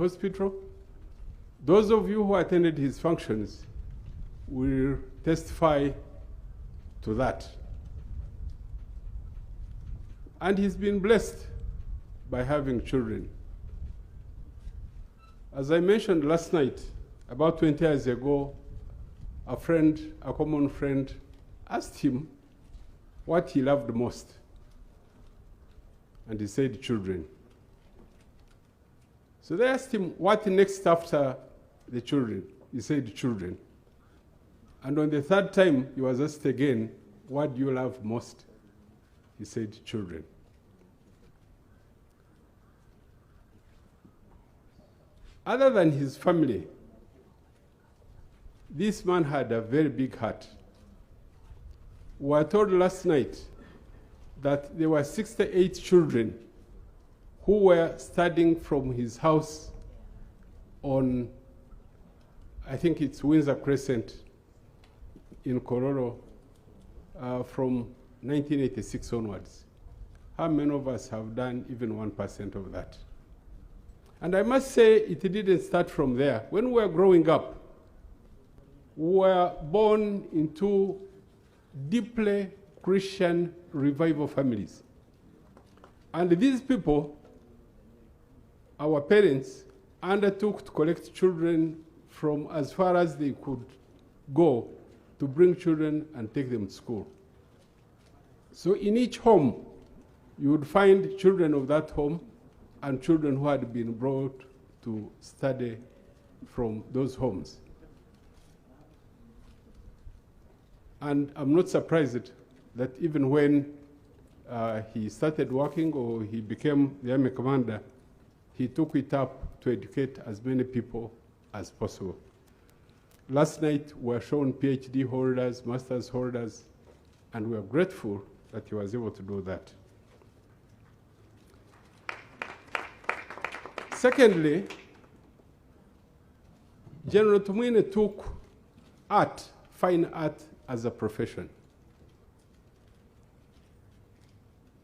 Hospital. Those of you who attended his functions will testify to that. And he's been blessed by having children. As I mentioned last night, about 20 years ago, a common friend, asked him what he loved most. And he said, children. So they asked him, what next after the children? He said, children. And on the third time, he was asked again, what do you love most? He said, children. Other than his family, this man had a very big heart. We were told last night that there were 68 children who were studying from his house on, I think it's Windsor Crescent in Kololo, from 1986 onwards. How many of us have done even 1% of that? And I must say, it didn't start from there. When we were growing up, we were born into deeply Christian revival families. And these people, our parents, undertook to collect children from as far as they could go to bring children and take them to school. So in each home, you would find children of that home and children who had been brought to study from those homes. And I'm not surprised that even when he started working or he became the army commander, he took it up to educate as many people as possible. Last night, we were shown PhD holders, master's holders, and we are grateful that he was able to do that. Secondly, General Tumwine took art, fine art, as a profession.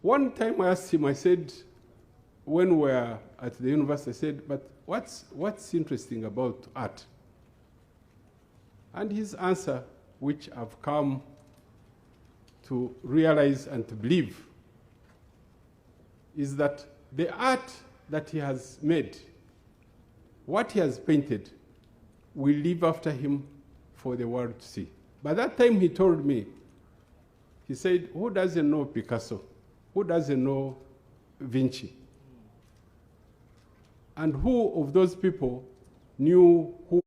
One time I asked him, I said, when we were at the university, I said, but what's interesting about art? And his answer, which I've come to realize and to believe, is that the art that he has made, what he has painted, will live after him for the world to see. By that time, he told me, he said, who doesn't know Picasso? Who doesn't know Vinci? And who of those people knew who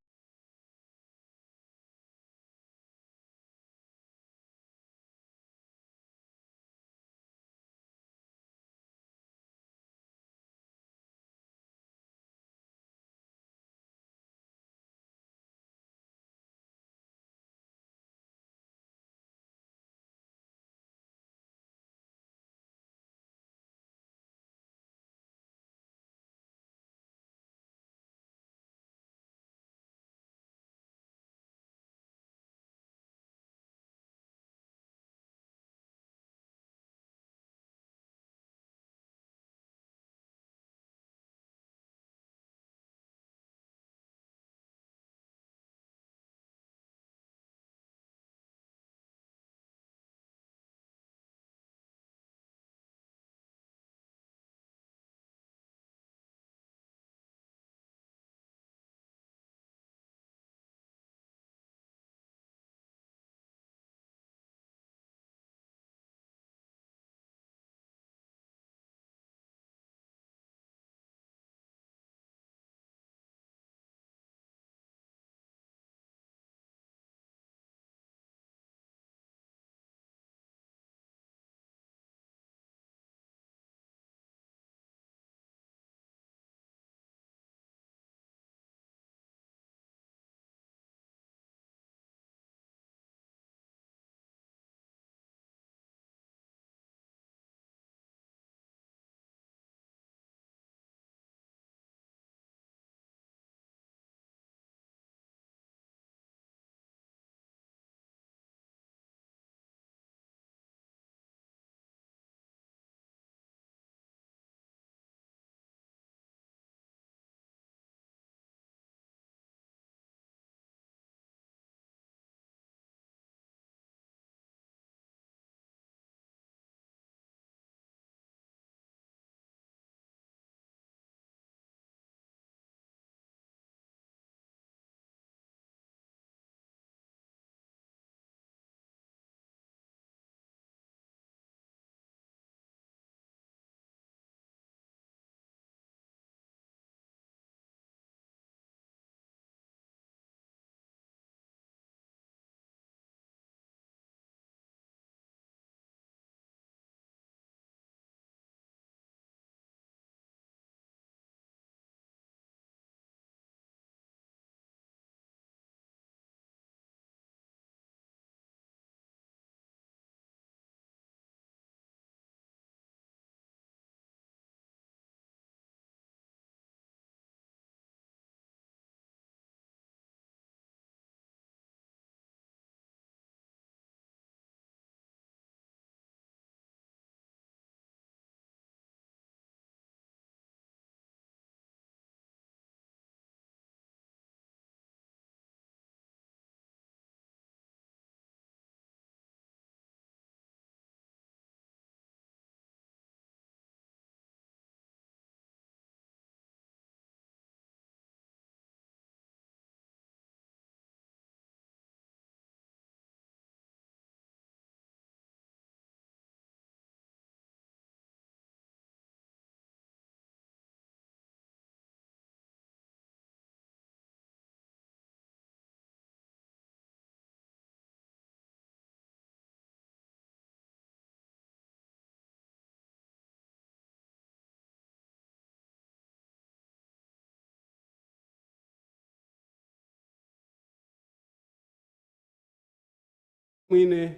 Tumwine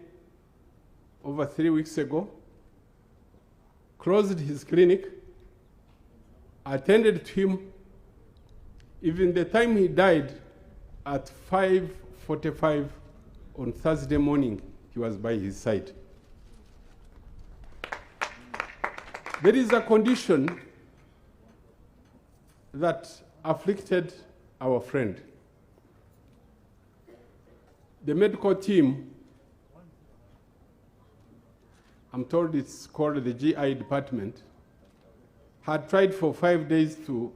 over 3 weeks ago, closed his clinic, attended to him. Even the time he died at 5:45 on Thursday morning, he was by his side. There is a condition that afflicted our friend. The medical team, I'm told it's called the GI department, had tried for 5 days to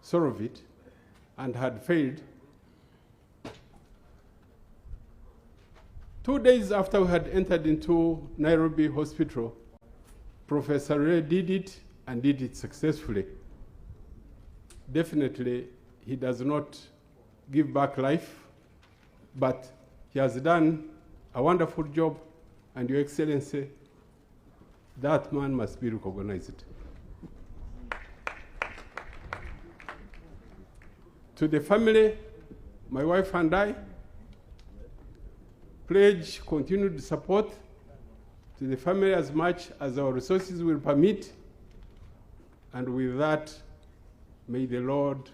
solve it and had failed. 2 days after we had entered into Nairobi Hospital, Professor Ray did it and did it successfully. Definitely, he does not give back life, but he has done a wonderful job, and Your Excellency, that man must be recognized. To the family, my wife and I pledge continued support to the family as much as our resources will permit. And with that, may the Lord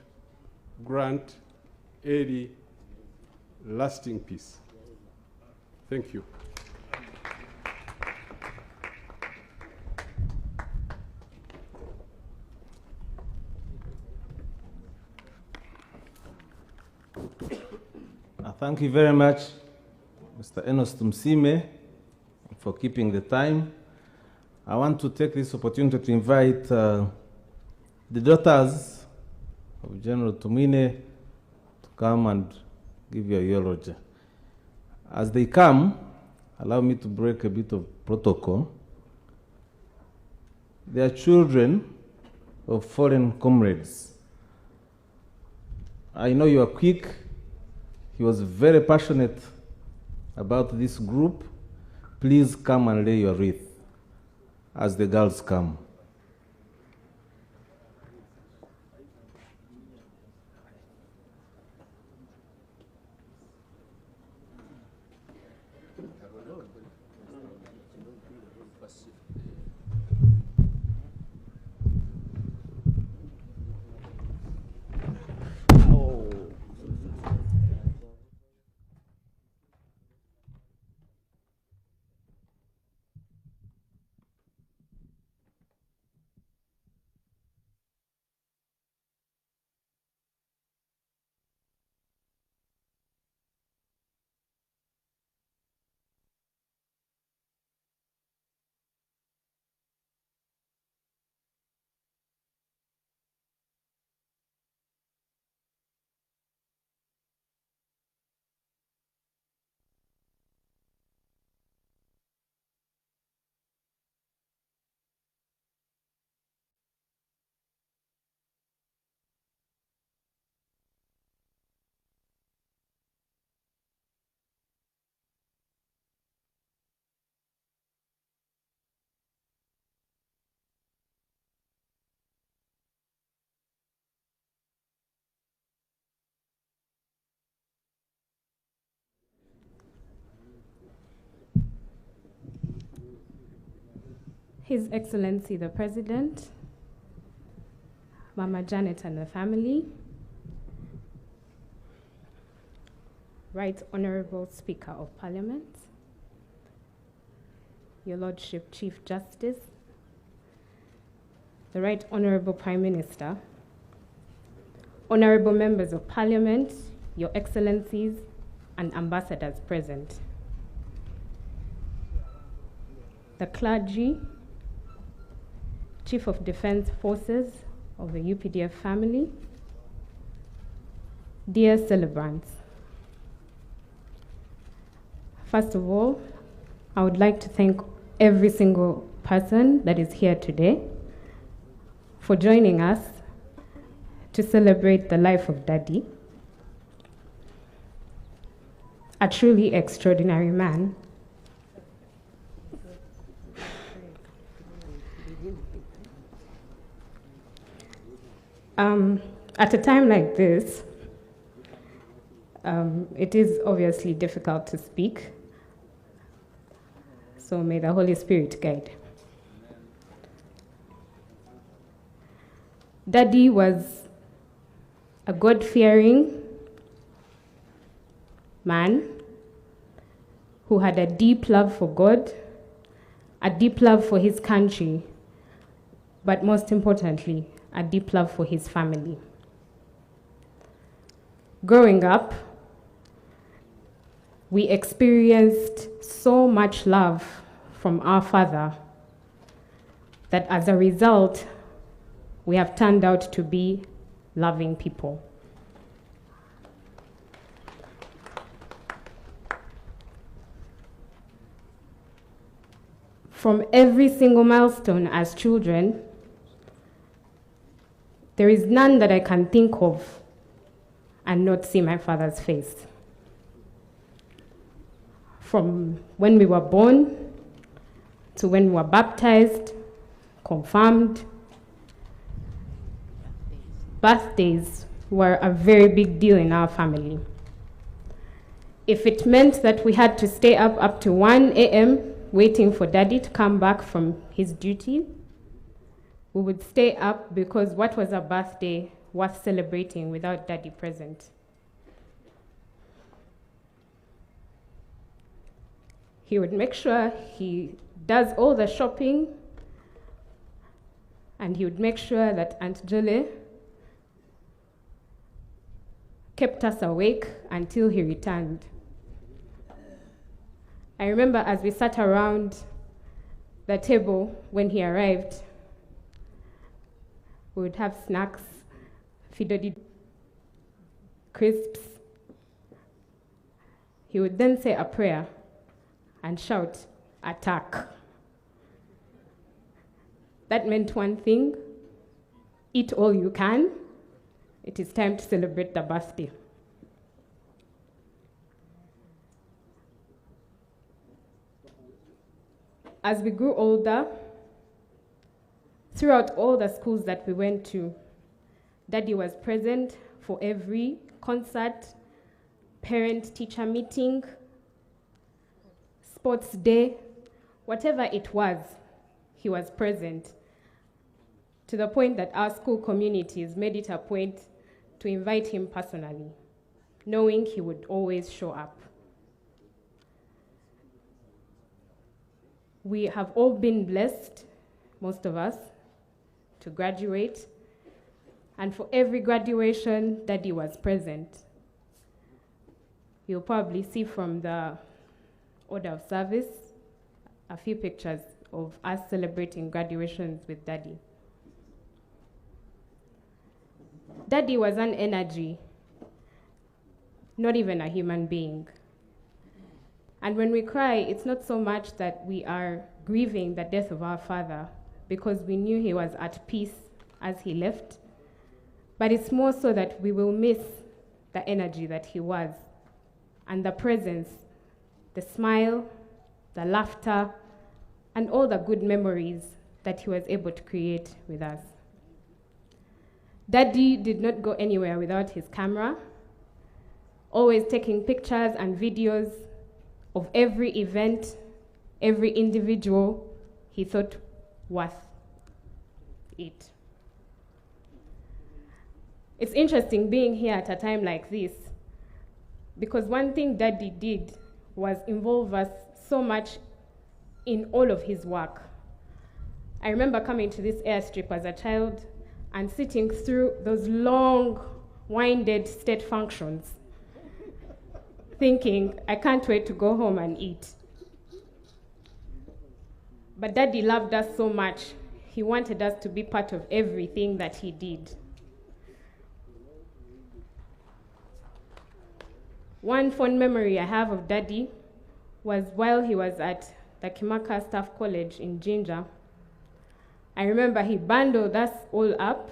grant Elly lasting peace. Thank you. Thank you very much, Mr. Enos Tumsime, for keeping the time. I want to take this opportunity to invite the daughters of General Tumwine to come and give you a eulogy. As they come, allow me to break a bit of protocol. They are children of foreign comrades. I know you are quick. He was very passionate about this group. Please come and lay your wreath as the girls come. His Excellency the President, Mama Janet and the family, Right Honorable Speaker of Parliament, Your Lordship Chief Justice, the Right Honorable Prime Minister, Honorable Members of Parliament, Your Excellencies, and ambassadors present, the clergy, Chief of Defense Forces of the UPDF family, dear celebrants. First of all, I would like to thank every single person that is here today for joining us to celebrate the life of Daddy, a truly extraordinary man. At a time like this, it is obviously difficult to speak, So may the Holy Spirit guide. Daddy was a God-fearing man who had a deep love for God, a deep love for his country, but most importantly, a deep love for his family. Growing up, we experienced so much love from our father that as a result, we have turned out to be loving people. From every single milestone as children, there is none that I can think of and not see my father's face. From when we were born to when we were baptized, confirmed, birthdays were a very big deal in our family. If it meant that we had to stay up to 1 a.m. waiting for Daddy to come back from his duty, we would stay up because what was a birthday worth celebrating without Daddy present? He would make sure he does all the shopping, and he would make sure that Aunt Jole kept us awake until he returned. I remember as we sat around the table when he arrived, we would have snacks, fidodi crisps. He would then say a prayer and shout, "Attack." That meant one thing: eat all you can. It is time to celebrate the birthday. As we grew older, throughout all the schools that we went to, Daddy was present for every concert, parent-teacher meeting, sports day, whatever it was, he was present, to the point that our school communities made it a point to invite him personally, knowing he would always show up. We have all been blessed, most of us, to graduate, and for every graduation, Daddy was present. You'll probably see from the order of service a few pictures of us celebrating graduations with Daddy. Daddy was an energy, not even a human being. And when we cry, it's not so much that we are grieving the death of our father, because we knew he was at peace as he left, but it's more so that we will miss the energy that he was, and the presence, the smile, the laughter, and all the good memories that he was able to create with us. Daddy did not go anywhere without his camera, always taking pictures and videos of every event, every individual he thought worth it. It's interesting being here at a time like this, because one thing Daddy did was involve us so much in all of his work. I remember coming to this airstrip as a child and sitting through those long, winded state functions, thinking, I can't wait to go home and eat. But Daddy loved us so much, he wanted us to be part of everything that he did. One fond memory I have of Daddy was while he was at the Kimaka Staff College in Jinja. I remember he bundled us all up.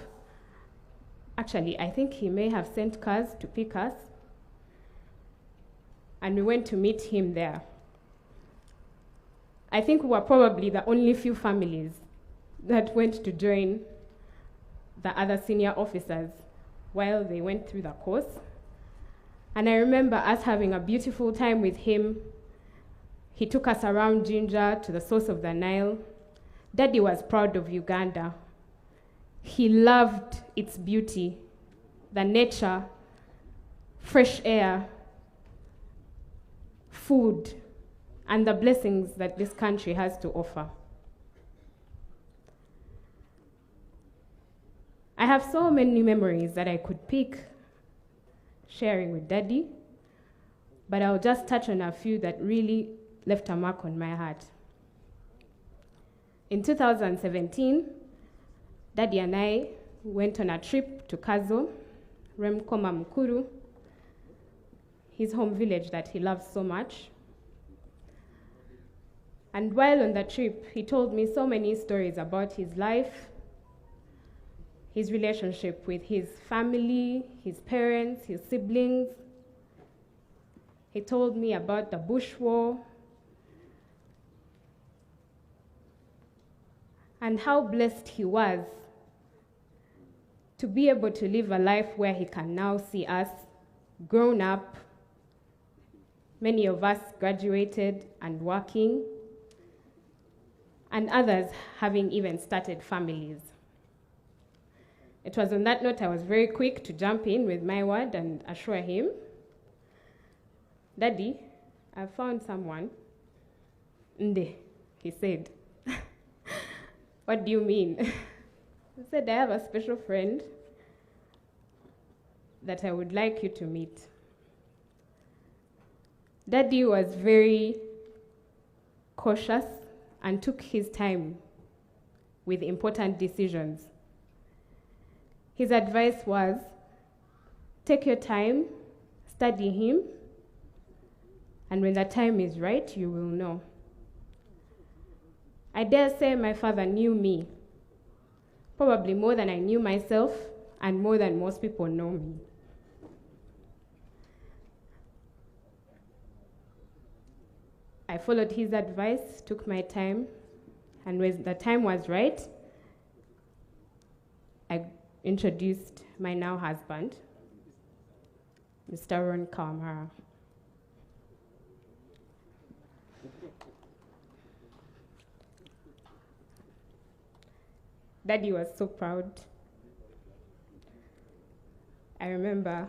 Actually, I think he may have sent cars to pick us, and we went to meet him there. I think we were probably the only few families that went to join the other senior officers while they went through the course. And I remember us having a beautiful time with him. He took us around Jinja to the source of the Nile. Daddy was proud of Uganda. He loved its beauty, the nature, fresh air, food, and the blessings that this country has to offer. I have so many memories that I could pick sharing with Daddy, but I'll just touch on a few that really left a mark on my heart. In 2017, Daddy and I went on a trip to Kazo, Rwemikona, Mukuru, his home village that he loves so much. And while on the trip, he told me so many stories about his life, his relationship with his family, his parents, his siblings. He told me about the Bush War and how blessed he was to be able to live a life where he can now see us grown up, many of us graduated and working, and others having even started families. It was on that note I was very quick to jump in with my word and assure him, Daddy, I found someone. Nde, he said. What do you mean? I said, I have a special friend that I would like you to meet. Daddy was very cautious and took his time with important decisions. His advice was, take your time, study him, and when the time is right, you will know. I dare say my father knew me, probably more than I knew myself, and more than most people know me. I followed his advice, took my time, and when the time was right, I introduced my now husband, Mr. Rwemikona. Daddy was so proud. I remember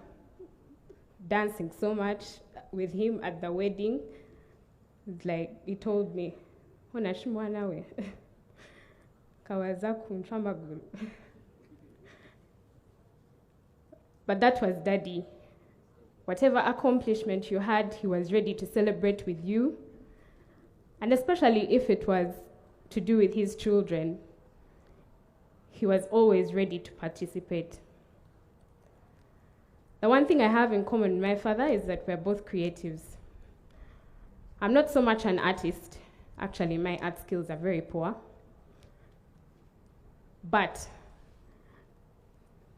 dancing so much with him at the wedding. It's like he told me, "Onashimwana we, kawazaku ntramaguru." But that was Daddy. Whatever accomplishment you had, he was ready to celebrate with you. And especially if it was to do with his children, he was always ready to participate. The one thing I have in common with my father is that we're both creatives. I'm not so much an artist. Actually, my art skills are very poor. But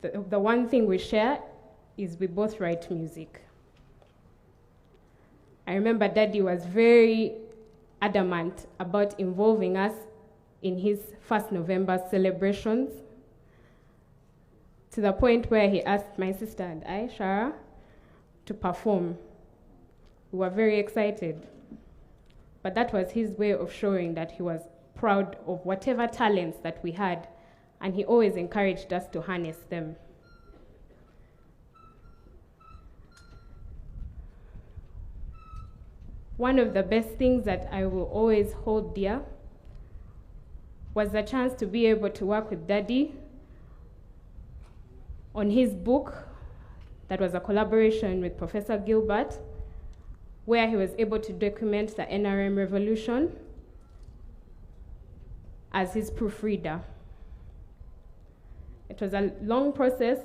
the one thing we share is we both write music. I remember Daddy was very adamant about involving us in his 1st November celebrations, to the point where he asked my sister and I, Shara, to perform. We were very excited. But that was his way of showing that he was proud of whatever talents that we had, and he always encouraged us to harness them. One of the best things that I will always hold dear was the chance to be able to work with Daddy on his book that was a collaboration with Professor Gilbert, where he was able to document the NRM revolution as his proofreader. It was a long process,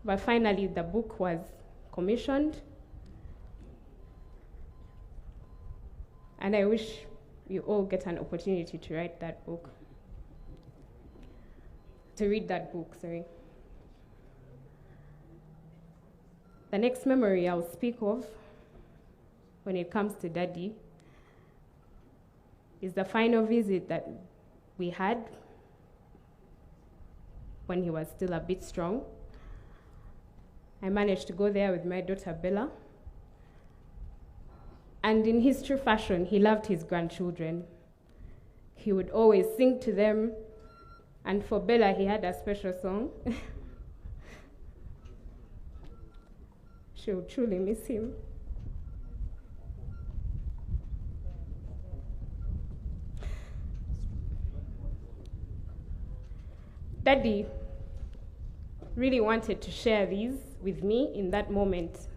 but finally the book was commissioned. And I wish you all get an opportunity to read that book. The next memory I'll speak of when it comes to Daddy is the final visit that we had when he was still a bit strong. I managed to go there with my daughter Bella, And in his true fashion, he loved his grandchildren. He would always sing to them. And for Bella, he had a special song. She will truly miss him. Daddy really wanted to share these with me in that moment.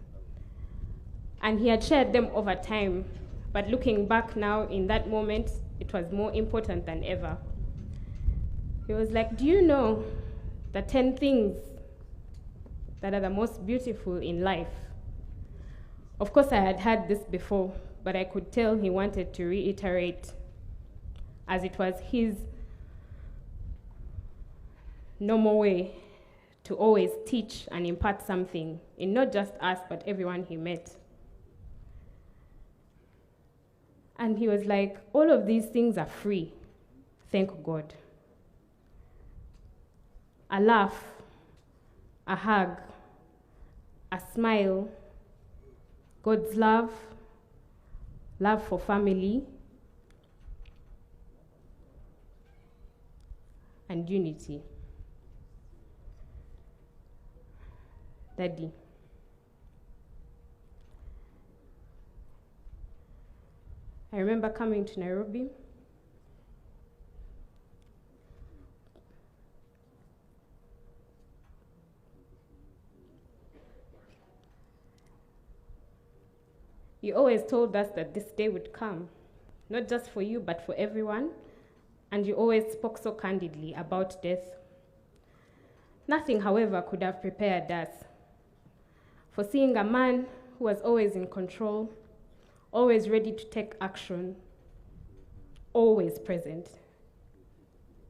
And he had shared them over time. But looking back now, in that moment, it was more important than ever. He was like, do you know the 10 things that are the most beautiful in life? Of course, I had heard this before, but I could tell he wanted to reiterate, as it was his normal way to always teach and impart something in not just us, but everyone he met. And he was like, all of these things are free, thank God. A laugh, a hug, a smile, God's love, love for family, and unity. Daddy, I remember coming to Nairobi. You always told us that this day would come, not just for you, but for everyone, and you always spoke so candidly about death. Nothing, however, could have prepared us for seeing a man who was always in control, always ready to take action, always present,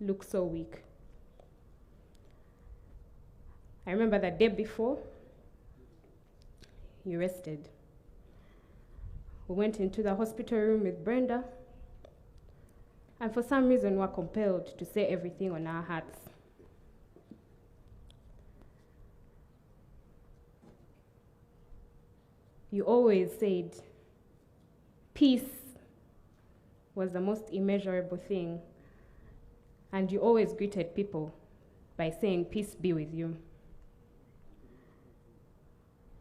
look so weak. I remember the day before, you rested. We went into the hospital room with Brenda, and for some reason were compelled to say everything on our hearts. You always said peace was the most immeasurable thing, and you always greeted people by saying, peace be with you.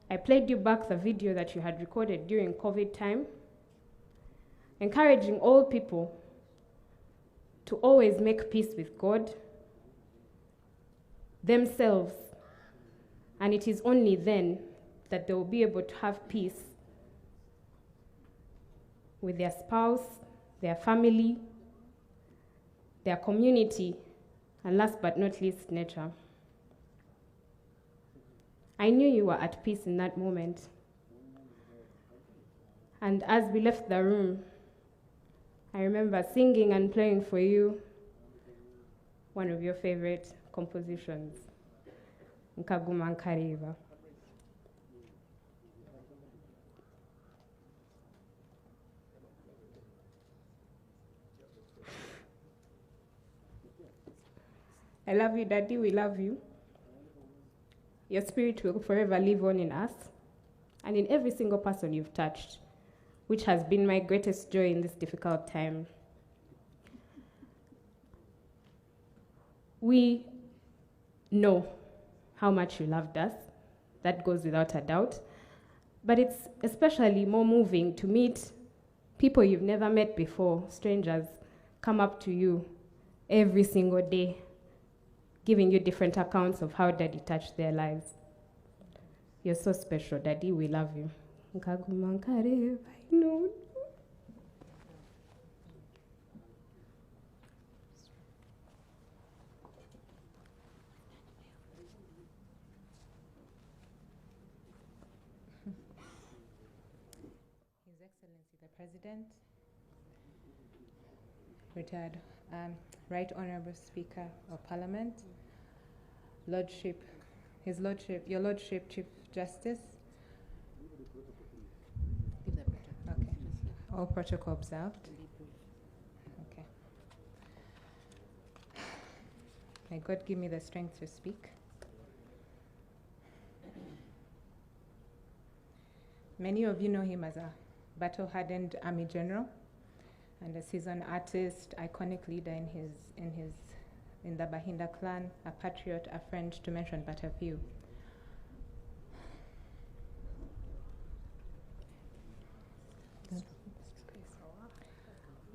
I played you back the video that you had recorded during COVID time, encouraging all people to always make peace with God, themselves, and it is only then that they will be able to have peace with their spouse, their family, their community, and last but not least, nature. I knew you were at peace in that moment. And as we left the room, I remember singing and playing for you one of your favorite compositions, Nkaguma Nkareba. I love you, Daddy, we love you. Your spirit will forever live on in us and in every single person you've touched, which has been my greatest joy in this difficult time. We know how much you loved us. That goes without a doubt. But it's especially more moving to meet people you've never met before, strangers, come up to you every single day, giving you different accounts of how Daddy touched their lives. You're so special, Daddy, we love you. Nkaguma nkareba, I know. His Excellency the President, retired Right Honorable Speaker of Parliament, Lordship, His Lordship, Your Lordship, Chief Justice. Okay. All protocol observed. Okay. May God give me the strength to speak. Many of you know him as a battle-hardened army general and a seasoned artist, iconic leader in the Bahinda clan, a patriot, a friend, to mention but a few.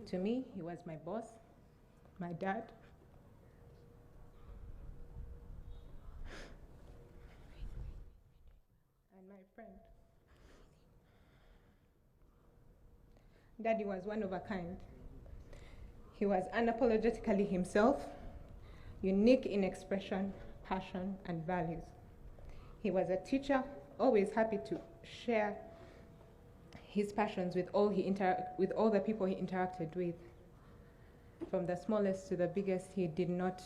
To me, he was my boss, my dad, and my friend. Daddy was one of a kind. He was unapologetically himself, unique in expression, passion, and values. He was a teacher, always happy to share his passions with all the people he interacted with. From the smallest to the biggest, he did not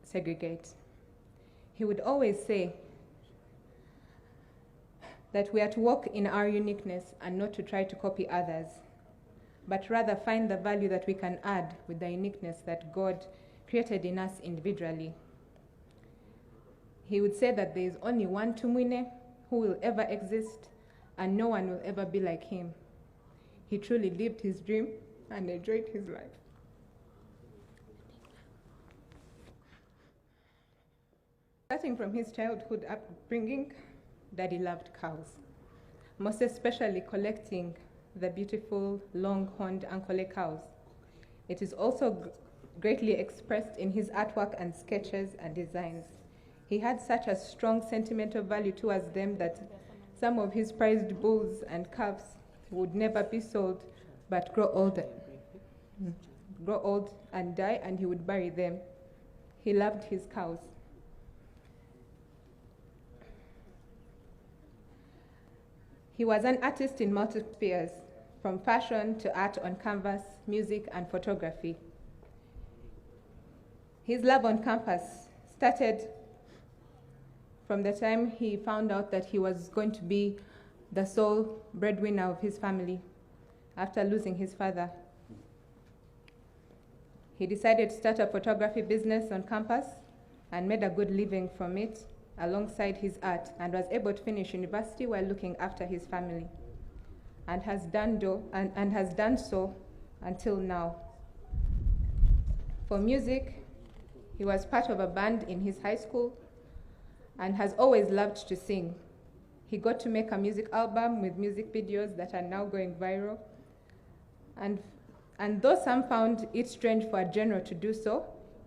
segregate. He would always say that we are to walk in our uniqueness and not to try to copy others, but rather find the value that we can add with the uniqueness that God created in us individually. He would say that there is only one Tumwine who will ever exist, and no one will ever be like him. He truly lived his dream and enjoyed his life. Starting from his childhood upbringing, Daddy loved cows, most especially collecting the beautiful long-horned Ankole cows. It is also greatly expressed in his artwork and sketches and designs. He had such a strong sentimental value towards them that some of his prized bulls and calves would never be sold, but grow old and die, and he would bury them. He loved his cows. He was an artist in multiple spheres, from fashion to art on canvas, music, and photography. His love on campus started from the time he found out that he was going to be the sole breadwinner of his family after losing his father. He decided to start a photography business on campus and made a good living from it alongside his art, and was able to finish university while looking after his family, and has done so until now. For music, he was part of a band in his high school and has always loved to sing. He got to make a music album with music videos that are now going viral. And though some found it strange for a general to do so,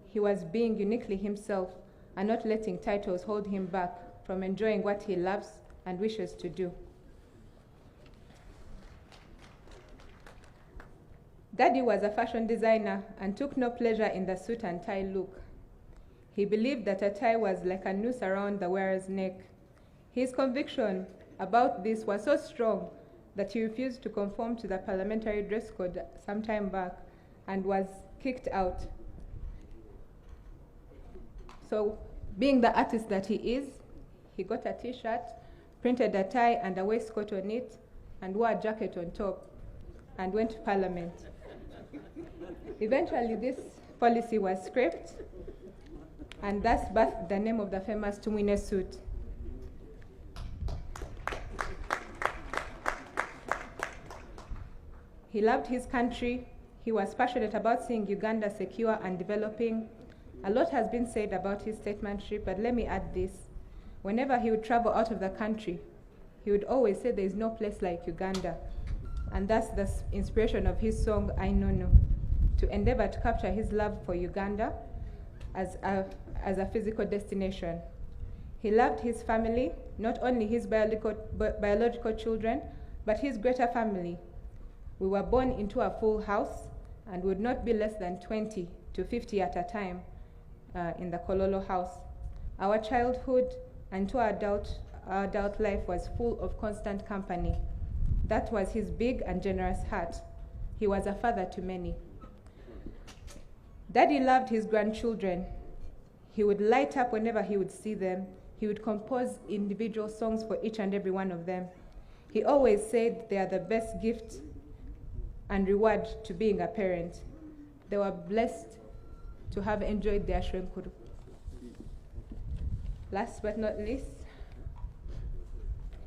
he was being uniquely himself and not letting titles hold him back from enjoying what he loves and wishes to do. Daddy was a fashion designer and took no pleasure in the suit and tie look. He believed that a tie was like a noose around the wearer's neck. His conviction about this was so strong that he refused to conform to the parliamentary dress code some time back and was kicked out. So, being the artist that he is, he got a t-shirt, printed a tie and a waistcoat on it, and wore a jacket on top, and went to Parliament. Eventually, this policy was scrapped, and thus birthed the name of the famous Tumwine suit. He loved his country. He was passionate about seeing Uganda secure and developing. A lot has been said about his statesmanship, but let me add this. Whenever he would travel out of the country, he would always say there is no place like Uganda. And that's the inspiration of his song, I Know No, to endeavor to capture his love for Uganda as a physical destination. He loved his family, not only his biological children, but his greater family. We were born into a full house and would not be less than 20 to 50 at a time in the Kololo house. Our childhood and to our adult life was full of constant company. That was his big and generous heart. He was a father to many. Daddy loved his grandchildren. He would light up whenever he would see them. He would compose individual songs for each and every one of them. He always said they are the best gift and reward to being a parent. They were blessed to have enjoyed their Mukuru. Last but not least,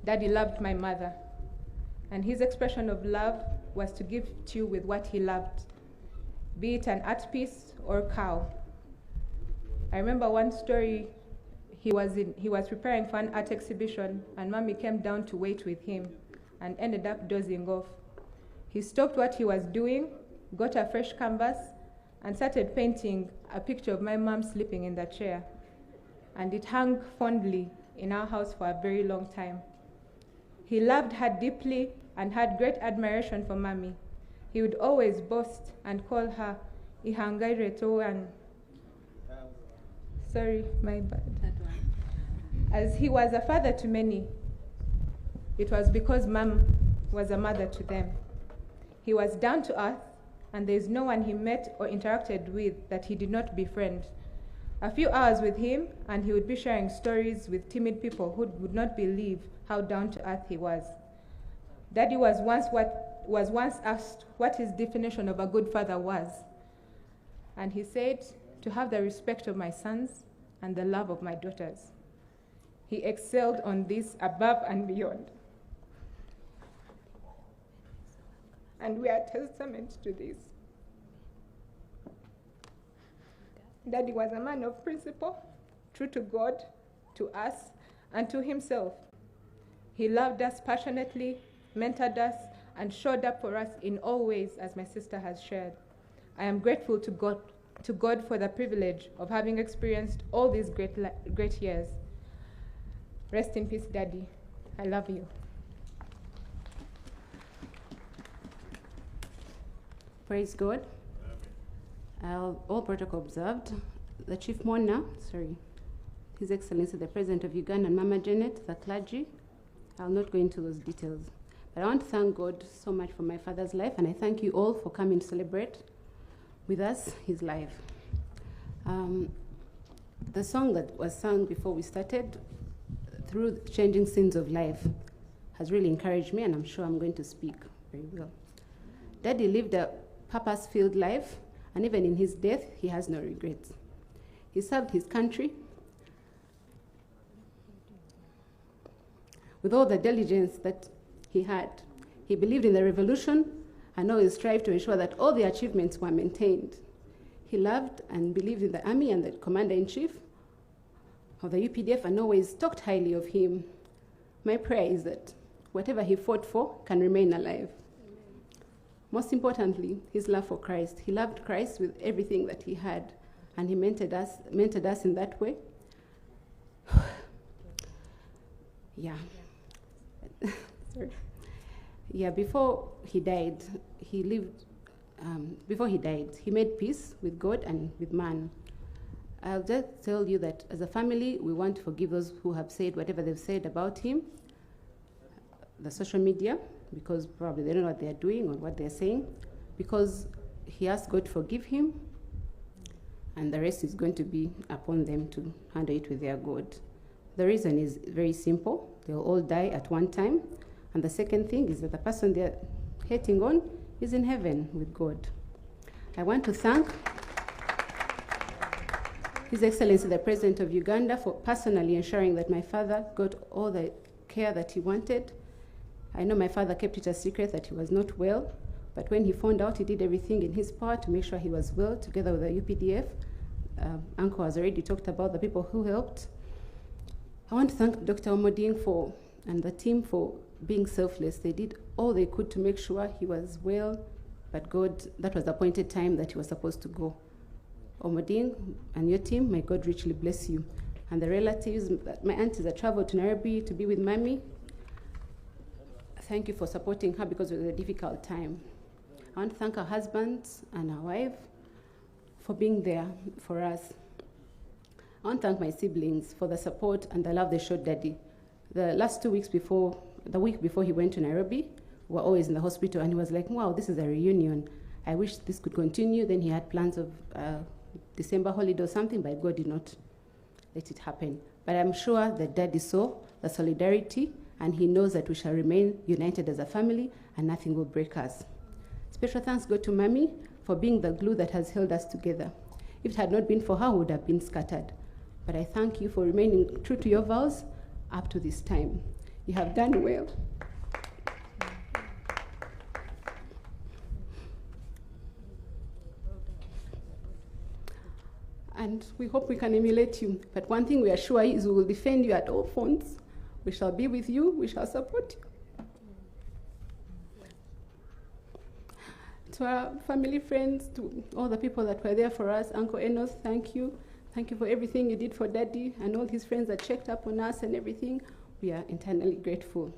Daddy loved my mother. and his expression of love was to gift you with what he loved, be it an art piece or cow. I remember one story, he was preparing for an art exhibition, and Mommy came down to wait with him and ended up dozing off. He stopped what he was doing, got a fresh canvas, and started painting a picture of my mom sleeping in the chair. And it hung fondly in our house for a very long time. He loved her deeply and had great admiration for Mommy. He would always boast and call her Ihangaire Toan. Sorry, my bad. As he was a father to many, it was because Mom was a mother to them. He was down to earth, and there is no one he met or interacted with that he did not befriend. A few hours with him, and he would be sharing stories with timid people who would not believe how down to earth he was. Daddy was once asked what his definition of a good father was, and he said, to have the respect of my sons and the love of my daughters. He excelled on this above and beyond. And we are testament to this. Daddy was a man of principle, true to God, to us, and to himself. He loved us passionately, mentored us, and showed up for us in all ways, as my sister has shared. I am grateful to God for the privilege of having experienced all these great years. Rest in peace, Daddy. I love you. Praise God. All protocol observed. The Chief Mourner, His Excellency the President of Uganda and Mama Janet, the clergy. I'll not go into those details. But I want to thank God so much for my father's life, and I thank you all for coming to celebrate with us his life. The song that was sung before we started, Through Changing Scenes of Life, has really encouraged me, and I'm sure I'm going to speak very well. Daddy lived a purpose-filled life, and even in his death, he has no regrets. He served his country with all the diligence that he had. He believed in the revolution and always strived to ensure that all the achievements were maintained. He loved and believed in the army and the commander-in-chief of the UPDF and always talked highly of him. My prayer is that whatever he fought for can remain alive. Most importantly, his love for Christ. He loved Christ with everything that he had, and he mentored us in that way. Before he died, he made peace with God and with man. I'll just tell you that as a family, we want to forgive those who have said whatever they've said about him, the social media, because probably they don't know what they're doing or what they're saying, because he asked God to forgive him, and the rest is going to be upon them to handle it with their God. The reason is very simple. They'll all die at one time. And the second thing is that the person they're hating on is in heaven with God. I want to thank His Excellency the President of Uganda for personally ensuring that my father got all the care that he wanted. I know my father kept it a secret that he was not well, but when he found out, he did everything in his power to make sure he was well, together with the UPDF. Uncle has already talked about the people who helped. I want to thank Dr. Omoding and the team for being selfless. They did all they could to make sure he was well, but God, that was the appointed time that he was supposed to go. Omoding and your team, may God richly bless you. And the relatives, my aunties that traveled to Nairobi to be with Mommy, thank you for supporting her because it was a difficult time. I want to thank her husband and her wife for being there for us. I want to thank my siblings for the support and the love they showed Daddy. The week before he went to Nairobi, we were always in the hospital, and he was like, wow, this is a reunion. I wish this could continue. Then he had plans of December holiday or something, but God did not let it happen. But I'm sure that Daddy saw the solidarity, and he knows that we shall remain united as a family, and nothing will break us. Special thanks go to Mommy for being the glue that has held us together. If it had not been for her, we would have been scattered. But I thank you for remaining true to your vows up to this time. You have done well. and we hope we can emulate you. But one thing we are sure is we will defend you at all fronts. We shall be with you, we shall support you. To our family, friends, to all the people that were there for us, Uncle Enos, thank you. Thank you for everything you did for Daddy and all his friends that checked up on us and everything. We are eternally grateful.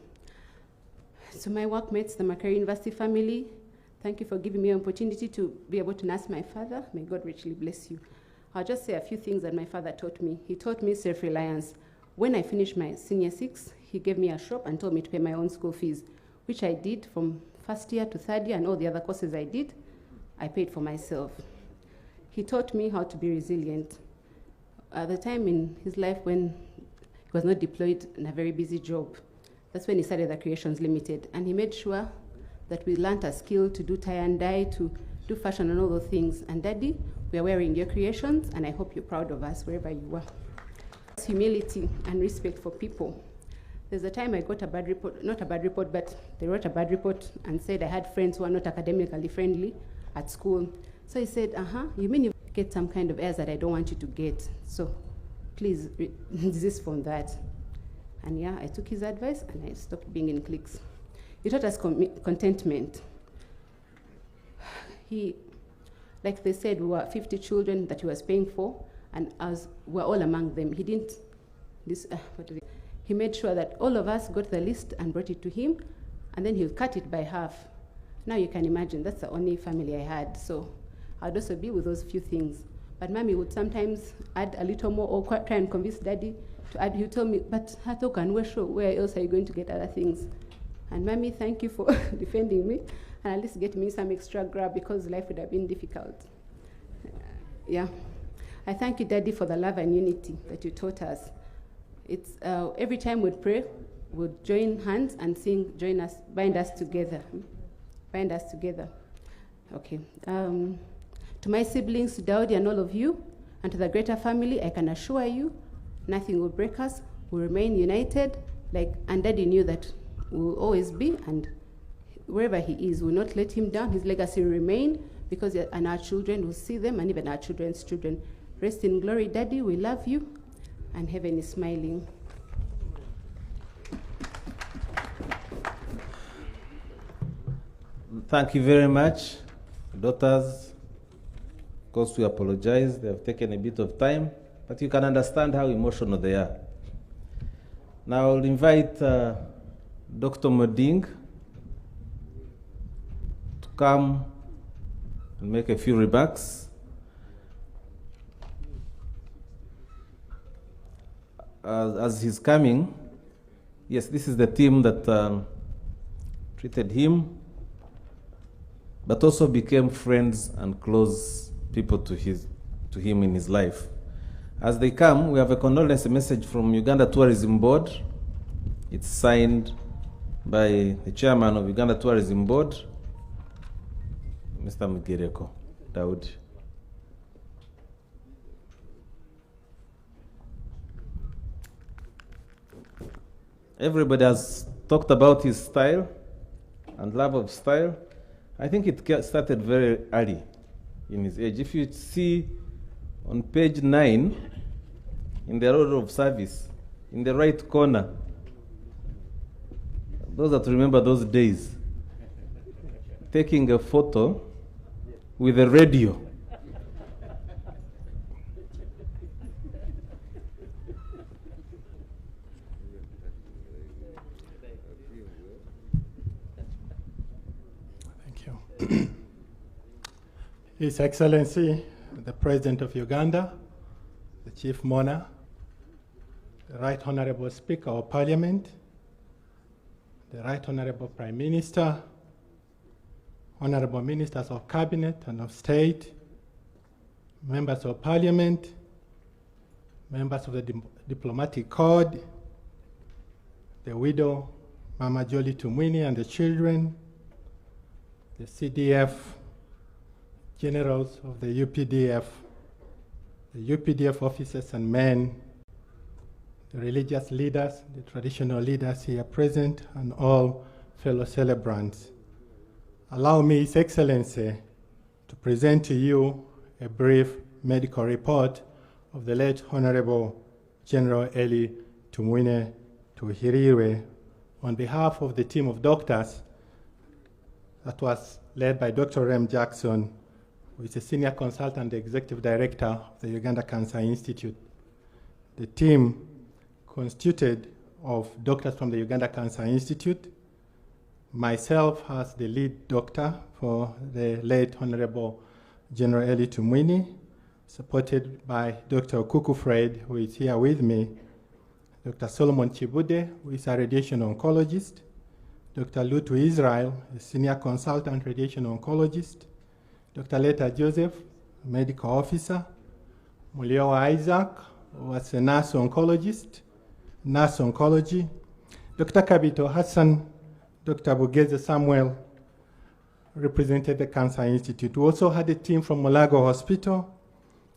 To my workmates, the Makerere University family, thank you for giving me an opportunity to be able to nurse my father. May God richly bless you. I'll just say a few things that my father taught me. He taught me self-reliance. When I finished my senior 6, he gave me a shop and told me to pay my own school fees, which I did from first year to third year, and all the other courses I did, I paid for myself. He taught me how to be resilient. At the time in his life when he was not deployed in a very busy job, that's when he started the Creations Limited, and he made sure that we learned a skill to do tie and dye, to do fashion and all those things. And Daddy, we are wearing your creations, and I hope you're proud of us wherever you are. Humility and respect for people. There's a time I got a bad report, not a bad report, but they wrote a bad report and said I had friends who are not academically friendly at school. So he said, you mean you get some kind of airs that I don't want you to get, so please desist from that. And yeah, I took his advice and I stopped being in cliques. He taught us contentment. Like they said, we were 50 children that he was paying for, and as we're all among them. He didn't, he made sure that all of us got the list and brought it to him, and then he'll cut it by half. Now you can imagine, that's the only family I had, so I'd also be with those few things. But Mommy would sometimes add a little more or try and convince Daddy to add. He'd tell me, but Hatokan, where else are you going to get other things? And Mommy, thank you for defending me, and at least get me some extra grab because life would have been difficult. Yeah. I thank you, Daddy, for the love and unity that you taught us. It's every time we'd pray, we'd join hands and sing, join us, bind us together. Bind us together. Okay. To my siblings, to Daudi and all of you, and to the greater family, I can assure you, nothing will break us. We'll remain united, and Daddy knew that we'll always be, and wherever he is, we'll not let him down. His legacy will remain, because and our children will see them, and even our children's children. Rest in glory, Daddy. We love you, and heaven is smiling. Thank you very much, daughters. Of course, we apologize. They have taken a bit of time, but you can understand how emotional they are. Now I'll invite Dr. Moding to come and make a few remarks. As he's coming, yes, this is the team that treated him, but also became friends and close people to him in his life. As they come, we have a condolence message from Uganda Tourism Board. It's signed by the chairman of Uganda Tourism Board, Mr. Mugireko Daud. Everybody has talked about his style and love of style. I think it started very early in his age. If you see on page 9, in the order of service, in the right corner, those that remember those days, taking a photo with a radio. His Excellency, the President of Uganda, the Chief Mourner, the Right Honorable Speaker of Parliament, the Right Honorable Prime Minister, Honorable Ministers of Cabinet and of State, Members of Parliament, members of the Diplomatic Corps, the widow, Mama Elly Tumwine and the children, the CDF, generals of the UPDF officers and men, the religious leaders, the traditional leaders here present, and all fellow celebrants. Allow me, His Excellency, to present to you a brief medical report of the late Honorable General Elly Tumwine Tuhiriwe, on behalf of the team of doctors that was led by Dr. Rem Jackson, who is a senior consultant, executive director of the Uganda Cancer Institute. The team constituted of doctors from the Uganda Cancer Institute, myself as the lead doctor for the late Honorable General Elly Tumwine, supported by Dr. Okuku Fred, who is here with me, Dr. Solomon Chibude, who is a radiation oncologist, Dr. Lutu Israel, a senior consultant radiation oncologist, Dr. Leta Joseph, medical officer, Muliowa Isaac, who was a nurse oncologist, nurse oncology, Dr. Kabito Hassan, Dr. Bugeze Samuel, represented the Cancer Institute. We also had a team from Mulago Hospital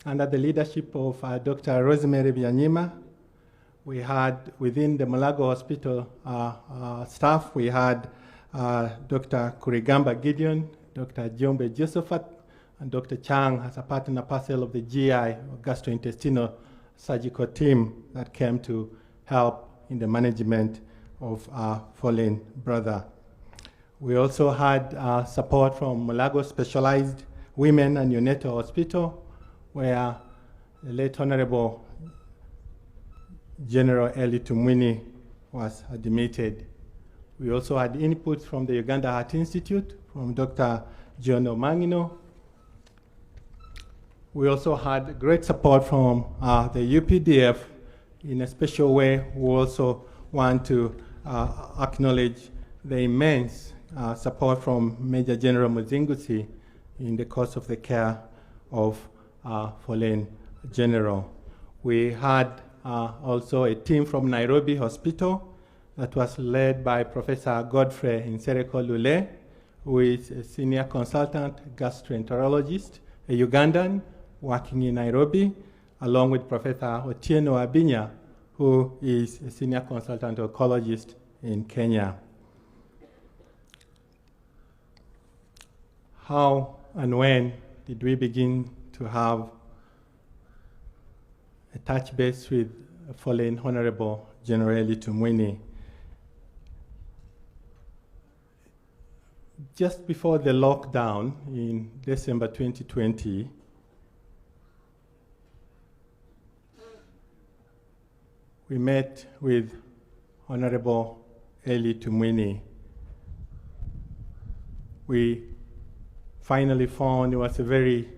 under the leadership of Dr. Rosemary Byanyima. We had within the Mulago Hospital staff, we had Dr. Kurigamba Gideon, Dr. Jombe Josephat, and Dr. Chang as a part and a parcel of the GI, or gastrointestinal surgical team that came to help in the management of our fallen brother. We also had support from Mulago Specialized Women and Neonatal Hospital, where the late Honorable General Elly Tumwine was admitted. We also had inputs from the Uganda Heart Institute, from Dr. John Omangino. We also had great support from the UPDF. In a special way, we also want to acknowledge the immense support from Major General Muzingusi in the course of the care of fallen general. We had also a team from Nairobi Hospital that was led by Professor Godfrey Nsereko Lule, who is a senior consultant gastroenterologist, a Ugandan working in Nairobi, along with Professor Otieno Abinya, who is a senior consultant oncologist in Kenya. How and when did we begin to have a touch base with fallen Honorable General Elly Tumwine? Just before the lockdown in December 2020, we met with Honorable Elly Tumwine. We finally found he was a very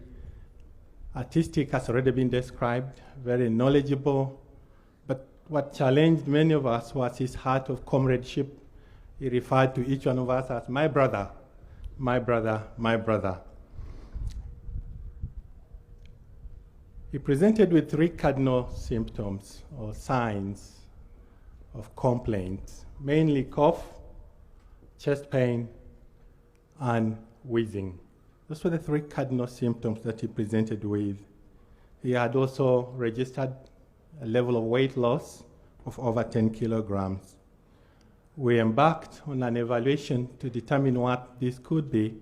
artistic, has already been described, very knowledgeable, but what challenged many of us was his heart of comradeship. He referred to each one of us as my brother, my brother, my brother. He presented with 3 cardinal symptoms or signs of complaints, mainly cough, chest pain, and wheezing. Those were the 3 cardinal symptoms that he presented with. He had also registered a level of weight loss of over 10 kilograms. We embarked on an evaluation to determine what this could be.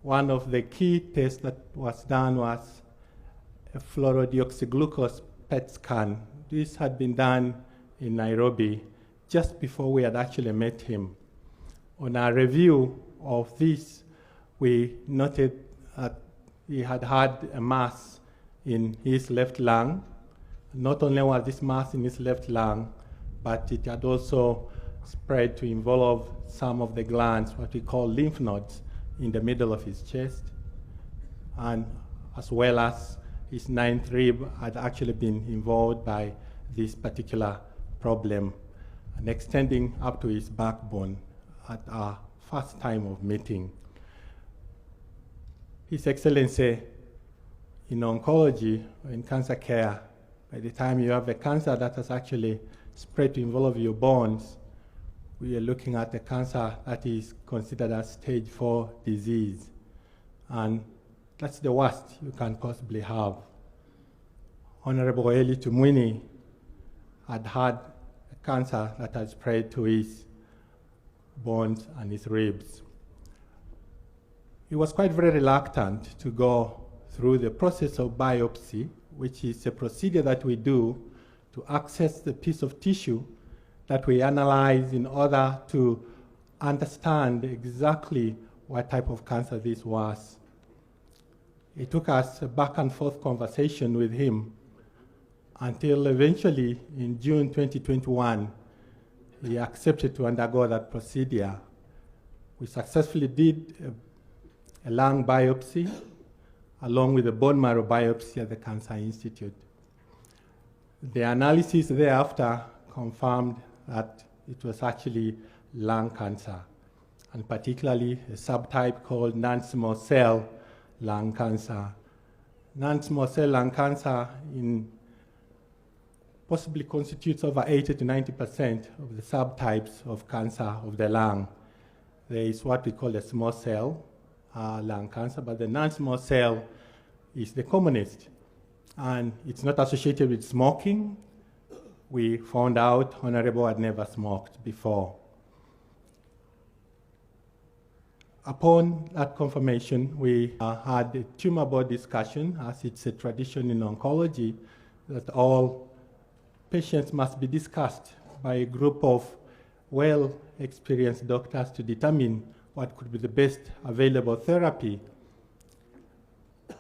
One of the key tests that was done was a fluorodeoxyglucose PET scan. This had been done in Nairobi just before we had actually met him. On our review of this, we noted that he had had a mass in his left lung. Not only was this mass in his left lung, but it had also spread to involve some of the glands, what we call lymph nodes, in the middle of his chest, and as well as his 9th rib had actually been involved by this particular problem, and extending up to his backbone at our first time of meeting. His Excellency, in oncology, in cancer care, by the time you have a cancer that has actually spread to involve your bones, we are looking at a cancer that is considered a stage 4 disease. And that's the worst you can possibly have. Honorable Elly Tumwine had had a cancer that had spread to his bones and his ribs. He was quite very reluctant to go through the process of biopsy, which is a procedure that we do to access the piece of tissue that we analyze in order to understand exactly what type of cancer this was. It took us a back and forth conversation with him until eventually in June 2021, he accepted to undergo that procedure. We successfully did a lung biopsy along with a bone marrow biopsy at the Cancer Institute. The analysis thereafter confirmed that it was actually lung cancer, and particularly a subtype called non-small cell lung cancer. Non-small cell lung cancer possibly constitutes over 80 to 90% of the subtypes of cancer of the lung. There is what we call the small cell lung cancer, but the non-small cell is the commonest, and it's not associated with smoking. We found out Honorable had never smoked before. Upon that confirmation, we had a tumor board discussion, as it's a tradition in oncology that all patients must be discussed by a group of well-experienced doctors to determine what could be the best available therapy.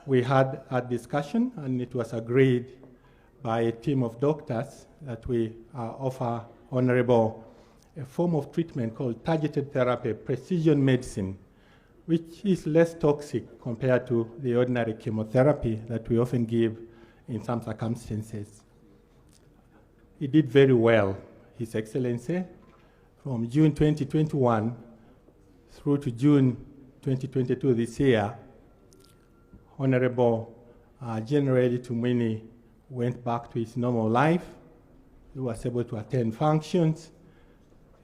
We had a discussion, and it was agreed by a team of doctors that we offer Honorable a form of treatment called targeted therapy, precision medicine, which is less toxic compared to the ordinary chemotherapy that we often give in some circumstances. He did very well, His Excellency. From June 2021 through to June 2022 this year, Honorable General Elly Tumwine went back to his normal life. He was able to attend functions.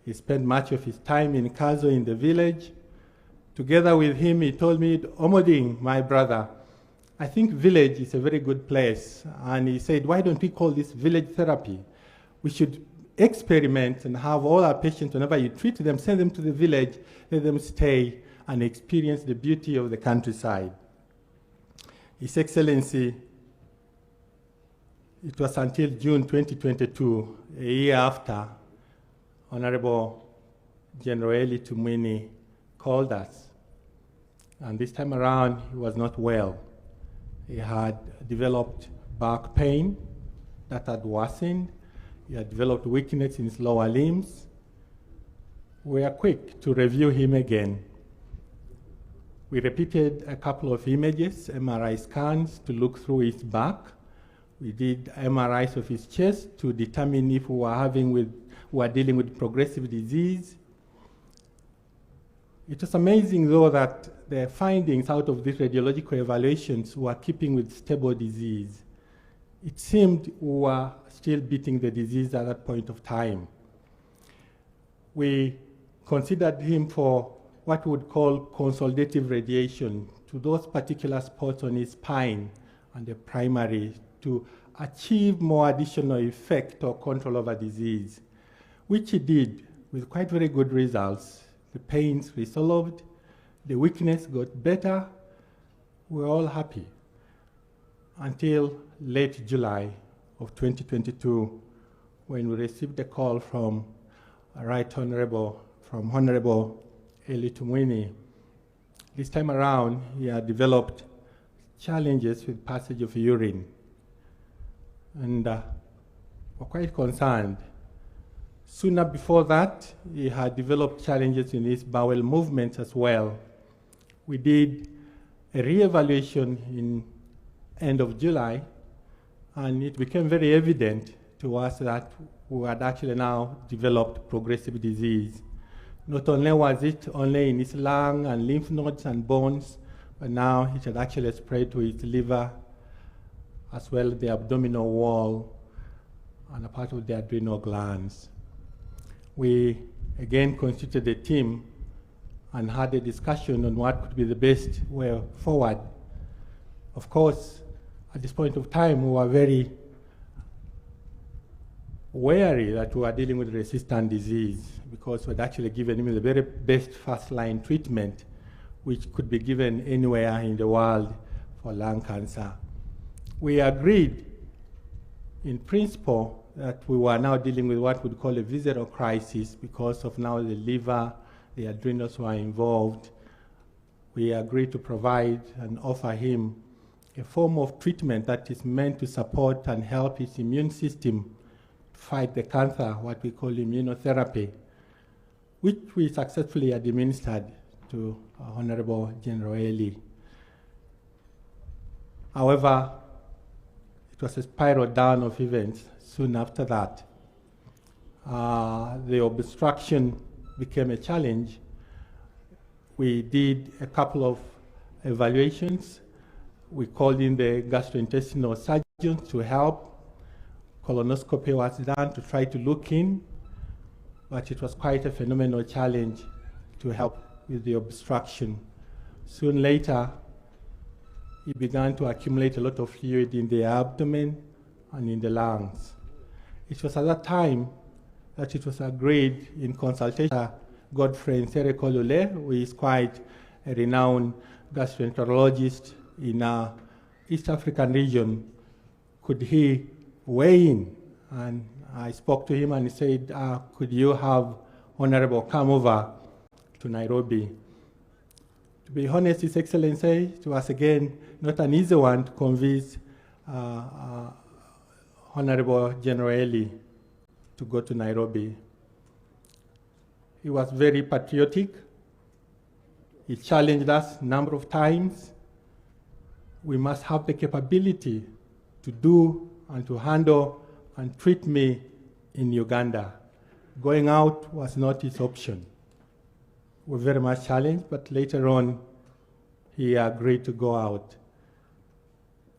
He spent much of his time in Kazo in the village. Together with him, he told me, Omoding, my brother, I think village is a very good place. And he said, why don't we call this village therapy? We should experiment and have all our patients, whenever you treat them, send them to the village, let them stay and experience the beauty of the countryside. His Excellency, it was until June 2022, a year after, Honorable General Elly Tumwine called us. And this time around, he was not well. He had developed back pain that had worsened. He had developed weakness in his lower limbs. We are quick to review him again. We repeated a couple of images, MRI scans, to look through his back. We did MRIs of his chest to determine if we were dealing with progressive disease. It was amazing, though, that the findings out of these radiological evaluations were keeping with stable disease. It seemed we were still beating the disease at that point of time. We considered him for what we would call consolidative radiation to those particular spots on his spine and the primary to achieve more additional effect or control over disease, which he did with quite very good results. The pains resolved, the weakness got better. We're all happy until late July of 2022, when we received a call from Honorable Elly Tumwine. This time around, he had developed challenges with passage of urine, and we're quite concerned. Sooner before that, he had developed challenges in his bowel movements as well. We did a re-evaluation in end of July, and it became very evident to us that we had actually now developed progressive disease. Not only was it only in his lung and lymph nodes and bones, but now it had actually spread to his liver, as well as the abdominal wall and a part of the adrenal glands. We again constituted a team and had a discussion on what could be the best way forward. Of course, at this point of time, we were very wary that we were dealing with resistant disease, because we had actually given him the very best first-line treatment, which could be given anywhere in the world for lung cancer. we agreed in principle that we were now dealing with what we'd call a visitor crisis because of now the liver, the adrenals were involved. We agreed to provide and offer him a form of treatment that is meant to support and help his immune system fight the cancer, what we call immunotherapy, which we successfully administered to Honorable General Elly. However, it was a spiral down of events soon after that. The obstruction became a challenge. We did a couple of evaluations. We called in the gastrointestinal surgeons to help. Colonoscopy was done to try to look in, but it was quite a phenomenal challenge to help with the obstruction. Soon later, it began to accumulate a lot of fluid in the abdomen and in the lungs. It was at that time that it was agreed in consultation Godfrey Kololo, who is quite a renowned gastroenterologist in our East African region, could he weigh in? And I spoke to him and he said, could you have Honorable come over to Nairobi? To be honest, His Excellency, it was again not an easy one to convince Honorable General Elly to go to Nairobi. He was very patriotic. He challenged us a number of times. We must have the capability to do and to handle and treat me in Uganda. Going out was not his option. We were very much challenged, but later on, he agreed to go out.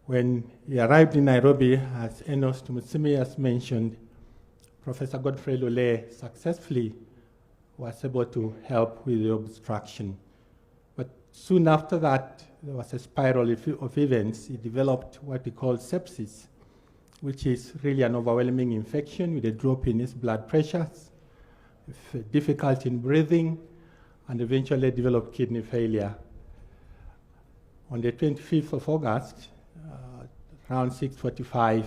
When he arrived in Nairobi, as Enos Tumutsimi has mentioned, Professor Godfrey Lule successfully was able to help with the obstruction. But soon after that, there was a spiral of events. He developed what we call sepsis, which is really an overwhelming infection with a drop in his blood pressures, difficulty in breathing, and eventually developed kidney failure. On the 25th of August, around 6:45,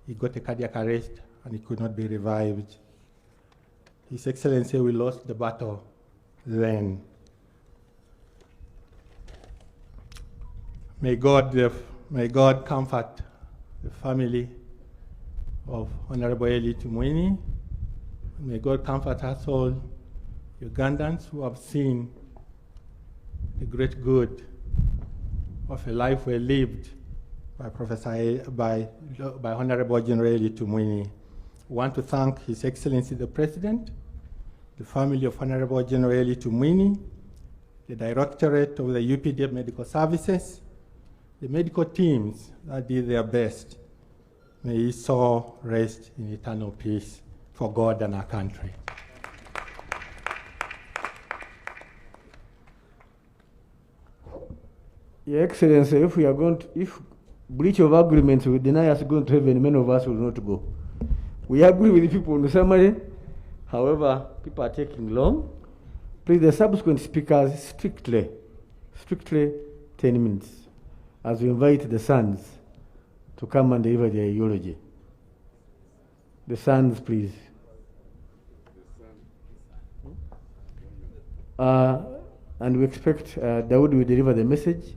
he got a cardiac arrest and he could not be revived. His Excellency, we lost the battle then. May God comfort the family of Honorable Elly Tumwine. May God comfort us all, Ugandans who have seen the great good of a life well lived by Honorable General Elly Tumwine. I want to thank His Excellency the President, the family of Honorable General Elly Tumwine, the Directorate of the UPDF Medical Services, the medical teams that did their best. May his soul rest in eternal peace for God and our country. Your Excellency, if breach of agreement will deny us going to heaven, many of us will not go. We agree with the people in the summary. However, people are taking long. Please, the subsequent speakers, strictly 10 minutes, as we invite the sons to come and deliver their eulogy. The sons, please. And we expect Dawood will deliver the message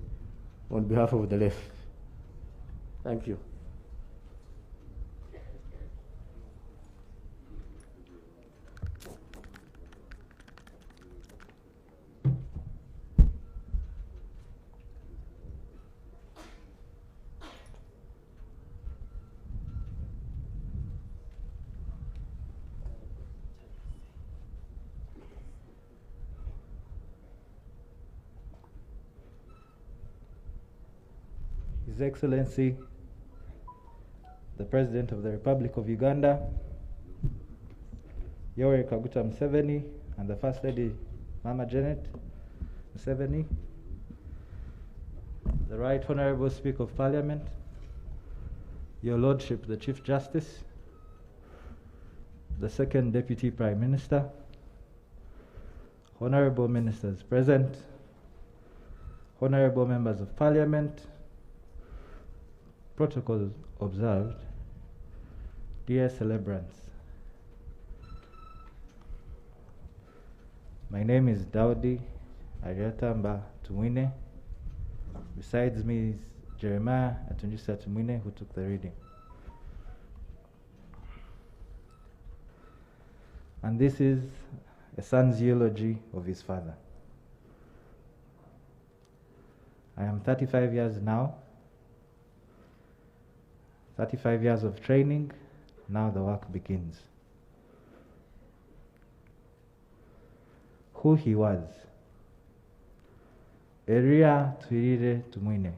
on behalf of the left. Thank you. His Excellency, the President of the Republic of Uganda, Yoweri Kaguta Museveni, and the First Lady, Mama Janet Museveni, the Right Honorable Speaker of Parliament, Your Lordship, the Chief Justice, the Second Deputy Prime Minister, Honorable Ministers present, Honorable Members of Parliament, protocols observed, dear celebrants, my name is Daudi Ariatamba Tumwine. Besides me is Jeremiah Atunjisa Tumwine, who took the reading. And this is a son's eulogy of his father. I am 35 years now, 35 years of training, now the work begins. Who he was. Eria Twirire Tumwine.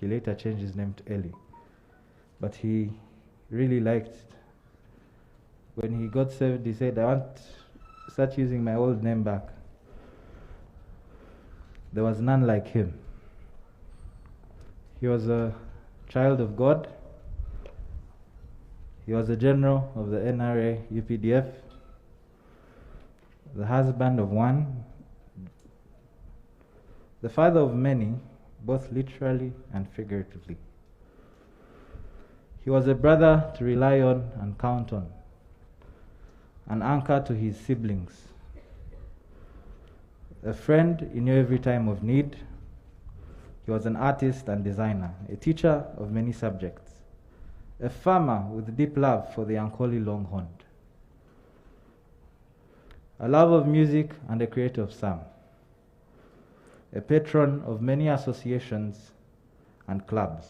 He later changed his name to Elly. But he really liked, when he got saved, he said, I want to start using my old name back. There was none like him. He was a child of God. He was a general of the NRA UPDF, the husband of one, the father of many, both literally and figuratively. He was a brother to rely on and count on, an anchor to his siblings, a friend in every time of need. He was an artist and designer, a teacher of many subjects, a farmer with deep love for the Ankoli longhorn, a love of music and a creator of psalm, a patron of many associations and clubs,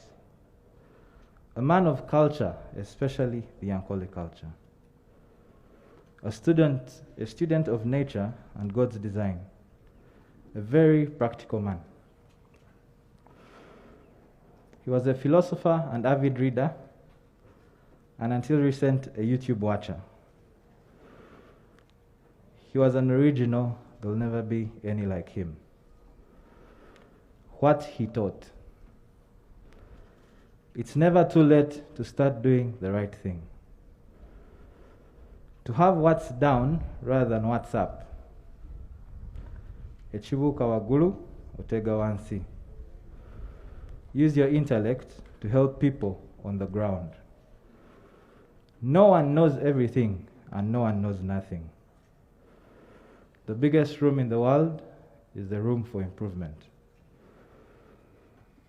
a man of culture, especially the Ankoli culture, a student of nature and God's design, a very practical man. He was a philosopher and avid reader, and until recent, a YouTube watcher. He was an original, there will never be any like him. What he taught. It's never too late to start doing the right thing. To have what's down rather than what's up. Echibuka wagulu, otega wansi. Use your intellect to help people on the ground. No one knows everything and no one knows nothing. The biggest room in the world is the room for improvement.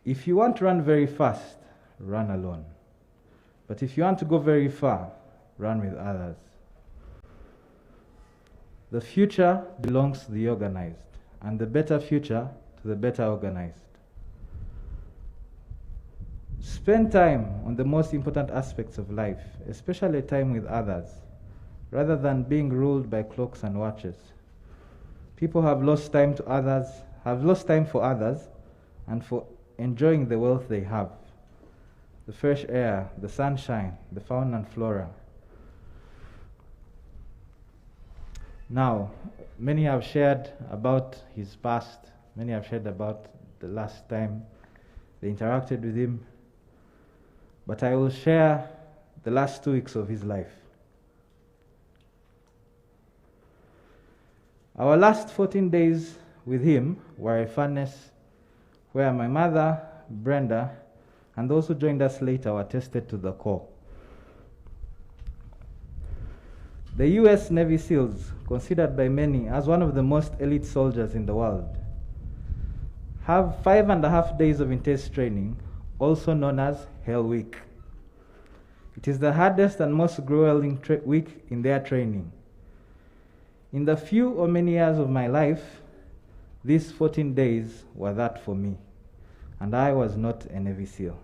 If you want to run very fast, run alone. But if you want to go very far, run with others. The future belongs to the organized, and the better future to the better organized. Spend time on the most important aspects of life, especially time with others, rather than being ruled by clocks and watches. People have lost time to others, have lost time for others, and for enjoying the wealth they have. The fresh air, the sunshine, the fauna and flora. Now, many have shared about his past. Many have shared about the last time they interacted with him. But I will share the last 2 weeks of his life. Our last 14 days with him were a furnace where my mother, Brenda, and those who joined us later were tested to the core. The US Navy SEALs, considered by many as one of the most elite soldiers in the world, have 5.5 days of intense training, also known as Hell Week. It is the hardest and most grueling week in their training. In the few or many years of my life, these 14 days were that for me, and I was not a Navy SEAL.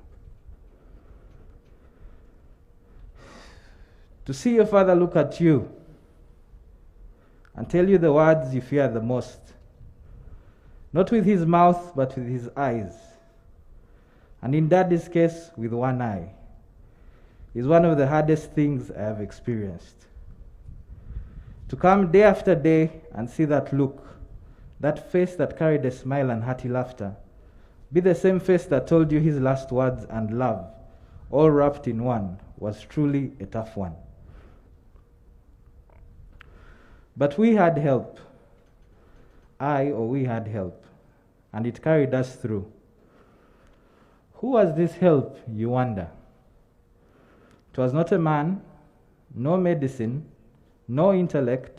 To see your father look at you and tell you the words you fear the most, not with his mouth, but with his eyes, and in Daddy's case, with one eye, is one of the hardest things I have experienced. To come day after day and see that look, that face that carried a smile and hearty laughter, be the same face that told you his last words and love, all wrapped in one, was truly a tough one. But we had help. We had help, and it carried us through. Who was this help, you wonder? It was not a man, no medicine, no intellect,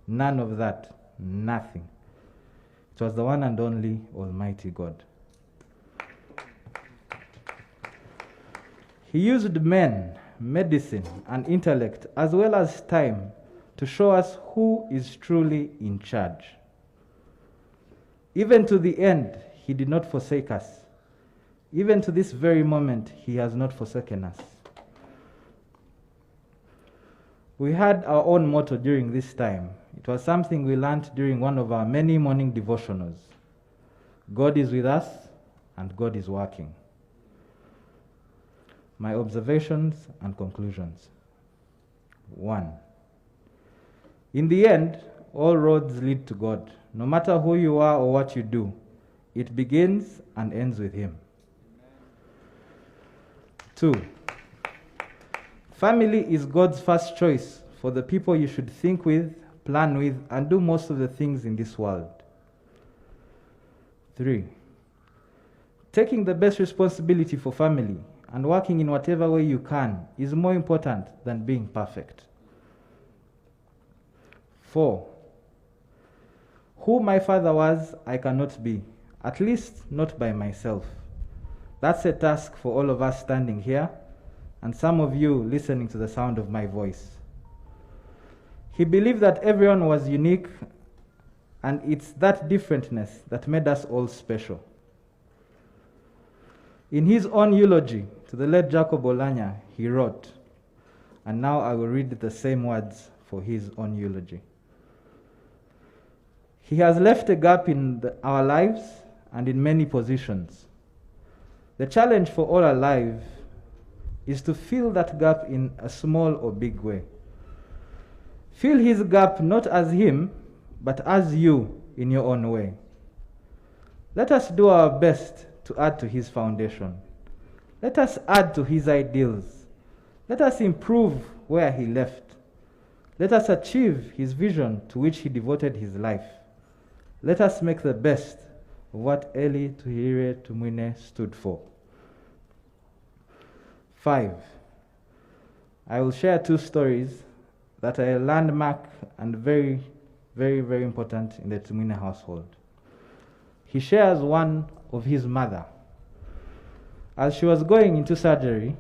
none of that, nothing. It was the one and only Almighty God. He used men, medicine, and intellect, as well as time, to show us who is truly in charge. Even to the end, he did not forsake us. Even to this very moment, he has not forsaken us. We had our own motto during this time. It was something we learned during one of our many morning devotionals. God is with us, and God is working. My observations and conclusions. 1. In the end, all roads lead to God. No matter who you are or what you do, it begins and ends with Him. 2. Family is God's first choice for the people you should think with, plan with, and do most of the things in this world. 3. Taking the best responsibility for family and working in whatever way you can is more important than being perfect. 4. Who my father was, I cannot be, at least not by myself. That's a task for all of us standing here, and some of you listening to the sound of my voice. He believed that everyone was unique, and it's that differentness that made us all special. In his own eulogy to the late Jacob Olanya, he wrote, and now I will read the same words for his own eulogy. He has left a gap in our lives and in many positions. The challenge for all alive is to fill that gap in a small or big way. Fill his gap not as him, but as you in your own way. Let us do our best to add to his foundation. Let us add to his ideals. Let us improve where he left. Let us achieve his vision to which he devoted his life. Let us make the best of what Elly Tumwine stood for. 5. I will share 2 stories that are a landmark and very, very, very important in the Tumwine household. He shares one of his mother. As she was going into surgery,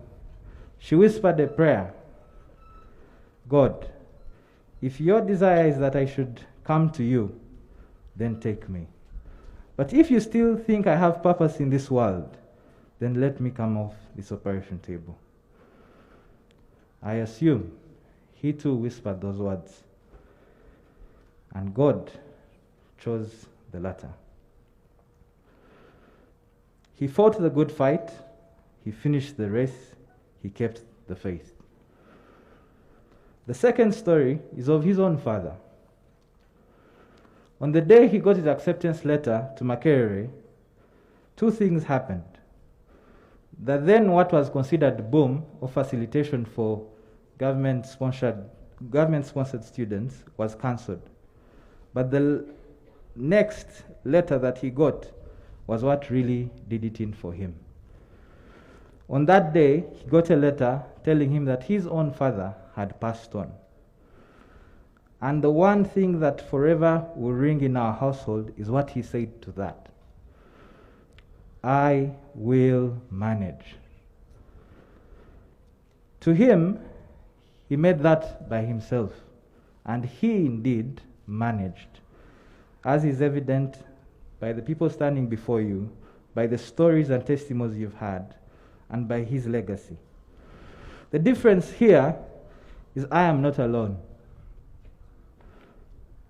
she whispered a prayer. God, if your desire is that I should come to you, then take me. But if you still think I have purpose in this world, then let me come off this operation table. I assume he too whispered those words. And God chose the latter. He fought the good fight. He finished the race. He kept the faith. The second story is of his own father. On the day he got his acceptance letter to Makerere, 2 things happened. That then what was considered boom or facilitation for government-sponsored students was cancelled. But the next letter that he got was what really did it in for him. On that day, he got a letter telling him that his own father had passed on. And the one thing that forever will ring in our household is what he said to that. I will manage. To him, he made that by himself, and he indeed managed, as is evident by the people standing before you, by the stories and testimonies you've had, and by his legacy. The difference here is I am not alone.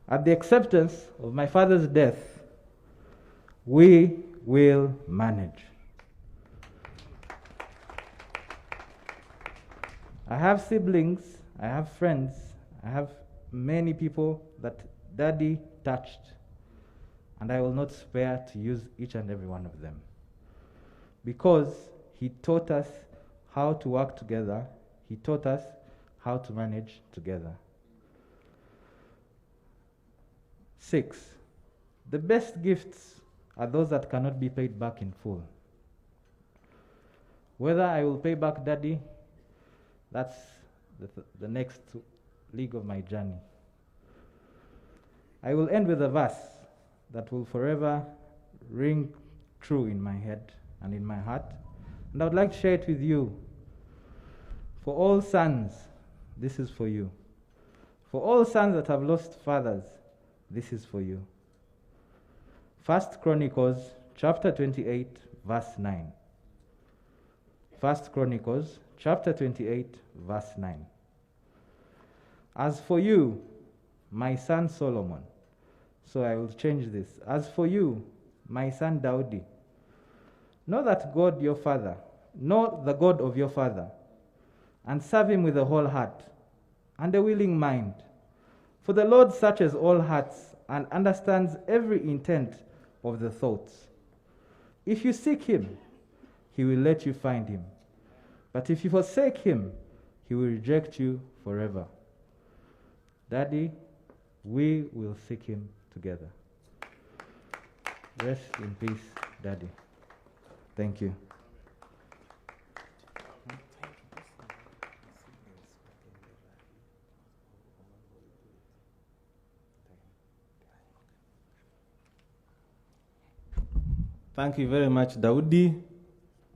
At the acceptance of my father's death, we will manage. I have siblings, I have friends, I have many people that Daddy touched, and I will not spare to use each and every one of them. Because he taught us how to work together, he taught us how to manage together. 6. The best gifts are those that cannot be paid back in full. Whether I will pay back Daddy, that's the next leg of my journey. I will end with a verse that will forever ring true in my head and in my heart, and I would like to share it with you. For all sons, this is for you. For all sons that have lost fathers, this is for you. 1 Chronicles chapter 28, verse 9. 1 Chronicles chapter 28, verse 9. As for you, my son Solomon, so I will change this. As for you, my son Daudi, know that God your father, know the God of your father, and serve him with a whole heart and a willing mind. For the Lord searches all hearts and understands every intent of the thoughts. If you seek him, he will let you find him. But if you forsake him, he will reject you forever. Daddy, we will seek him together. Rest in peace, Daddy. Thank you. Thank you very much, Daudi.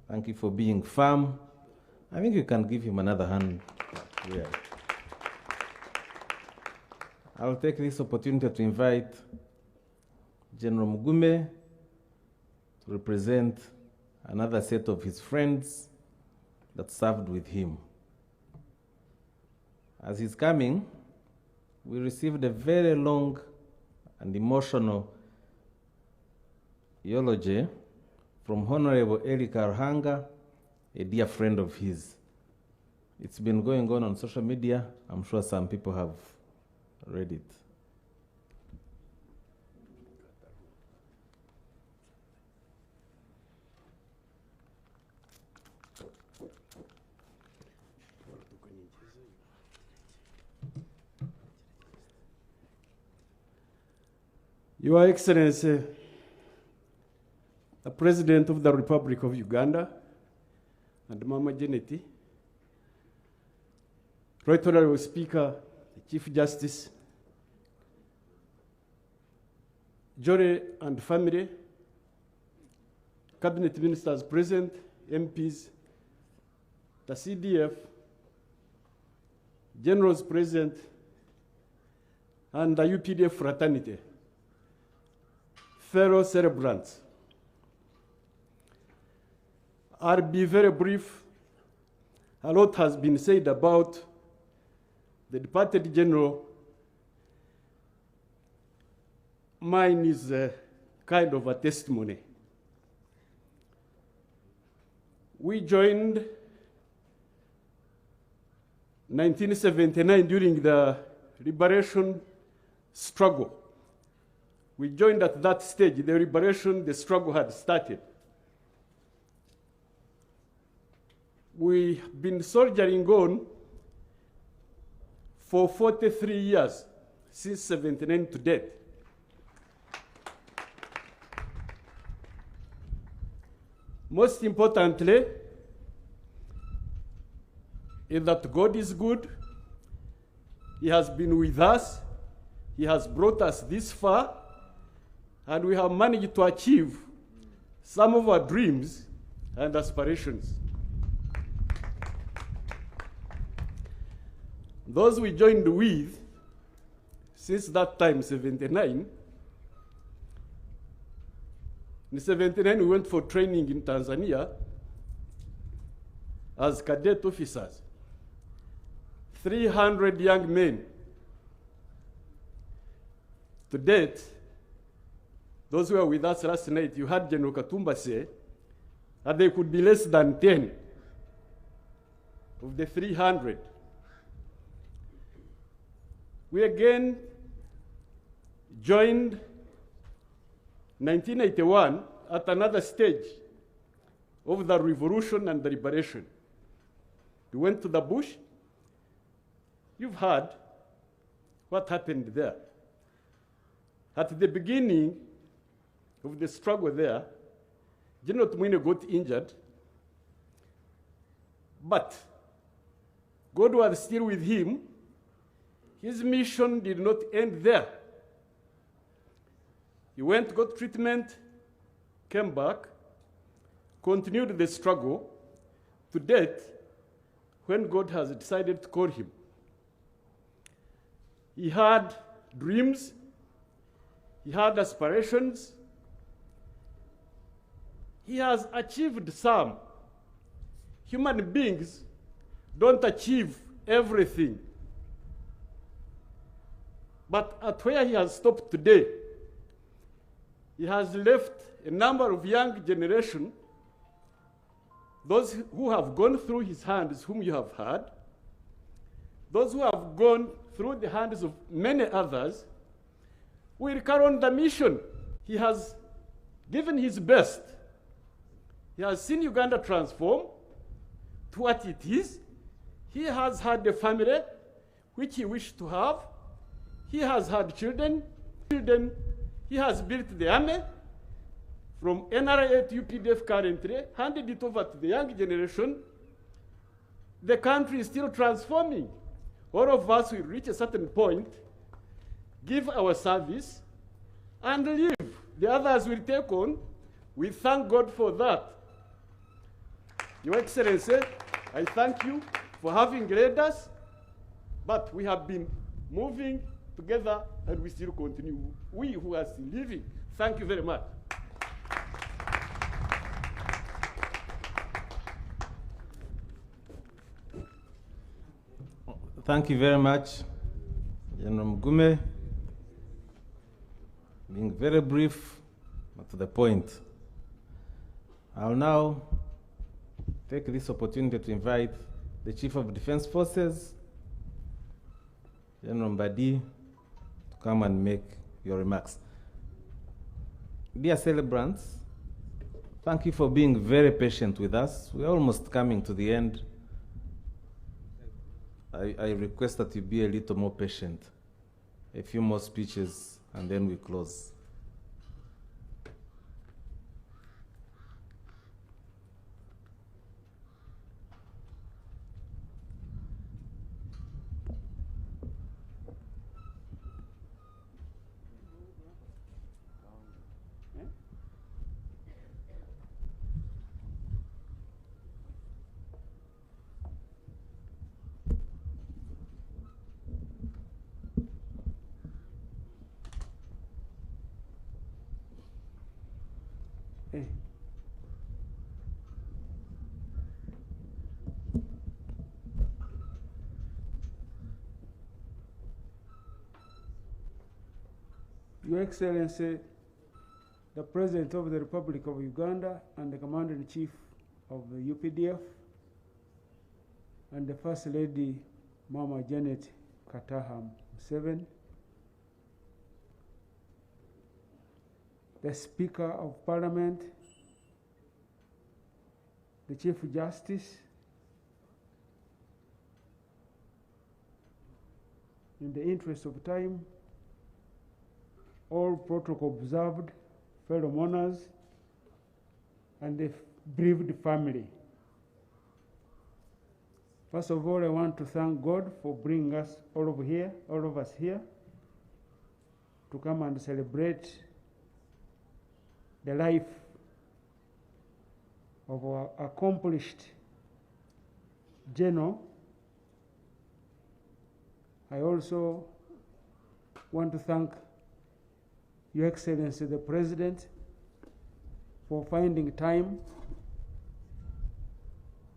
Thank you for being firm. I think you can give him another hand. Yeah. I'll take this opportunity to invite General Mugume to represent another set of his friends that served with him. As he's coming, we received a very long and emotional eulogy from Honorable Elly Tumwine, a dear friend of his. It's been going on social media. I'm sure some people have read it. Your Excellency, the President of the Republic of Uganda, and Mama Janeti, Right Honorable Speaker, the Chief Justice, Jory and family, Cabinet Ministers present, MPs, the CDF, Generals present, and the UPDF fraternity, fellow celebrants. I'll be very brief. A lot has been said about the departed general. Mine is kind of a testimony. We joined 1979 during the liberation struggle. We joined at that stage. The struggle had started. We've been soldiering on for 43 years, since 79 to date. Most importantly, is that God is good. He has been with us. He has brought us this far, and we have managed to achieve some of our dreams and aspirations. Those we joined with, since that time, 79, in 79 we went for training in Tanzania as cadet officers. 300 young men. To date, those who were with us last night, you heard General Katumba say that there could be less than 10 of the 300. We again joined 1981 at another stage of the revolution and the liberation. We went to the bush. You've heard what happened there. At the beginning of the struggle there, General Tumwine got injured, But God was still with him. His mission did not end there. He went, got treatment, came back, continued the struggle to date when God has decided to call him. He had dreams, he had aspirations, he has achieved some. Human beings don't achieve everything. But at where he has stopped today, he has left a number of young generation, those who have gone through his hands, whom you have heard, those who have gone through the hands of many others, will carry on the mission. He has given his best. He has seen Uganda transform to what it is. He has had a family which he wished to have. He has had children. He has built the army from NRA to UPDF currently, handed it over to the young generation. The country is still transforming. All of us will reach a certain point, give our service, and leave. The others will take on. We thank God for that. Your Excellency, I thank you for having led us, but we have been moving together and we still continue. We who are still living, thank you very much. Thank you very much, General Mugume. Being very brief, but to the point. I'll now take this opportunity to invite the Chief of Defense Forces, General Mbadi, to come and make your remarks. Dear celebrants, thank you for being very patient with us. We're almost coming to the end. I request that you be a little more patient. A few more speeches, and then we close. Your Excellency, the President of the Republic of Uganda and the Commander-in-Chief of the UPDF, and the First Lady, Mama Janet Kaguta Museveni, the Speaker of Parliament, the Chief Justice, in the interest of time, all protocol observed, fellow mourners, and the bereaved family. First of all, I want to thank God for bringing us all of us here, to come and celebrate the life of our accomplished general. I also want to thank Your Excellency, the President, for finding time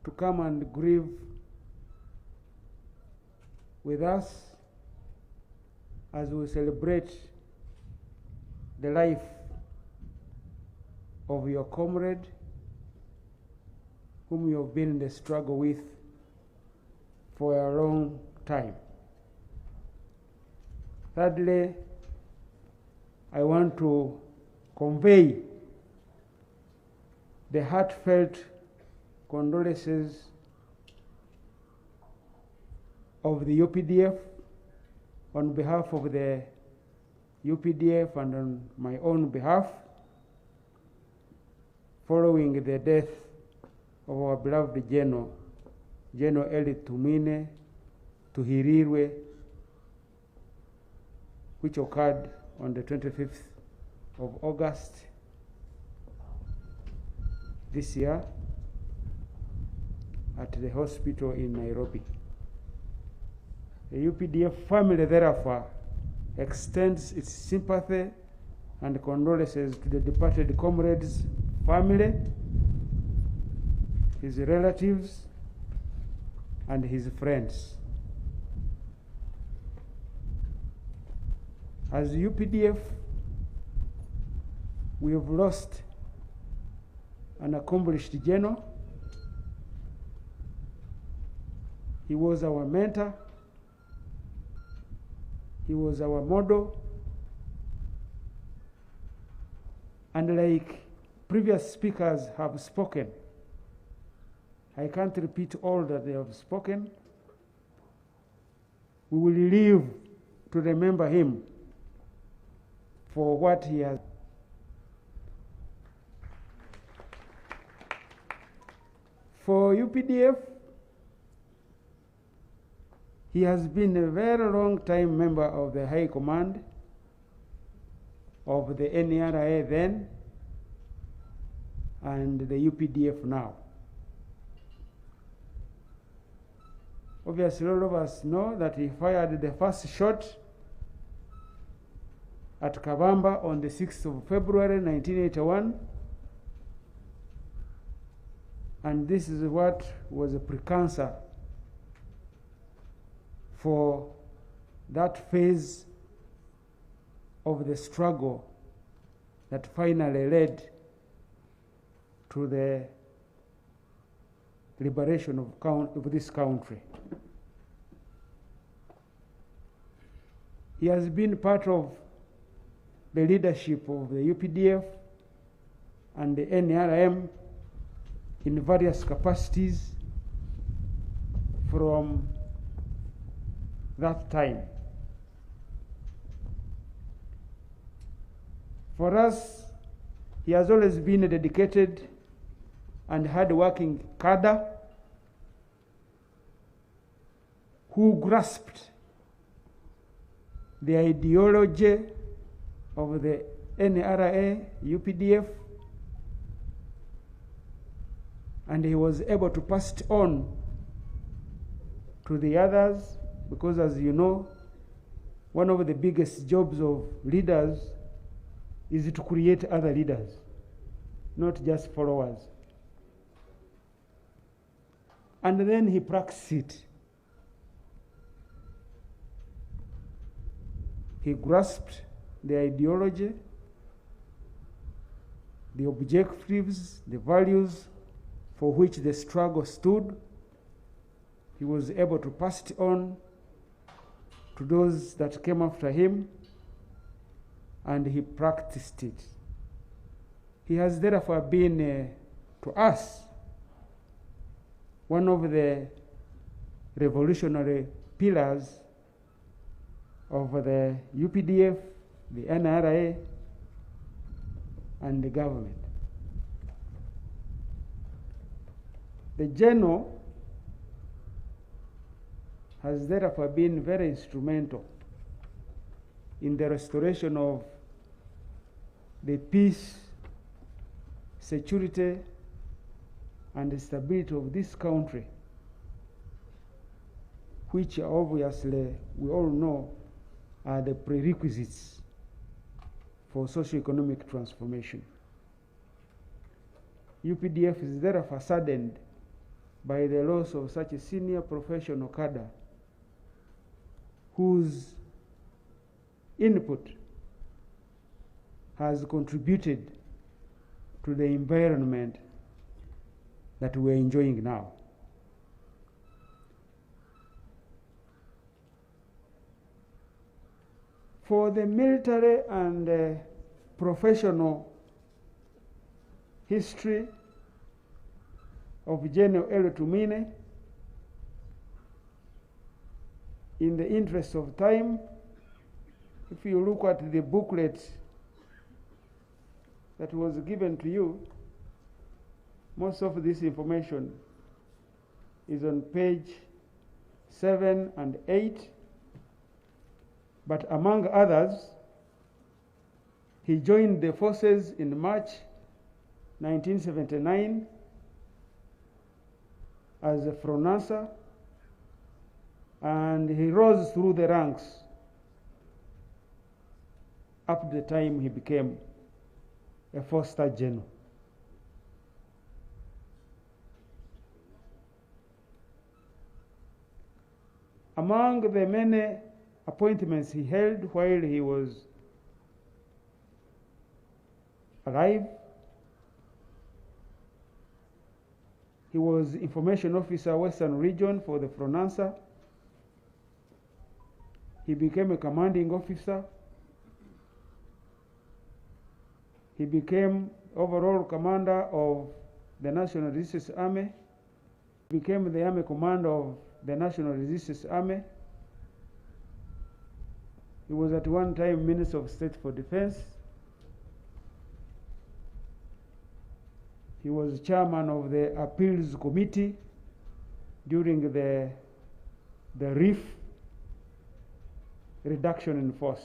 to come and grieve with us as we celebrate the life of your comrade, whom you have been in the struggle with for a long time. Thirdly, I want to convey the heartfelt condolences of the UPDF on behalf of the UPDF and on my own behalf, following the death of our beloved General General Elly Tumwine Tuhirirwe, which occurred on the 25th of August this year at the hospital in Nairobi. The UPDF family therefore extends its sympathy and condolences to the departed comrade's family, his relatives, and his friends. As UPDF, we have lost an accomplished general. He was our mentor. He was our model. And like previous speakers have spoken, I can't repeat all that they have spoken. We will live to remember him for what he has. For UPDF, he has been a very long time member of the High Command of the NRA then and the UPDF now. Obviously, all of us know that he fired the first shot at Kabamba on the 6th of February 1981. And this is what was a precursor for that phase of the struggle that finally led to the liberation of this country. He has been part of the leadership of the UPDF and the NRM in various capacities from that time. For us, he has always been a dedicated and hard-working cadre who grasped the ideology of the NRA, UPDF, and he was able to pass it on to the others, because as you know, one of the biggest jobs of leaders is to create other leaders, not just followers. And then he practiced it. He grasped the ideology, the objectives, the values for which the struggle stood. He was able to pass it on to those that came after him, and he practiced it. He has therefore been, to us, one of the revolutionary pillars of the UPDF, the NRA, and the government. The general has therefore been very instrumental in the restoration of the peace, security, and the stability of this country, which obviously we all know are the prerequisites for socio-economic transformation. UPDF is therefore saddened by the loss of such a senior professional cadre whose input has contributed to the environment that we're enjoying now. For the military and professional history of General Elly Tumwine, in the interest of time, if you look at the booklet that was given to you, most of this information is on page 7 and 8. But among others, he joined the forces in March 1979 as a Fronasa, and he rose through the ranks up to the time he became a 4-star general. Among the many appointments he held while he was alive, he was Information Officer, Western Region for the Fronasa. He became a commanding officer. He became overall commander of the National Resistance Army. He became the Army Commander of the National Resistance Army. He was at one time Minister of State for Defense. He was chairman of the Appeals Committee during the RIF, reduction in force.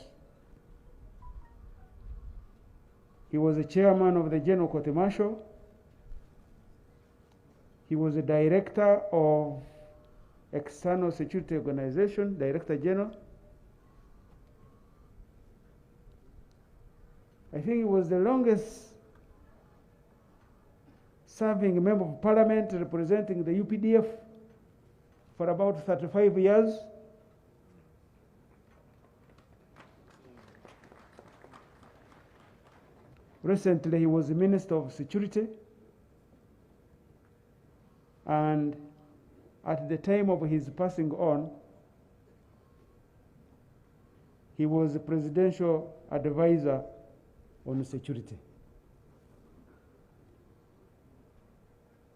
He was the chairman of the General Court Martial. He was a director of External Security Organization, Director General. I think he was the longest serving member of parliament representing the UPDF for about 35 years. Recently, he was the Minister of Security, and at the time of his passing on, he was the presidential advisor on security.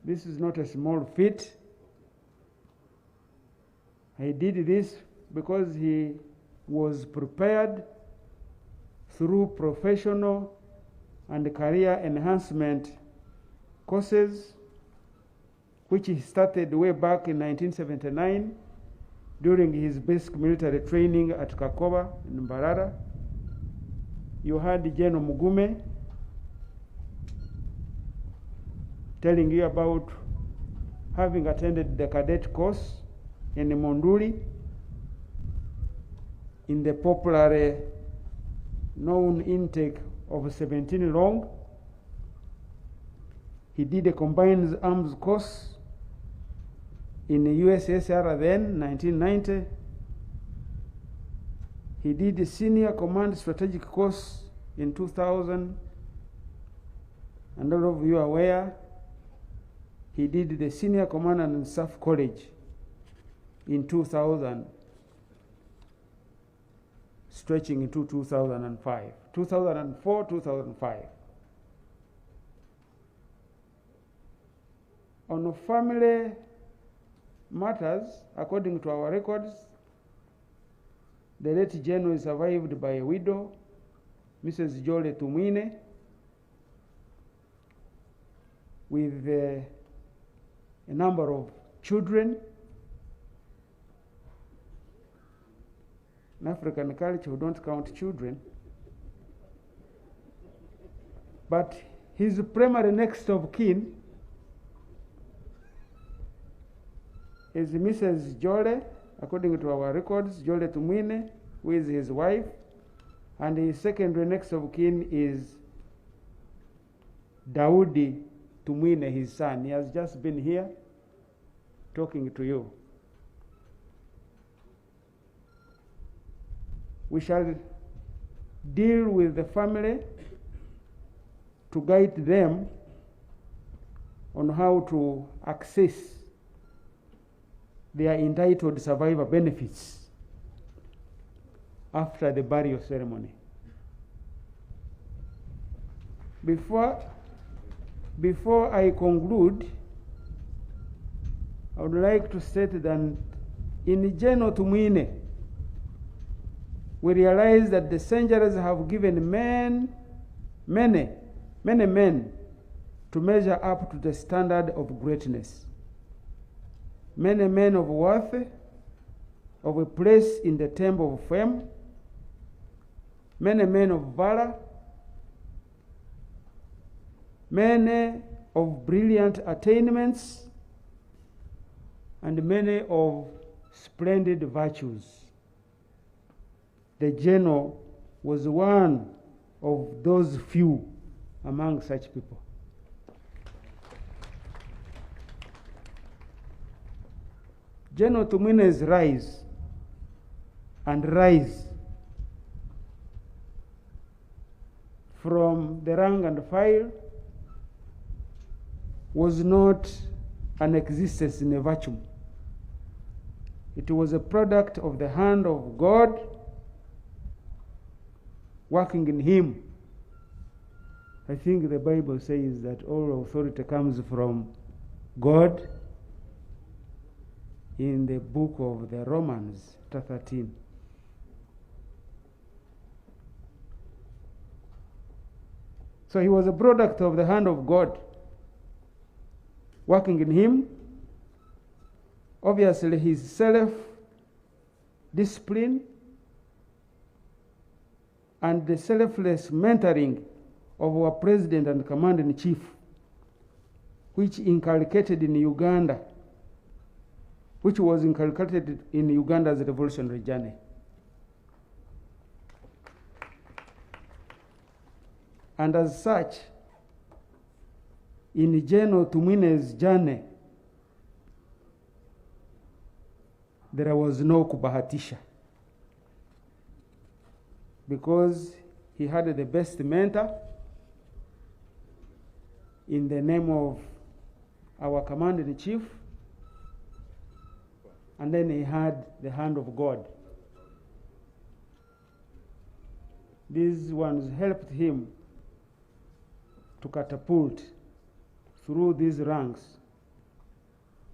This is not a small feat. He did this because he was prepared through professional and career enhancement courses, which he started way back in 1979 during his basic military training at Kakoba in Mbarara. You heard General Mugume telling you about having attended the cadet course in Monduli in the popularly known intake of 17 long. He did a combined arms course in the USSR then, 1990. He did a senior command strategic course in 2000, and all of you are aware, he did the senior command and staff college in 2000, stretching into 2005, 2004, 2005. On family matters, according to our records, the late general is survived by a widow, Mrs. Elly Tumwine, with a number of children. In African culture, we don't count children. But his primary next of kin is Mrs. Elly, according to our records, Elly Tumwine, who is his wife, and his secondary next of kin is Daudi Tumwine, his son. He has just been here talking to you. We shall deal with the family to guide them on how to access their entitled survivor benefits after the burial ceremony. Before I conclude, I would like to state that in General Tumwine, we realize that the centuries have given many men to measure up to the standard of greatness. many men of worth, of a place in the temple of fame, many men of valor, many of brilliant attainments, and many of splendid virtues. The general was one of those few among such people. General Tumwine's rise from the rank and file was not an existence in a vacuum. It was a product of the hand of God working in him. I think the Bible says that all authority comes from God in the book of the Romans, chapter 13. So he was a product of the hand of God working in him. Obviously, his self-discipline and the selfless mentoring of our president and commander-in-chief, which inculcated in Uganda, which was inculcated in Uganda's revolutionary journey. And as such, in General Tumwine's journey, there was no kubahatisha, because he had the best mentor in the name of our commander-in-chief, and then he had the hand of God. These ones helped him to catapult through these ranks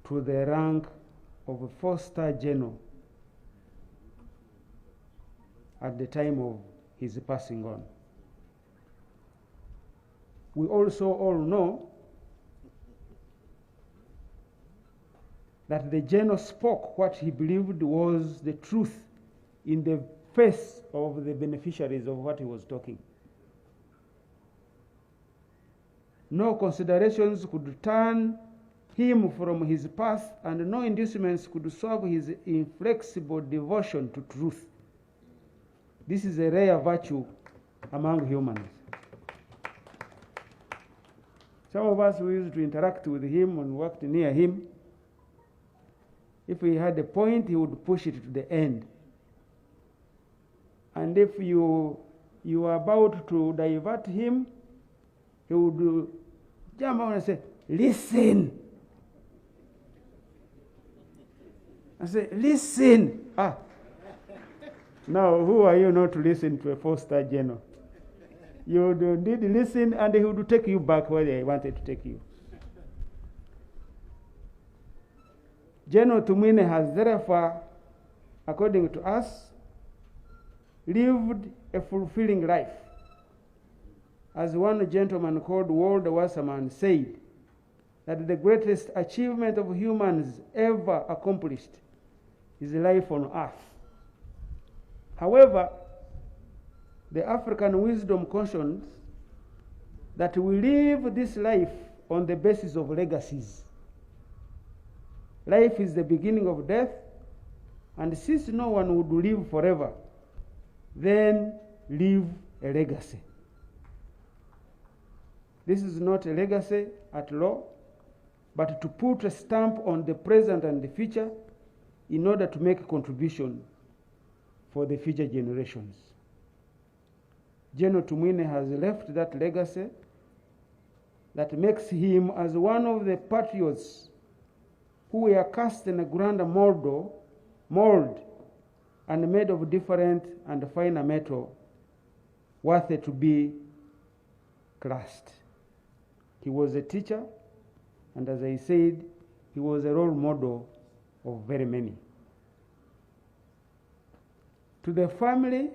to the rank of a 4-star general at the time of his passing on. We also all know that the general spoke what he believed was the truth in the face of the beneficiaries of what he was talking. No considerations could turn him from his path, and no inducements could solve his inflexible devotion to truth. This is a rare virtue among humans. Some of us who used to interact with him and worked near him, if he had a point, he would push it to the end. And if you are about to divert him, he would jump out and say, listen. I say, listen. Now, who are you not to listen to a 4-star general? You would need to listen, and he would take you back where they wanted to take you. General Tumwine has therefore, according to us, lived a fulfilling life. As one gentleman called Walter Wasserman said, that the greatest achievement of humans ever accomplished is life on earth. However, the African wisdom cautions that we live this life on the basis of legacies. Life is the beginning of death, and since no one would live forever, then leave a legacy. This is not a legacy at law, but to put a stamp on the present and the future in order to make a contribution for the future generations. General Tumwine has left that legacy that makes him as one of the patriots who were cast in a grander mold and made of different and finer metal, worthy to be classed. He was a teacher, and as I said, he was a role model of very many. To the family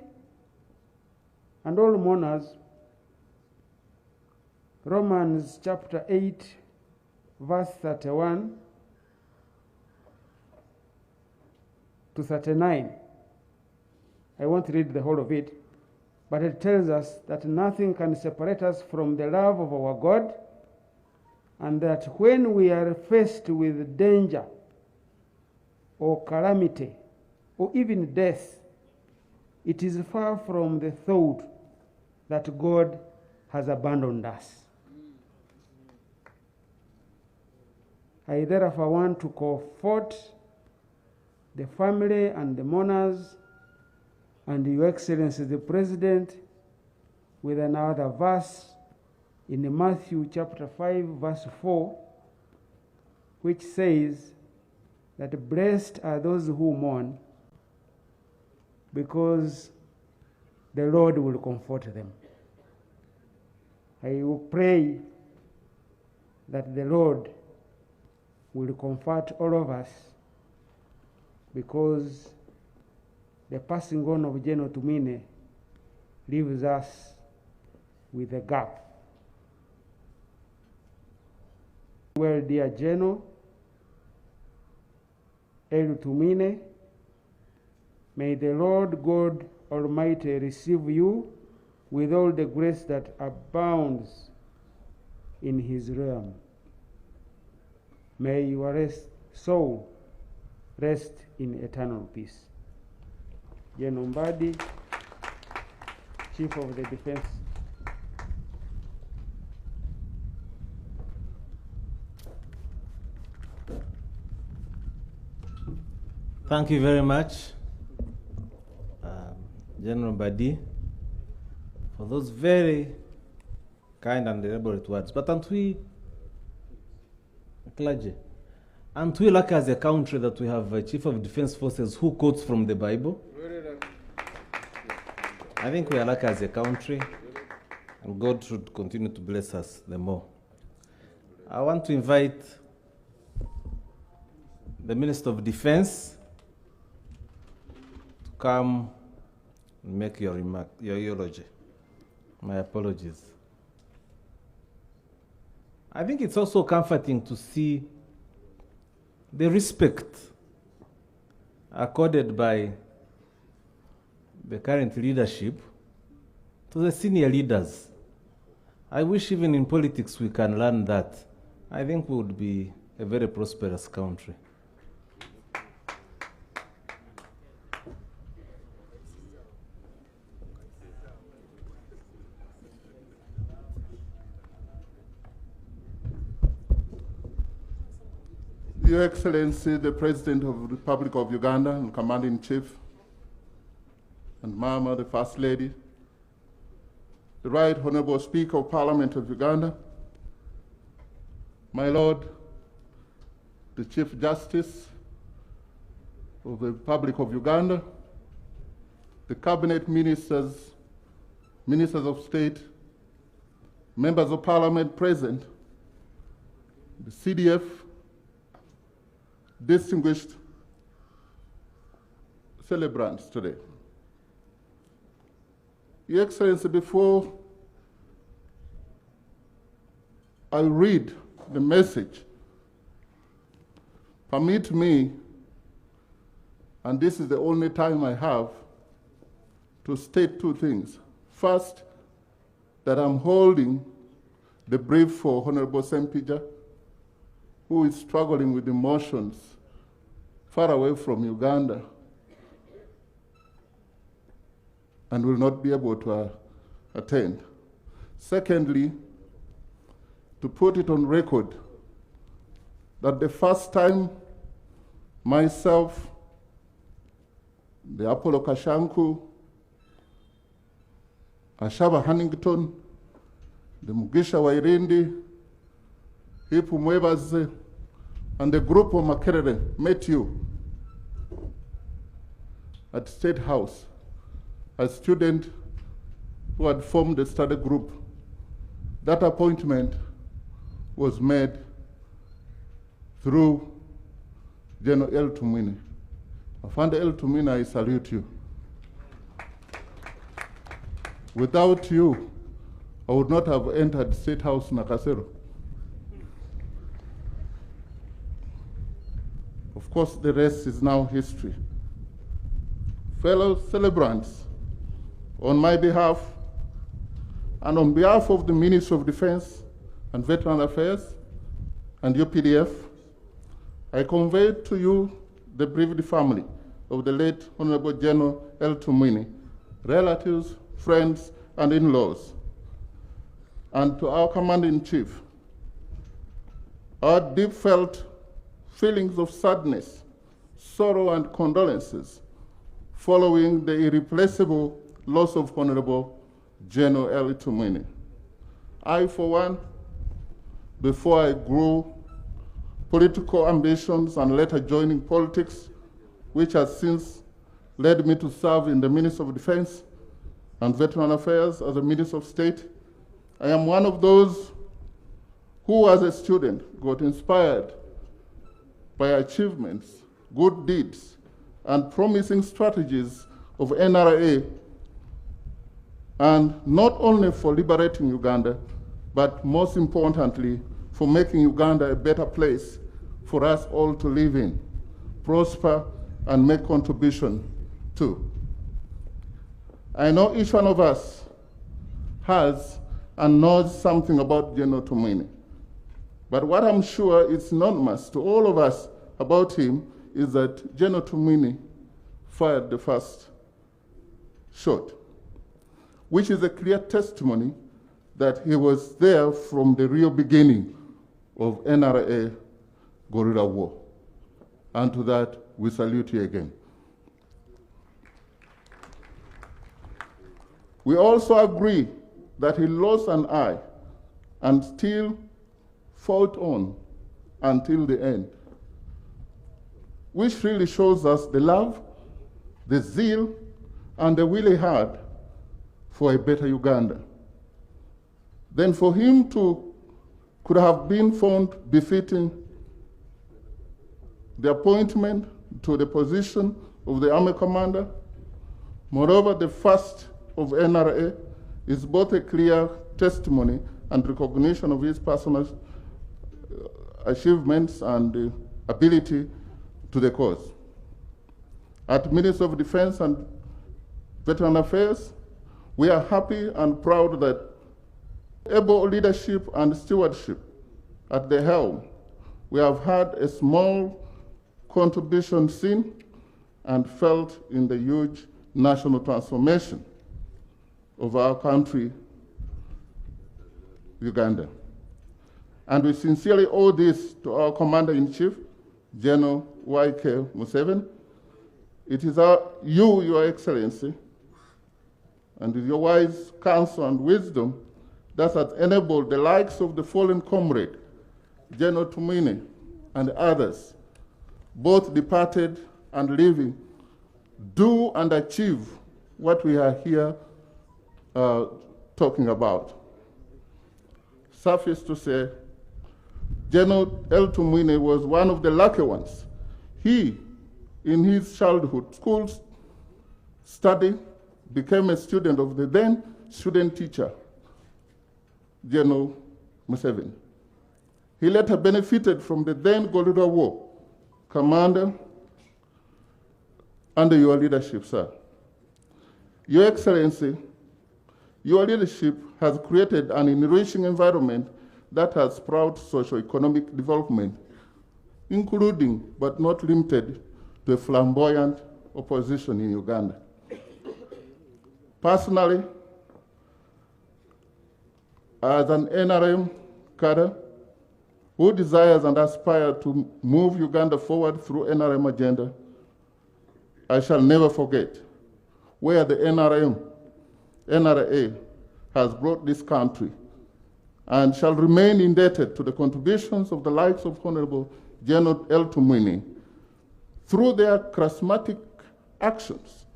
and all mourners, Romans chapter 8, verse 31 to 39. I won't read the whole of it, but it tells us that nothing can separate us from the love of our God, and that when we are faced with danger or calamity or even death, it is far from the thought that God has abandoned us. I therefore want to comfort the family and the mourners and Your Excellency the President with another verse in Matthew chapter 5 verse 4, which says that blessed are those who mourn, because the Lord will comfort them. I will pray that the Lord will comfort all of us, because the passing on of General Tumwine leaves us with a gap. Well, dear General Elly Tumwine, may the Lord God Almighty receive you with all the grace that abounds in His realm. May your soul rest in eternal peace. General Mbadi, Chief of the Defense. Thank you very much, General Mbadi, for those very kind and elaborate words. But aren't we, clergy, aren't we lucky as a country that we have a Chief of Defense Forces who quotes from the Bible? I think we are lucky as a country, and God should continue to bless us the more. I want to invite the Minister of Defense to come and make your remark, your eulogy. My apologies. I think it's also comforting to see the respect accorded by the current leadership to the senior leaders. I wish even in politics we can learn that. I think we would be a very prosperous country. Your Excellency, the President of the Republic of Uganda and Commander-in-Chief, and Mama, the First Lady, the Right Honorable Speaker of Parliament of Uganda, my Lord, the Chief Justice of the Republic of Uganda, the Cabinet Ministers, Ministers of State, Members of Parliament present, the CDF, distinguished celebrants today. Your Excellency, before I read the message, permit me, and this is the only time I have, to state two things. First, that I'm holding the brief for Honorable Sempija, who is struggling with emotions far away from Uganda and will not be able to attend. Secondly, to put it on record that the first time myself, the Apollo Kashanku, Ashaba Hannington, the Mugisha Wairindi, Hipu Mwebaze, and the group of Makerere met you at State House, a student who had formed a study group. That appointment was made through General Elly Tumwine. Afande Elly Tumwine, I salute you. Without you, I would not have entered State House Nakasero. Of course, the rest is now history. fellow celebrants, on my behalf and on behalf of the Ministry of Defense and Veteran Affairs and UPDF, I convey to you the bereaved family of the late Honorable General Elly Tumwine, relatives, friends, and in-laws, and to our Commander-in-Chief, our deep-felt feelings of sadness, sorrow, and condolences following the irreplaceable loss of Honorable General Elly Tumwine. I, for one, before I grew political ambitions and later joining politics, which has since led me to serve in the Ministry of Defense and Veteran Affairs as a Minister of State, I am one of those who, as a student, got inspired by achievements, good deeds, and promising strategies of NRA, and not only for liberating Uganda, but most importantly, for making Uganda a better place for us all to live in, prosper, and make contribution to. I know each one of us has and knows something about General Tumwine, but what I'm sure is anonymous to all of us about him is that General Tumwine fired the first shot, which is a clear testimony that he was there from the real beginning of NRA guerrilla war. And to that, we salute you again. We also agree that he lost an eye and still fought on until the end, which really shows us the love, the zeal, and the will he had for a better Uganda. Then for him to could have been found befitting the appointment to the position of the Army Commander, moreover, the first of NRA, is both a clear testimony and recognition of his personal achievements and ability to the cause. At Ministry of Defense and Veteran Affairs, we are happy and proud that able leadership and stewardship at the helm, we have had a small contribution seen and felt in the huge national transformation of our country, Uganda. And we sincerely owe this to our Commander-in-Chief, General Yoweri Museveni. It is you, Your Excellency, and with your wise counsel and wisdom that has enabled the likes of the fallen comrade, General Tumwine, and others, both departed and living, do and achieve what we are here talking about. Suffice to say, General Elly Tumwine was one of the lucky ones. He, in his childhood school study, became a student of the then student teacher, General Museveni. He later benefited from the then guerrilla war commander under your leadership, sir. Your Excellency, your leadership has created an enriching environment that has sprouted socio-economic development, including but not limited to a flamboyant opposition in Uganda. Personally, as an NRM cadre who desires and aspires to move Uganda forward through NRM agenda, I shall never forget where the NRA has brought this country, and shall remain indebted to the contributions of the likes of Honorable General Elly Tumwine through their charismatic actions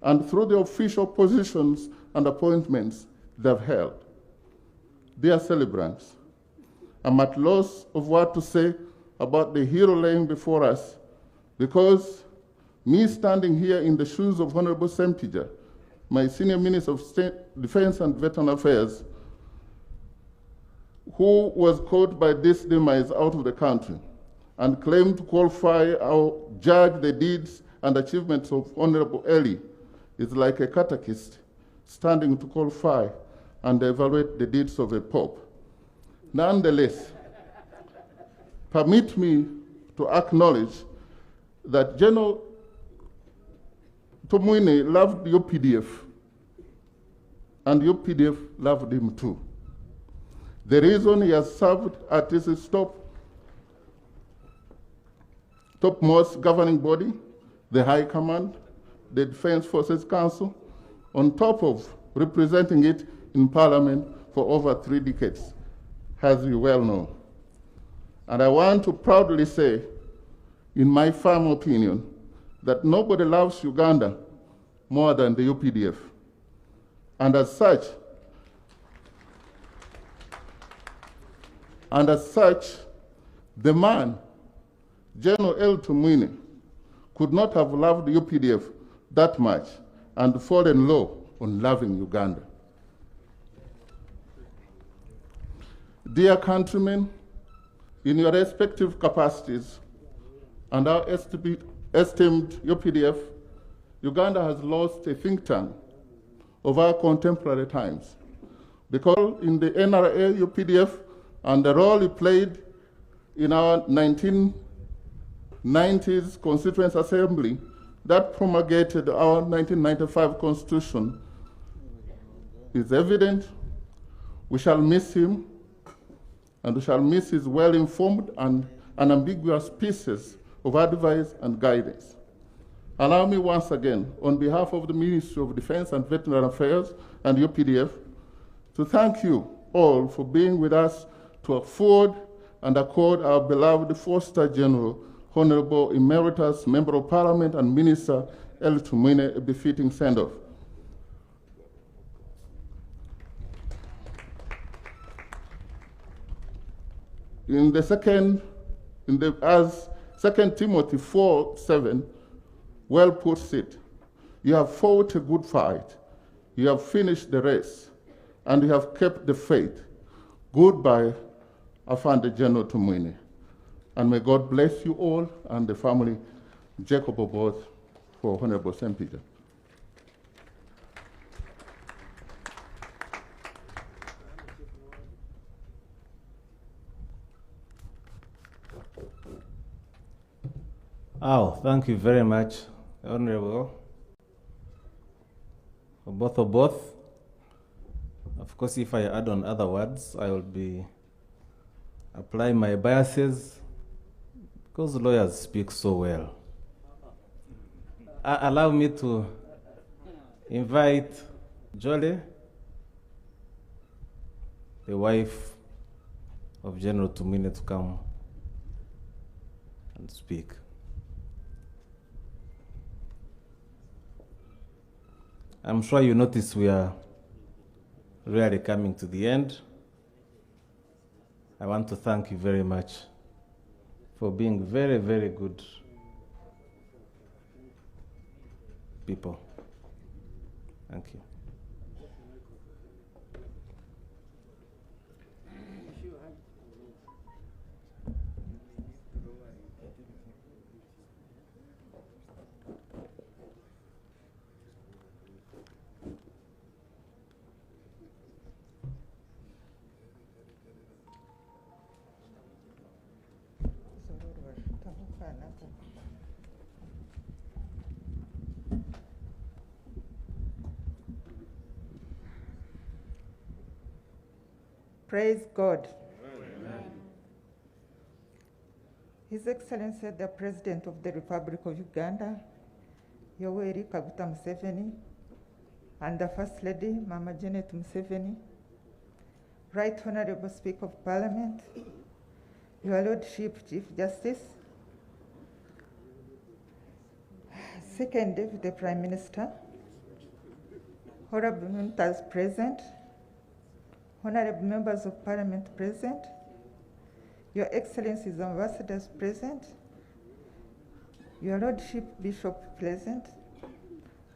and through the official positions and appointments they've held. Dear celebrants, I'm at loss of what to say about the hero laying before us, because me standing here in the shoes of Honorable Sempija, my Senior Minister of State Defense and Veteran Affairs, who was caught by this demise out of the country and claimed to qualify or judge the deeds and achievements of Honorable Elly, is like a catechist standing to qualify and evaluate the deeds of a pope. Nonetheless, permit me to acknowledge that General Tumwine loved UPDF, and UPDF loved him too. The reason he has served at his topmost governing body, the High Command, the Defense Forces Council, on top of representing it in Parliament for over 3 decades, as you well know. And I want to proudly say, in my firm opinion, that nobody loves Uganda more than the UPDF. And as such, the man, General Elly Tumwine, could not have loved the UPDF that much and fallen low on loving Uganda. Dear countrymen, in your respective capacities and our esteemed UPDF, Uganda has lost a think tank of our contemporary times. Because in the NRA UPDF and the role it played in our 1990s Constituent Assembly that promulgated our 1995 Constitution is evident. We shall miss him, and we shall miss his well-informed and unambiguous pieces of advice and guidance. Allow me once again, on behalf of the Ministry of Defense and Veteran Affairs and UPDF, to thank you all for being with us to afford and accord our beloved Foster General, Honorable Emeritus Member of Parliament and Minister Elly Tumwine a befitting send-off. As 2 Timothy 4:7 well puts it, you have fought a good fight, you have finished the race, and you have kept the faith. Goodbye, Afande General Tumwine. And may God bless you all and the family, Jacob Oboth, for Honorable St. Peter. Oh, thank you very much, Honorable Oboth. Of course, if I add on other words, I will be applying my biases because lawyers speak so well. Allow me to invite Jolie, the wife of General Tumwine, to come and speak. I'm sure you notice we are really coming to the end. I want to thank you very much for being very, very good people. Thank you. Praise God. Amen. His Excellency, the President of the Republic of Uganda, Yoweri Kaguta Museveni, and the First Lady, Mama Janet Museveni, Right Honorable Speaker of Parliament, Your Lordship Chief Justice, Second Deputy Prime Minister, Honorable Ministers present, Honorable Members of Parliament present, Your Excellencies Ambassadors present, Your Lordship Bishop present,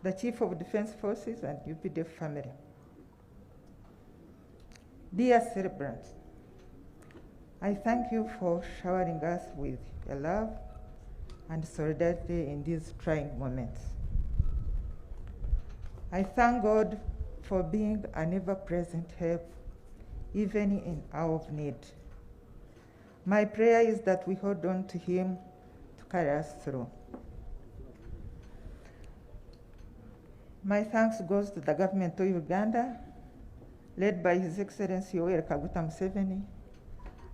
the Chief of Defense Forces and UPDF family. Dear celebrants, I thank you for showering us with your love and solidarity in these trying moments. I thank God for being an ever-present help, even in hour of need. My prayer is that we hold on to him to carry us through. My thanks goes to the government of Uganda, led by His Excellency Yoweri Kaguta Museveni,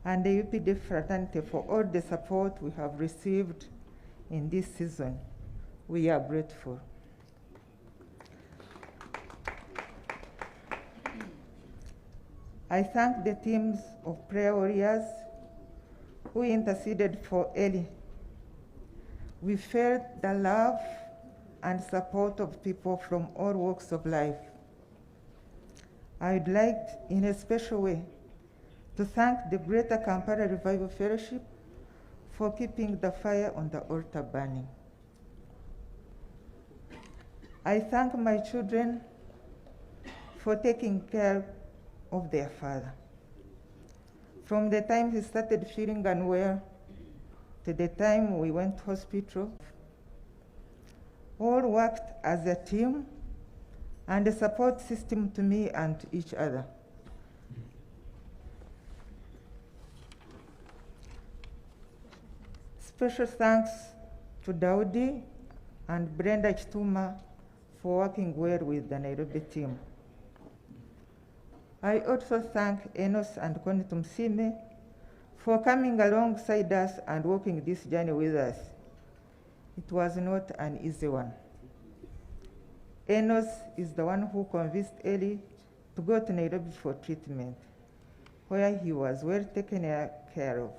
and the UPDF fraternity for all the support we have received in this season. We are grateful. I thank the teams of prayer warriors who interceded for Elly. We felt the love and support of people from all walks of life. I would like, in a special way, to thank the Greater Kampala Revival Fellowship for keeping the fire on the altar burning. I thank my children for taking care of their father. From the time he started feeling unwell to the time we went to hospital, all worked as a team and a support system to me and to each other. Special thanks to Daudi and Brenda Chituma for working well with the Nairobi team. I also thank Enos and Connie Tumsime for coming alongside us and walking this journey with us. It was not an easy one. Enos is the one who convinced Elly to go to Nairobi for treatment, where he was well taken care of.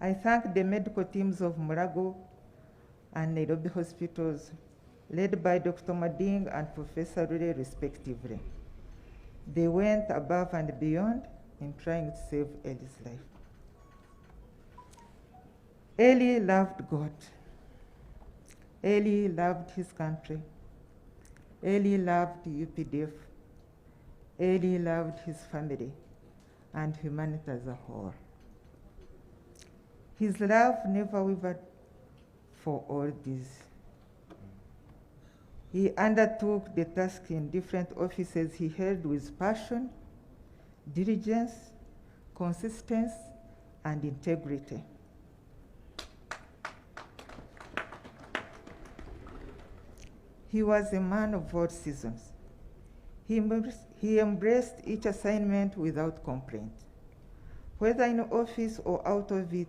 I thank the medical teams of Murago and Nairobi hospitals, led by Dr. Mading and Professor Rule, respectively. They went above and beyond in trying to save Elly's life. Elly loved God. Elly loved his country. Elly loved UPDF. Elly loved his family and humanity as a whole. His love never wavered for all these. He undertook the task in different offices he held with passion, diligence, consistency, and integrity. He was a man of all seasons. He embraced each assignment without complaint. Whether in office or out of it,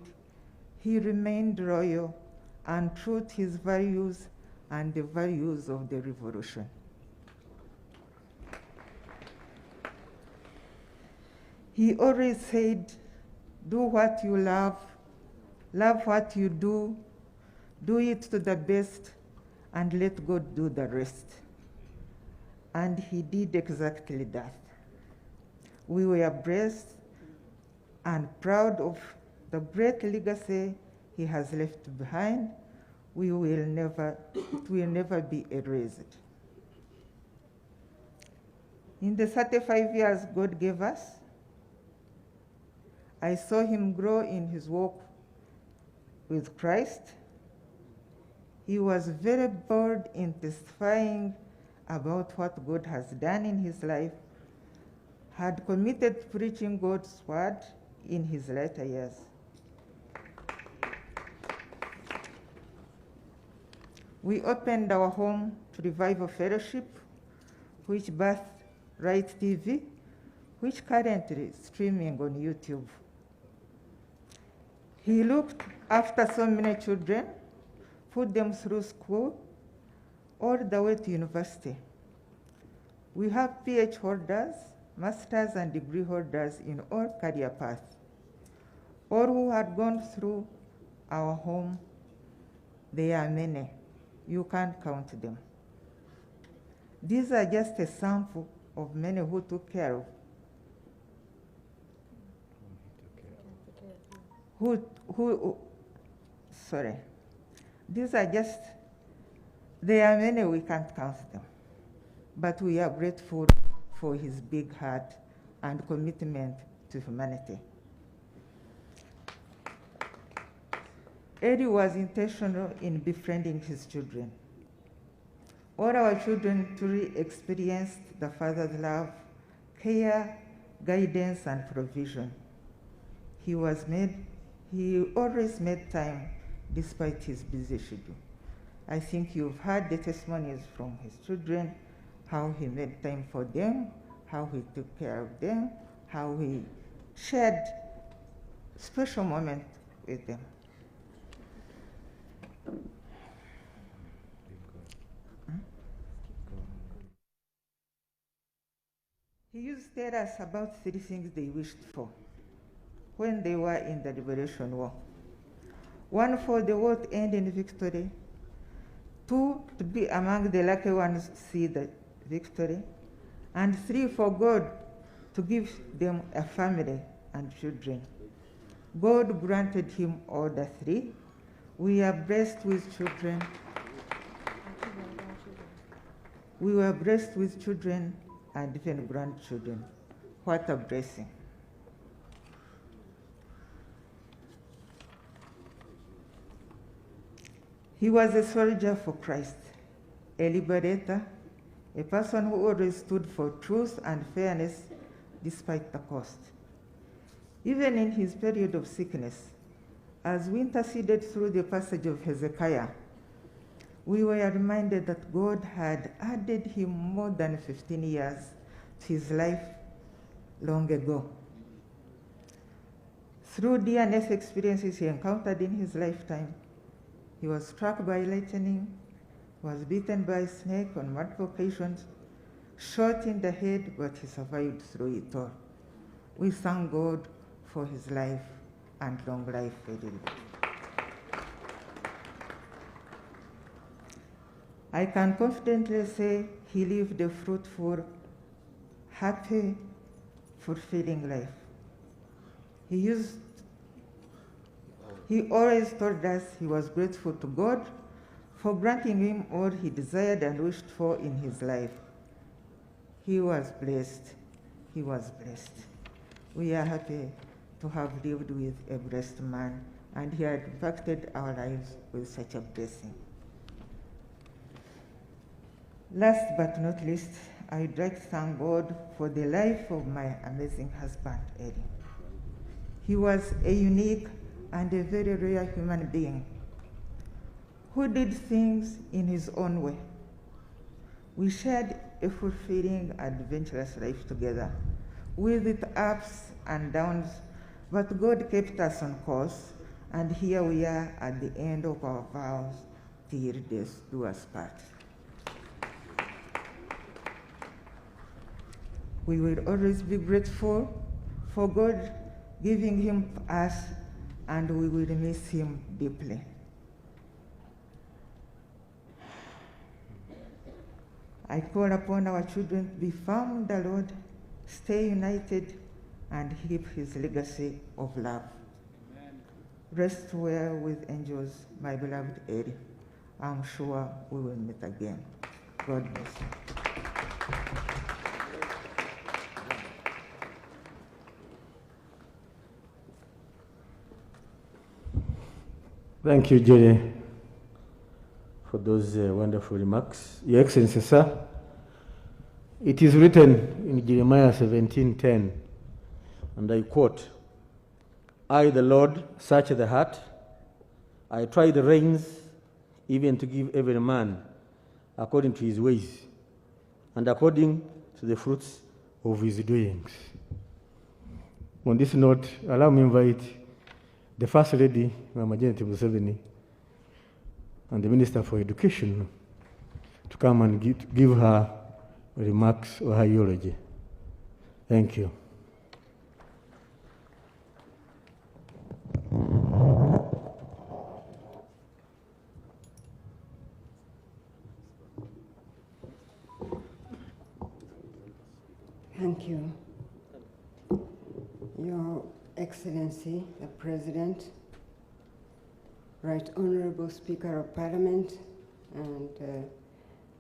he remained loyal and true to his values and the values of the revolution. He always said, do what you love what you do it to the best, and let God do the rest. And he did exactly that. We were blessed and proud of the great legacy he has left behind. It will never be erased. In the 35 years God gave us, I saw him grow in his walk with Christ. He was very bold in testifying about what God has done in his life, had committed to preaching God's word in his later years. We opened our home to Revival Fellowship, which birthed Right TV, which currently is streaming on YouTube. He looked after so many children, put them through school, all the way to university. We have PhD holders, masters and degree holders in all career paths. All who had gone through our home, there are many. You can't count them. These are just a sample of many who took care of. There are many, we can't count them. But we are grateful for his big heart and commitment to humanity. Elly was intentional in befriending his children. All our children truly experienced the Father's love, care, guidance, and provision. He always made time despite his busy schedule. I think you've heard the testimonies from his children, how he made time for them, how he took care of them, how he shared special moments with them. He used to tell us about 3 things they wished for when they were in the Liberation War. 1, for the war to end in victory. 2, to be among the lucky ones to see the victory. And 3, for God to give them a family and children. God granted him all the 3. We are blessed with children. We were blessed with children and even grandchildren. What a blessing. He was a soldier for Christ, a liberator, a person who always stood for truth and fairness despite the cost. Even in his period of sickness, as we interceded through the passage of Hezekiah, we were reminded that God had added him more than 15 years to his life long ago. Through near-death experiences he encountered in his lifetime, he was struck by lightning, was bitten by a snake on multiple occasions, shot in the head, but he survived through it all. We thank God for his life and long life. I can confidently say he lived a fruitful, happy, fulfilling life. He always told us he was grateful to God for granting him all he desired and wished for in his life. He was blessed. He was blessed. We are happy to have lived with a blessed man, and he had impacted our lives with such a blessing. Last but not least, I would like to thank God for the life of my amazing husband, Elly. He was a unique and a very rare human being who did things in his own way. We shared a fulfilling, adventurous life together, with its ups and downs, but God kept us on course, and here we are at the end of our vows till death do us part. We will always be grateful for God giving him us, and we will miss him deeply. I call upon our children to be firm in the Lord, stay united, and keep his legacy of love. Amen. Rest well with angels, my beloved Elly. I'm sure we will meet again. God bless you. Thank you, Jerry, for those wonderful remarks. Your Excellency, sir, it is written in Jeremiah 17:10, and I quote, I, the Lord, search the heart, I try the reins, even to give every man according to his ways, and according to the fruits of his doings. On this note, allow me to invite the First Lady, Mama Janet Museveni, and the Minister for Education to come and give her remarks or her eulogy. Thank you. Thank you. Your Excellency, the President, Right Honorable Speaker of Parliament, and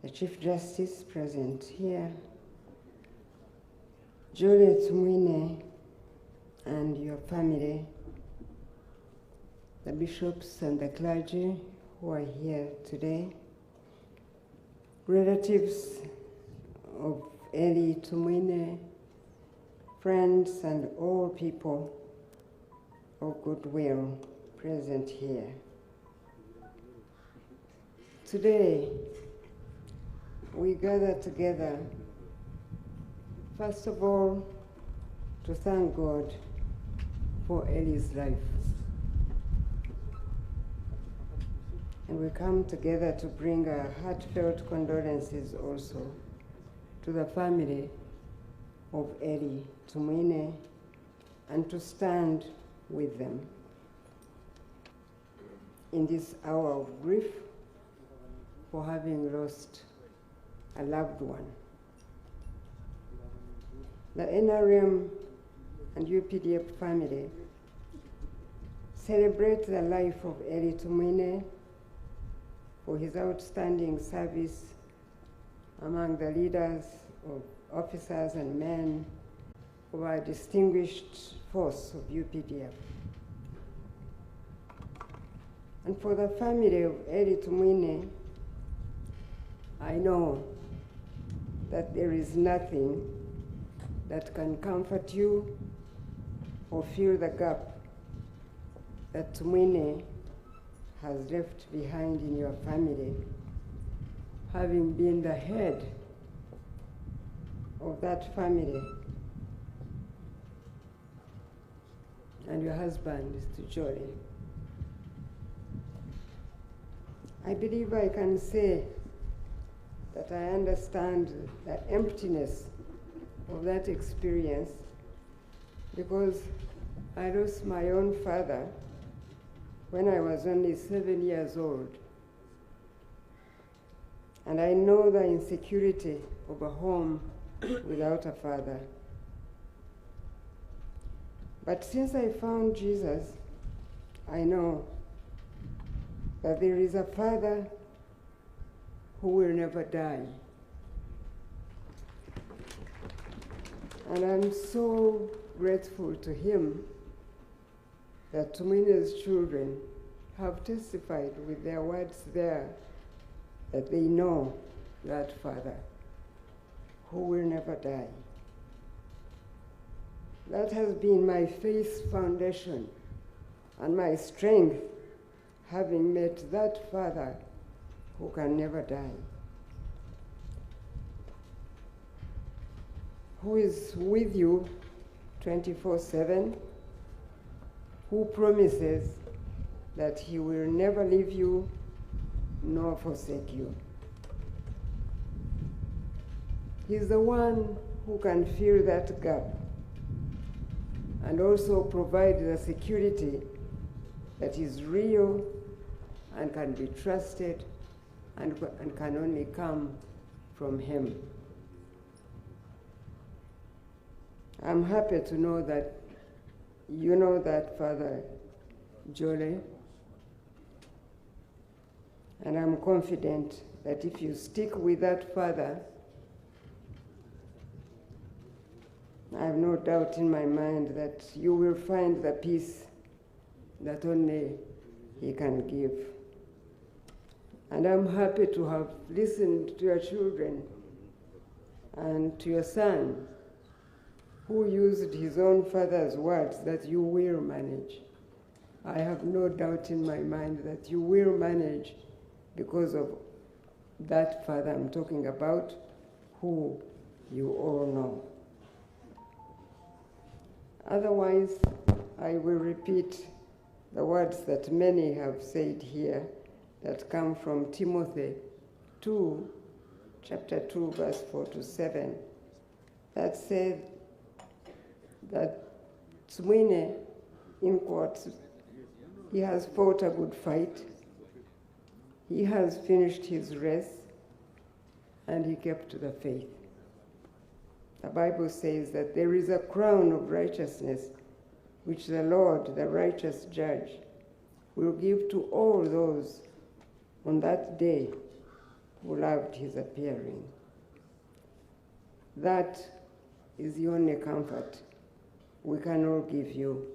the Chief Justice present here, Elly Tumwine and your family, the bishops and the clergy who are here today, relatives of Elly Tumwine, friends, and all people of goodwill present here. Today, we gather together, first of all, to thank God for Elly's life. And we come together to bring our heartfelt condolences also to the family of Elly Tumwine and to stand with them in this hour of grief for having lost a loved one. The NRM and UPDF family celebrate the life of Elly Tumwine for his outstanding service among the leaders of officers and men of our distinguished force of UPDF. And for the family of Elly Tumwine, I know that there is nothing that can comfort you or fill the gap that Tumwine has left behind in your family, having been the head of that family, and your husband is to Jolie. I believe I can say that I understand the emptiness of that experience because I lost my own father when I was only 7 years old. And I know the insecurity of a home without a father. But since I found Jesus, I know that there is a Father who will never die. And I'm so grateful to him that Tumwine's children have testified with their words there that they know that Father who will never die. That has been my faith foundation and my strength, having met that Father who can never die, who is with you 24/7, who promises that he will never leave you nor forsake you. He's the one who can fill that gap and also provide the security that is real and can be trusted and can only come from him. I'm happy to know that you know that Father Jolie, and I'm confident that if you stick with that Father, I have no doubt in my mind that you will find the peace that only he can give. And I'm happy to have listened to your children and to your son, who used his own father's words that you will manage. I have no doubt in my mind that you will manage because of that Father I'm talking about, who you all know. Otherwise, I will repeat the words that many have said here that come from Timothy 2, chapter 2, verse 4-7, that said that Tumwine, in quotes, he has fought a good fight, he has finished his race, and he kept the faith. The Bible says that there is a crown of righteousness which the Lord, the righteous judge, will give to all those on that day who loved his appearing. That is the only comfort we can all give you,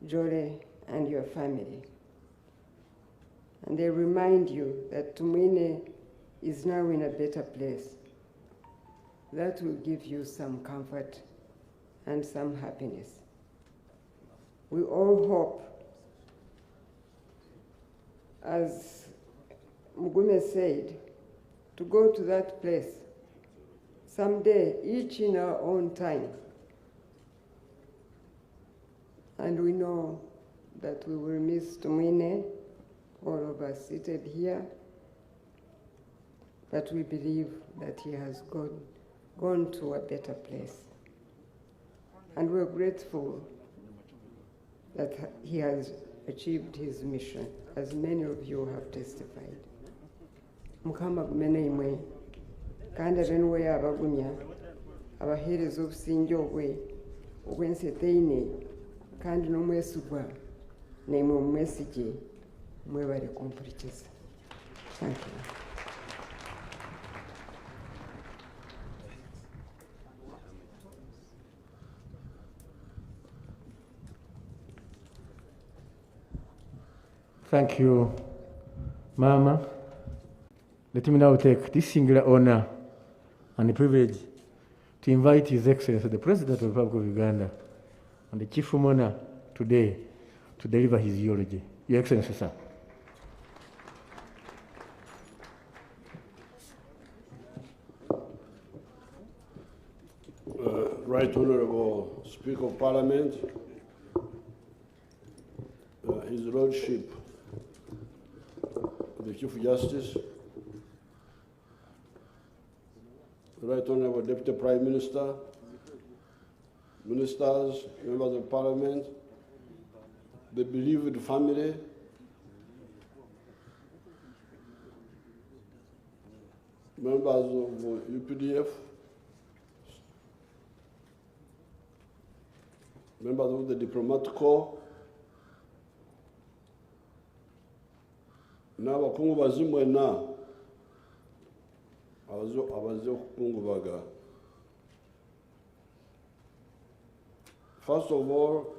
Jolie and your family. And they remind you that Tumwine is now in a better place. That will give you some comfort and some happiness. We all hope, as Mugume said, to go to that place someday, each in our own time. And we know that we will miss Tumwine, all of us seated here, but we believe that he has gone to a better place. And we're grateful that he has achieved his mission, as many of you have testified. Mukama gumene imwe, kandi abenwe abagumya, abaheereza obusinge obwenseteine, kandi n'omwesigwa, naimwe omumwesige, mwebale kumpurikiza. Thank you. Thank you, Mama. Let me now take this singular honor and the privilege to invite His Excellency, the President of the Republic of Uganda, and the Chief Mourner today to deliver his eulogy. Your Excellency, sir. Right Honorable Speaker of Parliament, His Lordship, the Chief Justice, Right Honorable Deputy Prime Minister, Ministers, Members of Parliament, the bereaved family, members of UPDF, members of the Diplomatic Corps, n'abakungu bazimwe na abaze okukungubaga. First of all,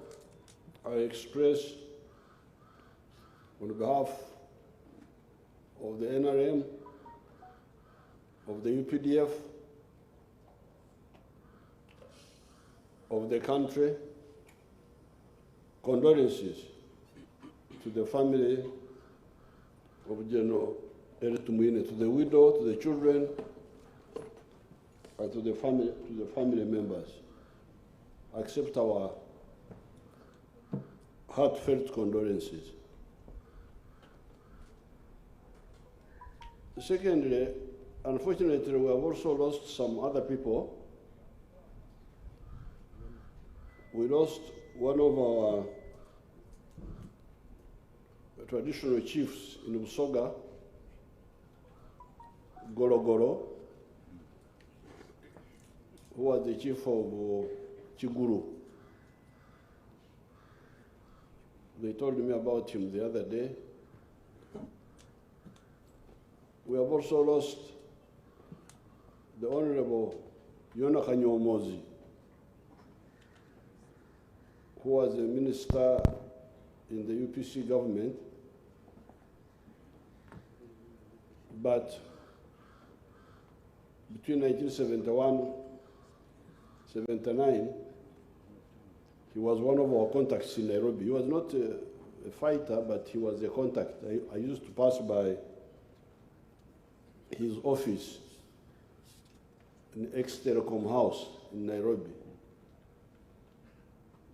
I express on behalf of the NRM, of the UPDF, of the country, condolences to the family of General Elly Tumwine, to the widow, to the children, and to the family members. Accept our heartfelt condolences. Secondly, unfortunately, we have also lost some other people. We lost one of our traditional chiefs in Busoga, Gologoro, who was the chief of Chiguru. They told me about him the other day. We have also lost the Honorable Yona Kanyomozi, who was a minister in the UPC government, but between 1971 and 79, he was one of our contacts in Nairobi. He was not a fighter, but he was a contact. I used to pass by his office in ex-Telecom House in Nairobi.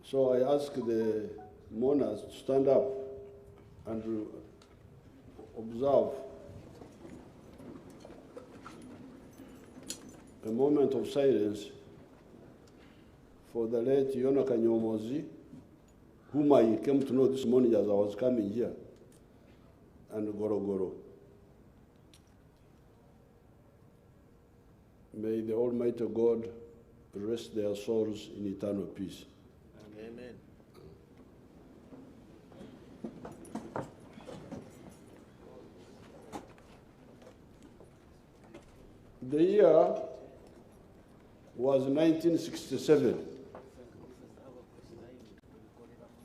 So I asked the mourners to stand up and observe a moment of silence for the late Yona Kanyomozi, whom I came to know this morning as I was coming here, and Gorogoro. May the Almighty God rest their souls in eternal peace. Amen. The year was 1967.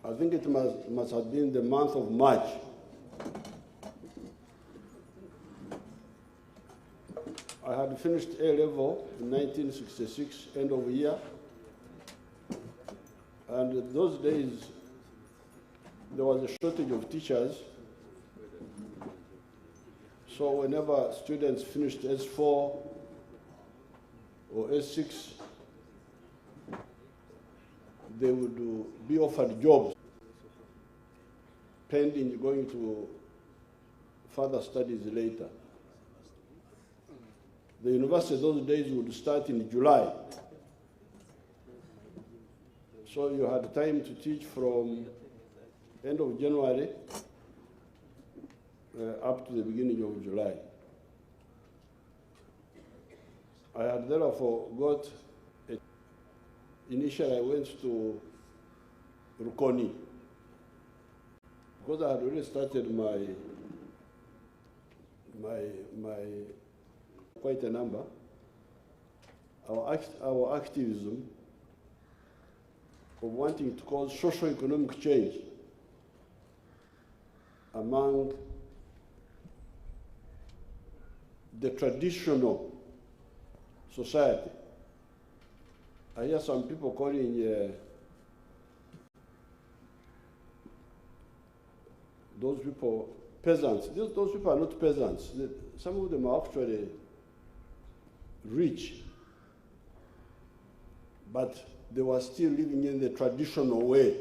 I think it must have been the month of March. I had finished A-level in 1966, end of the year. And in those days, there was a shortage of teachers. So whenever students finished S4 or S6, they would be offered jobs pending going to further studies later. The university those days would start in July. So you had time to teach from end of January up to the beginning of July. I had therefore got, initially I went to Rukoni, because I had already started my quite a number. Our activism of wanting to cause socio-economic change among the traditional society. I hear some people calling those people peasants. Those people are not peasants. Some of them are actually rich, but they were still living in the traditional way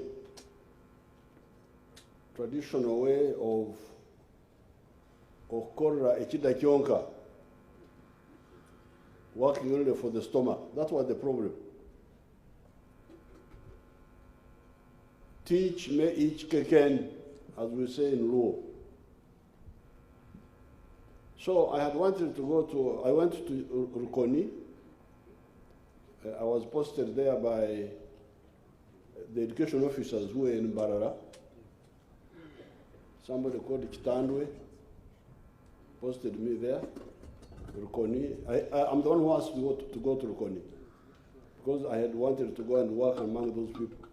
of korra echida kyonka, working only for the stomach. That was the problem. Teach me each keken, as we say in law. So I had wanted to go to, I went to Rukoni. I was posted there by the education officers who were in Mbarara. Somebody called Kitandwe posted me there, Rukoni. I'm the one who asked to go to Rukoni, because I had wanted to go and work among those people.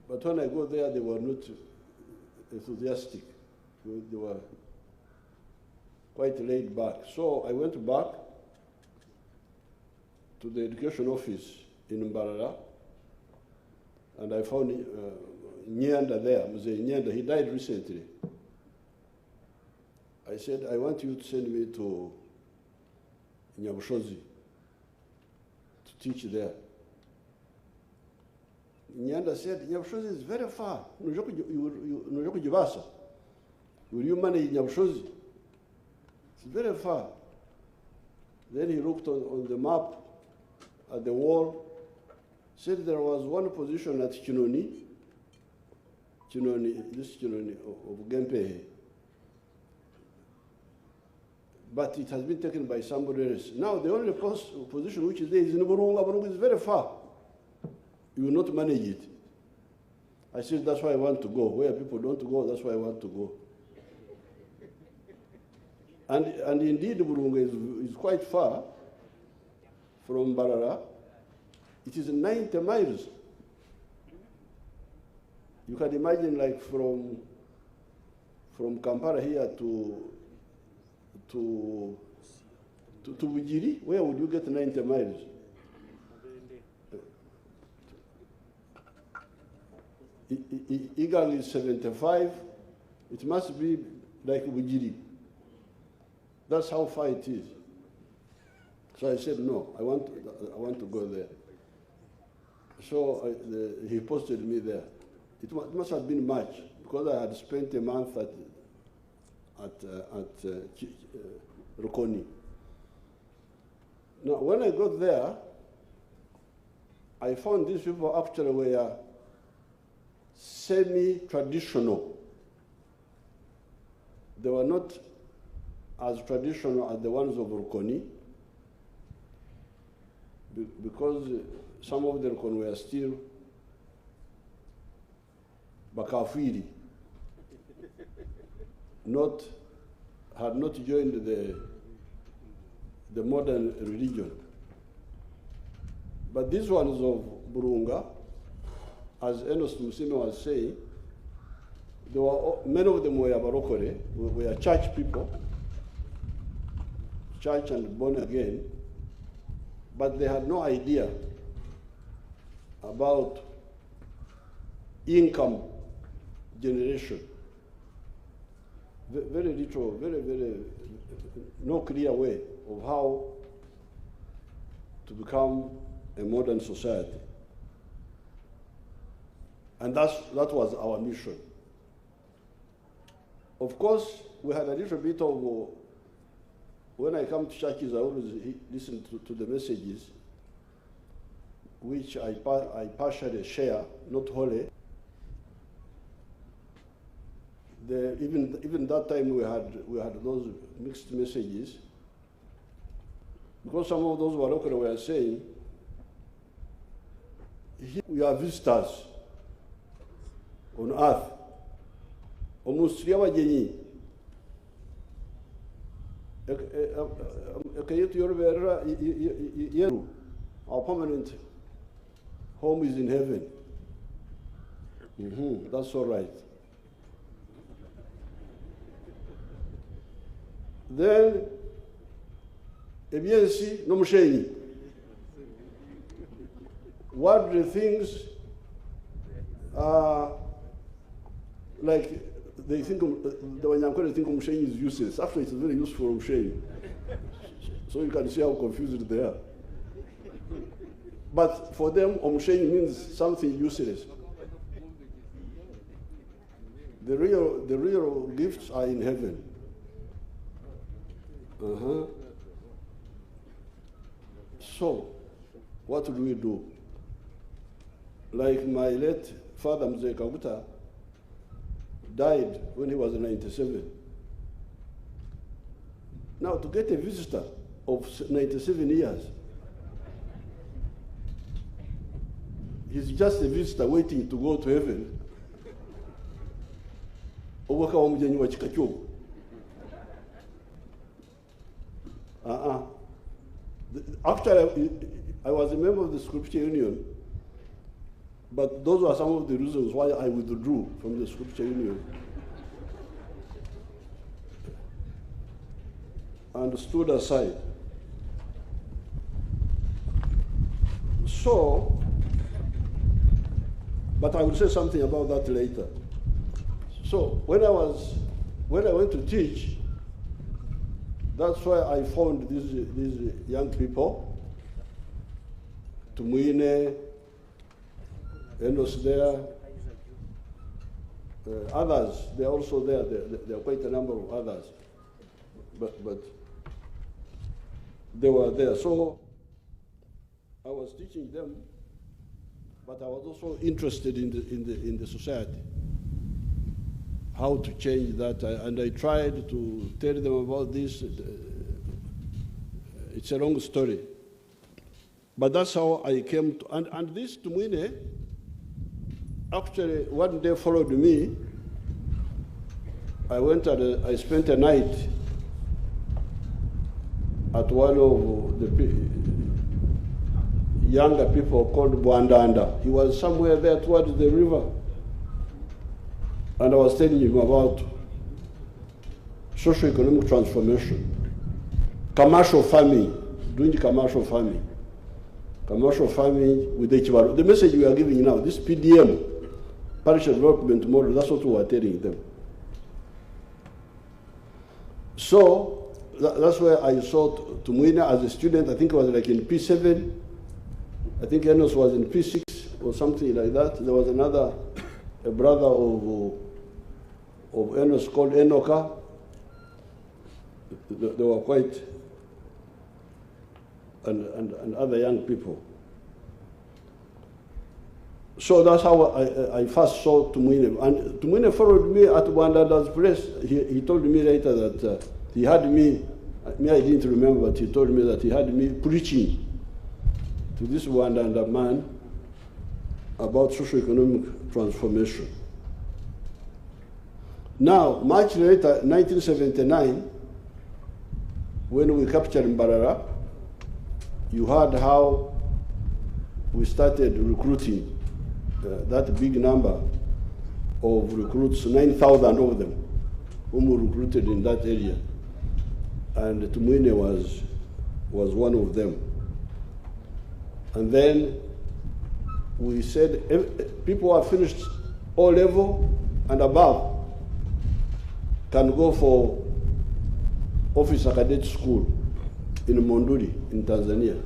But when I go there, they were not enthusiastic. They were quite laid back. So I went back to the education office in Mbarara, and I found Nyanda there, Mzee Nyanda. He died recently. I said, I want you to send me to Nyabushozi to teach there. Nyanda said, Nyabushozi is very far. Will you manage Nyabushozi? It's very far. Then he looked on the map at the wall, said there was one position at Chinoni of Gempehe. But it has been taken by somebody else. Now the only position which is there is in Burunga. Burunga is very far. You will not manage it. I said, that's why I want to go. Where people don't go, that's why I want to go. And indeed, Burunga is quite far from Barara. It is 90 miles. You can imagine, like from Kampala here to Bujiri, where would you get 90 miles? Igal is 75. It must be like Bujiri. That's how far it is. So I said, no, I want to go there. So he posted me there. It must have been March, because I had spent a month at Rukoni. Now, when I got there, I found these people actually were semi-traditional. They were not as traditional as the ones of Rukoni, because some of the Rukoni were still Bakafiri, had not joined the modern religion. But these ones of Burunga, as Enos Musime was saying, many of them were Barokore, were church people. church and born again, but they had no idea about income generation. Very little, no clear way of how to become a modern society. And that was our mission. Of course, we had a little bit of, when I come to churches, I always listen to the messages, which I partially share, not wholly. Even that time we had those mixed messages, because some of those were saying, we are visitors on earth. Almost our permanent home is in heaven. That's all right. Then, no mushenyi. What the things are like, they think the Wanyankore think mushenyi is useless. Actually, it's very useful mushenyi. So you can see how confused they are. But for them, mushenyi means something useless. The real gifts are in heaven. So, what do we do? Like my late father, Mzee Kaguta, died when he was 97. Now, to get a visitor of 97 years, he's just a visitor waiting to go to heaven. Actually, I was a member of the Scripture Union, but those were some of the reasons why I withdrew from the Scripture Union and stood aside. So, but I will say something about that later. So, when I went to teach, that's why I found these young people, Tumwine, Enos there, others, they're also there. There are quite a number of others, but they were there. So I was teaching them, but I was also interested in the society, how to change that, and I tried to tell them about this. It's a long story, but that's how I came to, and this Tumwine actually one day followed me. I went and I spent a night at one of the younger people called Bwandanda. He was somewhere there towards the river. And I was telling him about socio-economic transformation, commercial farming, doing commercial farming with the Chibaru. The message we are giving now, this PDM, Parish Development Model, that's what we are telling them. So that's where I saw Tumwine as a student. I think it was like in P7. I think Enos was in P6 or something like that. There was a brother of Enos called Enoka. They were quite, and other young people. So that's how I first saw Tumwine. And Tumwine followed me at Wandanda's place. He told me later that he had me I didn't remember, but he told me that he had me preaching to this Wandanda man about socio-economic transformation. Now, much later, 1979, when we captured Mbarara, you heard how we started recruiting that big number of recruits, 9,000 of them, whom we recruited in that area. and Tumwine was one of them. And then we said people who have finished O level and above can go for officer cadet school in Monduli in Tanzania.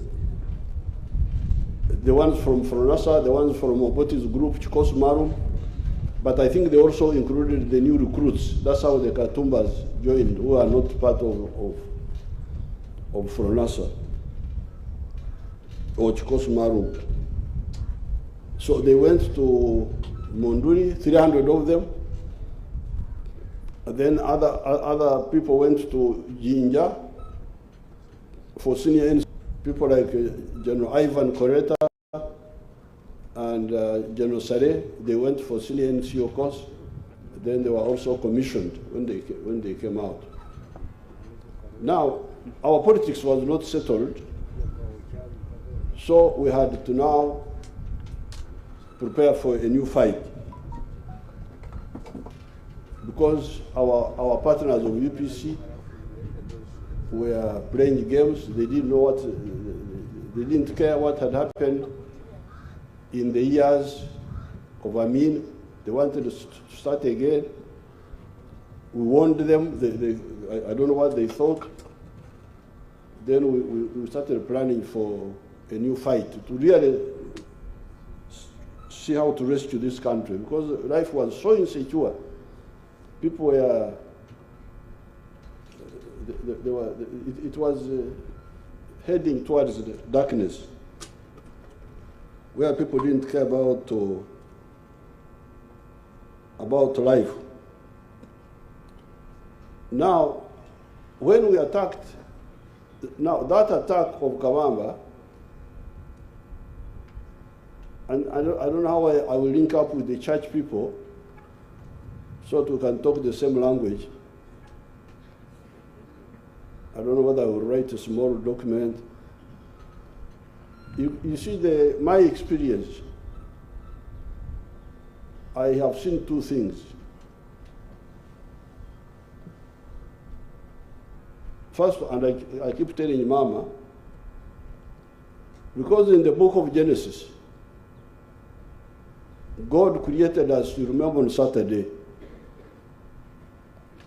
The ones from Fronasa, the ones from Obote's group, Chikos Marum, but I think they also included the new recruits. That's how the Katumbas joined, who are not part of Fronasa or Chikos Marum. So they went to Monduli, 300 of them. And then other people went to Jinja for senior NC. People like General Ivan Koreta and General Sare, they went for senior NCO course. Then they were also commissioned when they came out. Now, our politics was not settled, so we had to now prepare for a new fight. Because our partners of UPC were playing games, they didn't care what had happened in the years of Amin. They wanted to start again. We warned them, I don't know what they thought. Then we started planning for a new fight to really see how to rescue this country, because life was so insecure. People were, it was heading towards the darkness, where people didn't care about life. Now, when we attacked, now that attack of Kawamba, and I don't know how I will link up with the church people so that we can talk the same language. I don't know whether I will write a small document. You see, my experience, I have seen two things. First, and I keep telling Mama, because in the book of Genesis, God created us, you remember on Saturday,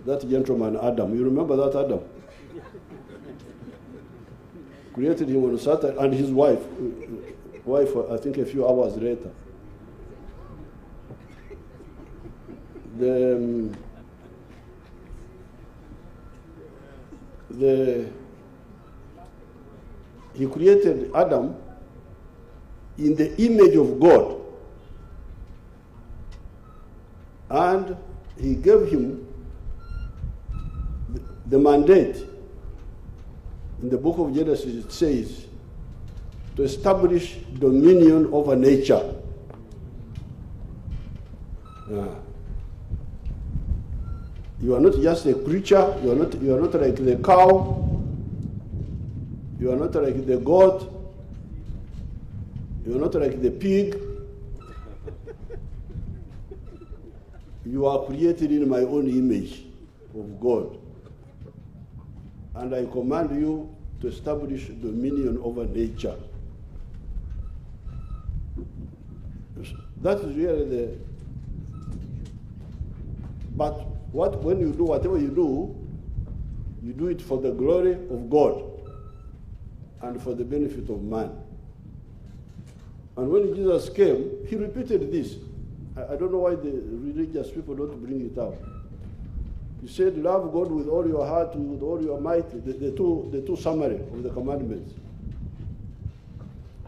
that gentleman Adam, you remember that Adam? Created him on Saturday, and his wife, I think a few hours later. He created Adam in the image of God, and he gave him the mandate. In the book of Genesis, it says, to establish dominion over nature. You are not just a creature, you are not like the cow, you are not like the goat, you are not like the pig. You are created in my own image of God. And I command you to establish dominion over nature. That is really but when you do whatever you do it for the glory of God and for the benefit of man. And when Jesus came, he repeated this. I don't know why the religious people don't bring it out. He said, love God with all your heart, with all your might, the two summary of the commandments.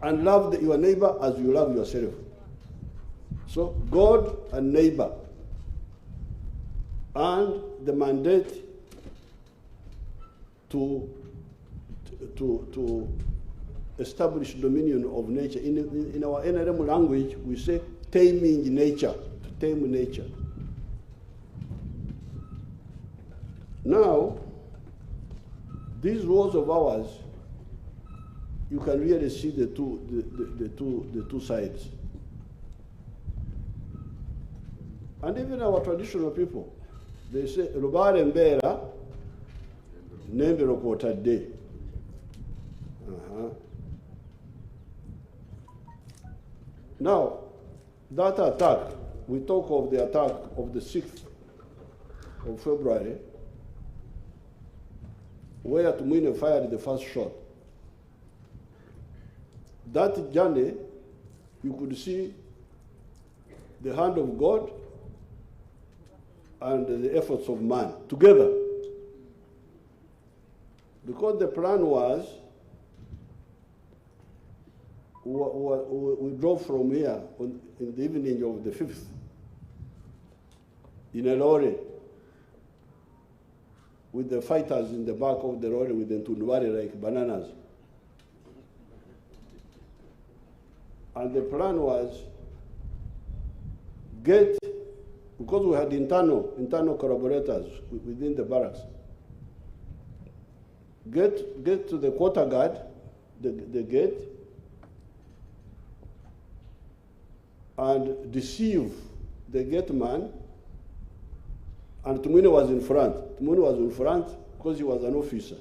And love your neighbor as you love yourself. So God and neighbor. And the mandate to establish dominion of nature. In our NRM language, we say taming nature, to tame nature. Now, these wars of ours, you can really see the two sides. And even our traditional people, they say, Rubare Mbera, Nembero Quarter Day. Now, that attack, we talk of the attack of the 6th of February, where Tumwine fired the first shot. That journey, you could see the hand of God and the efforts of man together. Because the plan was, we drove from here in the evening of the 5th in a lorry with the fighters in the back of the lorry with the tundwari like bananas. And the plan was because we had internal collaborators within the barracks, get to the quarter guard, the gate, and deceive the gate man. And Tumwine was in front. Tumwine was in front because he was an officer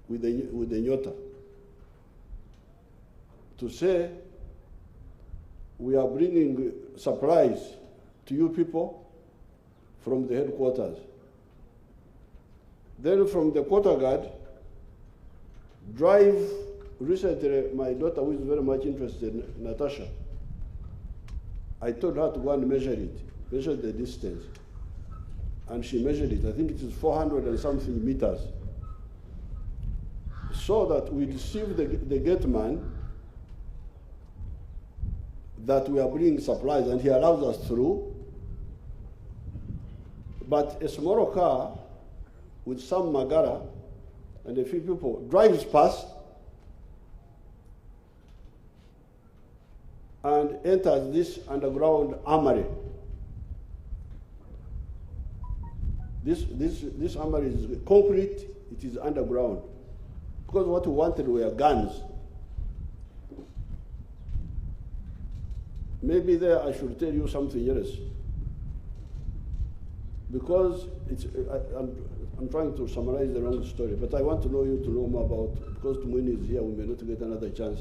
with the Nyota. To say, we are bringing supplies to you people from the headquarters. Then from the quarter guard, drive, recently my daughter who is very much interested, Natasha, I told her to go and measure the distance. And she measured it. I think it is 400 and something meters. So that we deceive the gate man that we are bringing supplies, and he allows us through. But a small car with some magara and a few people drives past and enters this underground armory. This armory is concrete, it is underground. Because what we wanted were guns. Maybe there I should tell you something else. Because I'm trying to summarize the wrong story, but I want to know you to know more about, because Tumwine is here, we may not get another chance.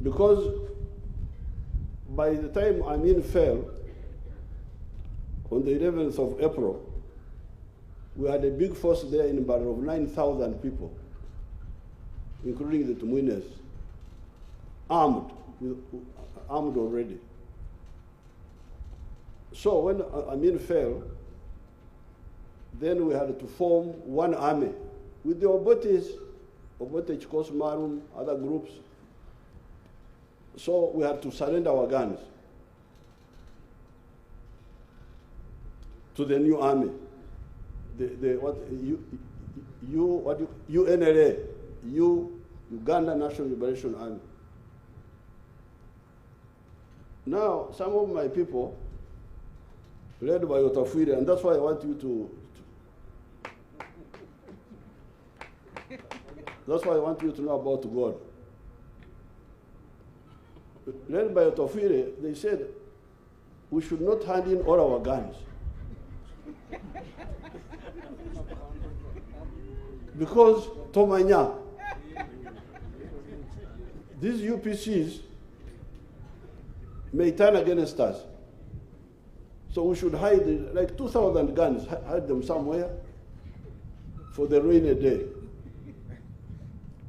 Because by the time Amin fell, on the 11th of April, we had a big force there in Mbara of 9,000 people, including the Tumwines, armed already. So when Amin fell, then we had to form one army with the Obotes, Obote Chikos Marum, other groups. So we had to surrender our guns to the new army, UNLA, Uganda National Liberation Army. Now, some of my people, led by Otafwire, and that's why I want you that's why I want you to know about God. Led by Otafwire, they said, we should not hand in all our guns. Because Tomanya, these UPCs may turn against us. So we should hide like 2,000 guns, hide them somewhere for the rainy day.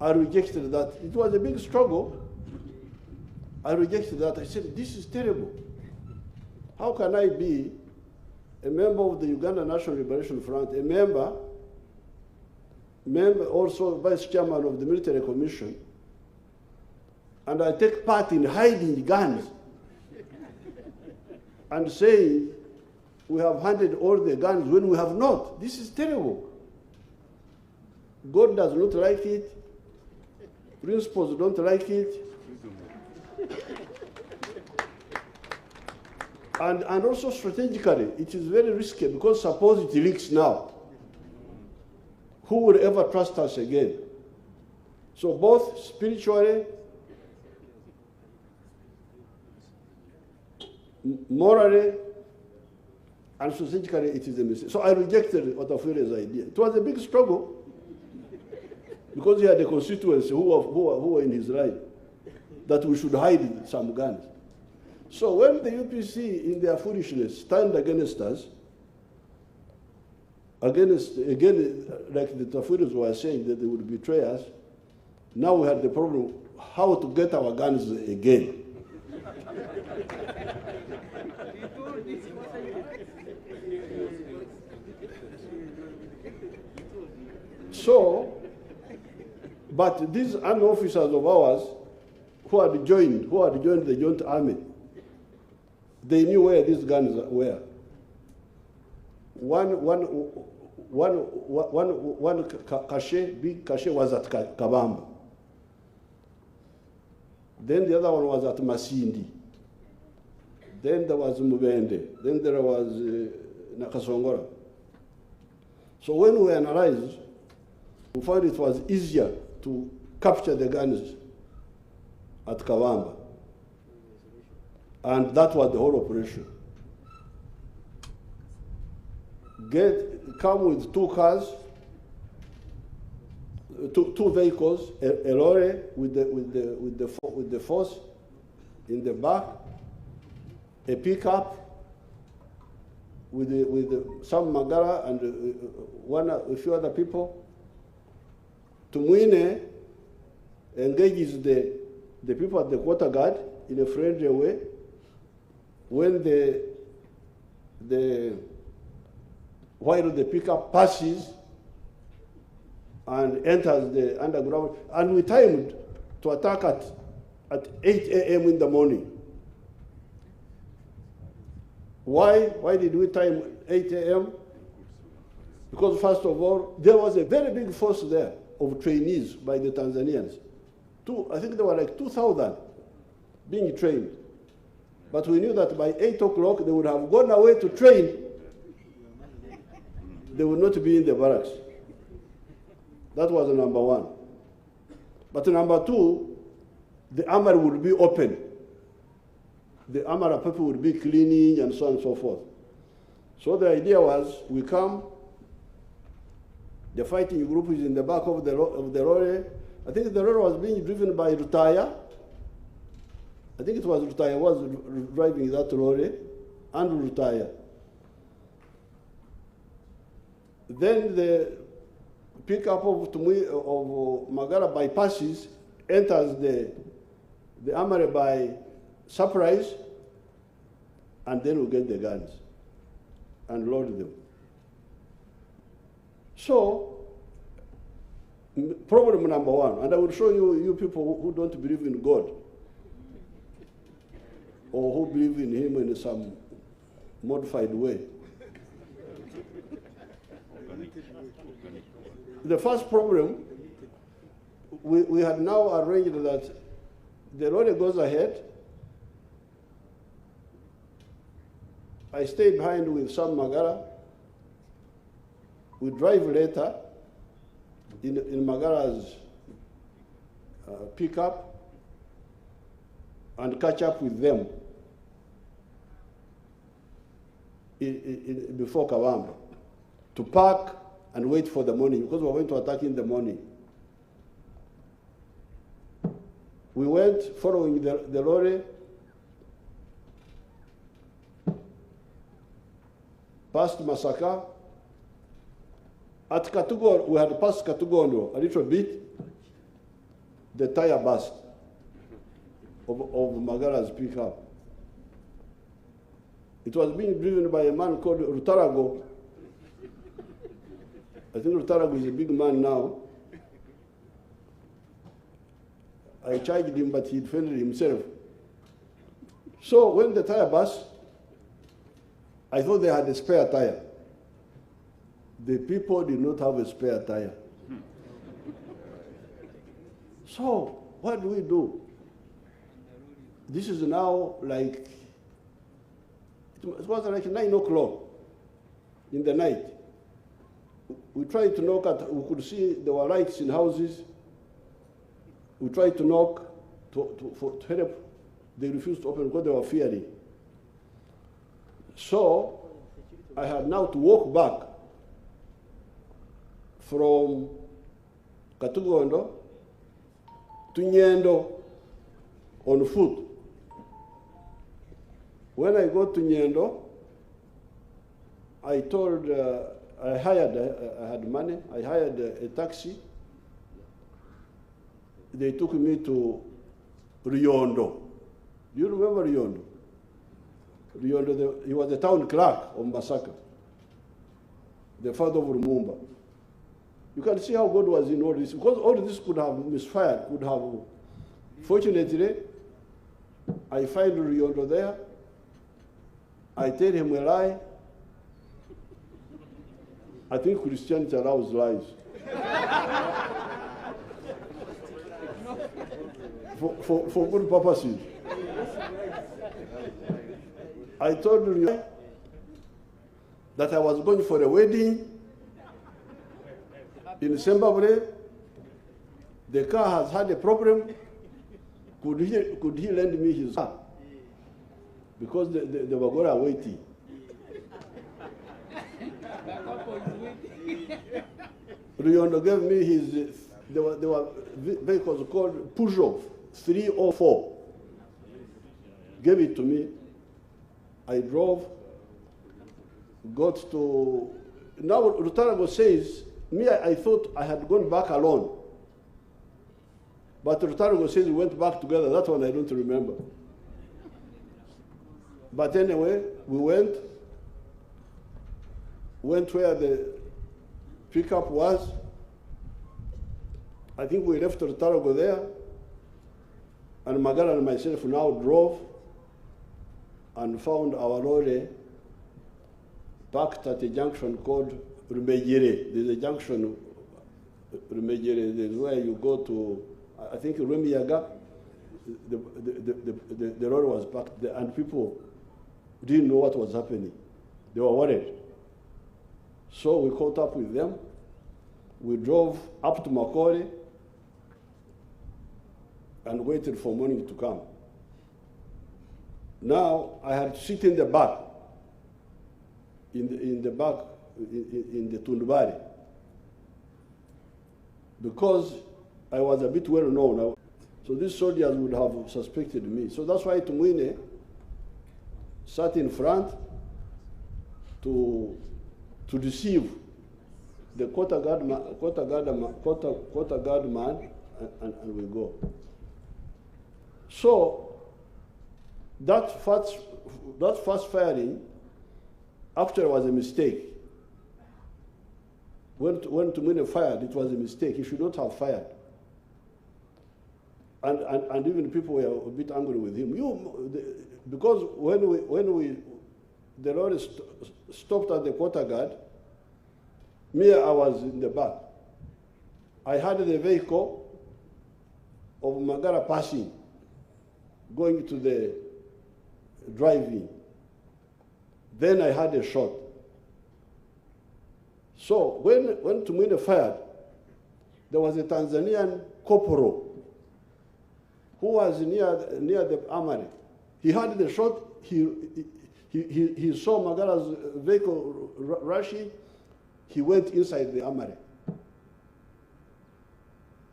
I rejected that. It was a big struggle. I rejected that. I said, this is terrible. How can I be a member of the Uganda National Liberation Front, a member also vice chairman of the military commission, and I take part in hiding guns and saying we have handed all the guns when we have not. This is terrible. God does not like it. Principals don't like it. And also strategically, it is very risky because suppose it leaks now. Who will ever trust us again? So both spiritually, morally, And strategically, it is a mistake. So I rejected Otafuire's idea. It was a big struggle because he had a constituency who were in his right that we should hide some guns. So when the UPC, in their foolishness, stand against us, again, like the Tafuiras were saying that they would betray us, now we had the problem how to get our guns again. So, but these army officers of ours who had joined the joint army, they knew where these guns were. One big cache was at Kabamba. Then the other one was at Masindi. Then there was Mubende. Then there was Nakasongora. So when we analyzed, we found it was easier to capture the guns at Kabamba. And that was the whole operation. Come with 2 cars, two vehicles, a lorry with the force in the back, a pickup with some Magara and a few other people. Tumwine engages the people at the quarter guard in a friendly way. When while the pickup passes and enters the underground, and we timed to attack at 8 a.m. in the morning. Why did we time 8 a.m.? Because first of all, there was a very big force there of trainees by the Tanzanians. I think there were like 2,000 being trained. But we knew that by 8 o'clock, they would have gone away to train. They would not be in the barracks. That was number one. But number two, the armory would be open. The armory people would be cleaning and so on and so forth. So the idea was, we come, the fighting group is in the back of the lorry. I think the lorry was being driven by Rutaya. I think it was Rutaya was driving that lorry, and Rutaya. Then the pickup of Magara bypasses, enters the armory by surprise, and then we get the guns and load them. So, problem number one, and I will show you people who don't believe in God, or who believe in him in some modified way. The first problem, we had now arranged that the lorry goes ahead. I stay behind with some Magara. We drive later in Magara's pickup and catch up with them before Kabamba to park and wait for the morning, because we were going to attack in the morning. We went following the lorry, past Masaka. At Katugondo, we had passed Katugondo a little bit. The tire burst of Magara's pickup. It was being driven by a man called Rutarago. I think Rutarago is a big man now. I charged him, but he defended himself. So when the tire burst, I thought they had a spare tire. The people did not have a spare tire. So what do we do? This is now like, it was like 9 o'clock in the night. We tried to knock at, we could see there were lights in houses. We tried to knock to help. They refused to open because they were fearing. So I had now to walk back from Katugondo to Nyendo on foot. When I got to Nyendo, I told, I had money, I hired a taxi. They took me to Riondo. Do you remember Riondo? Riondo, he was the town clerk of Masaka, the father of Rumumba. You can see how God was in all this, because all this could have misfired, could have. Fortunately, I find Riondo there. I tell him a lie. I think Christianity allows lies. for good purposes. I told Riondo that I was going for a wedding in Zimbabwe. The car has had a problem. Could he lend me his car? Because the were going waiting. Riondo gave me his, there were vehicles called Peugeot 304. Gave it to me. I drove, got to, now Rutarago says, me, I thought I had gone back alone. But Rutarago says we went back together. That one I don't remember. But anyway, we went where the pickup was. I think we left Rutarago there. And Magara and myself now drove and found our lorry parked at a junction called Rwemikona. There's a junction, Rwemikona, there's where you go to, I think Rwemikona, the lorry was parked there, and people didn't know what was happening. They were worried. So we caught up with them. We drove up to Makore and waited for morning to come. Now I had to sit in the back, in the Tundubari, because I was a bit well known. So these soldiers would have suspected me. So that's why Tumwine sat in front to deceive the quarter guard man, and we go. So that first firing actually was a mistake. When Tumwine fired, it was a mistake. He should not have fired. And even people were a bit angry with him. Because when the lorry stopped at the quarter guard, me, I was in the back. I had the vehicle of Magara passing, going to the drive-in. Then I had a shot. So when Tumwine fired, there was a Tanzanian corporal who was near the armory. He had the shot. He saw Magara's vehicle rushing. He went inside the armory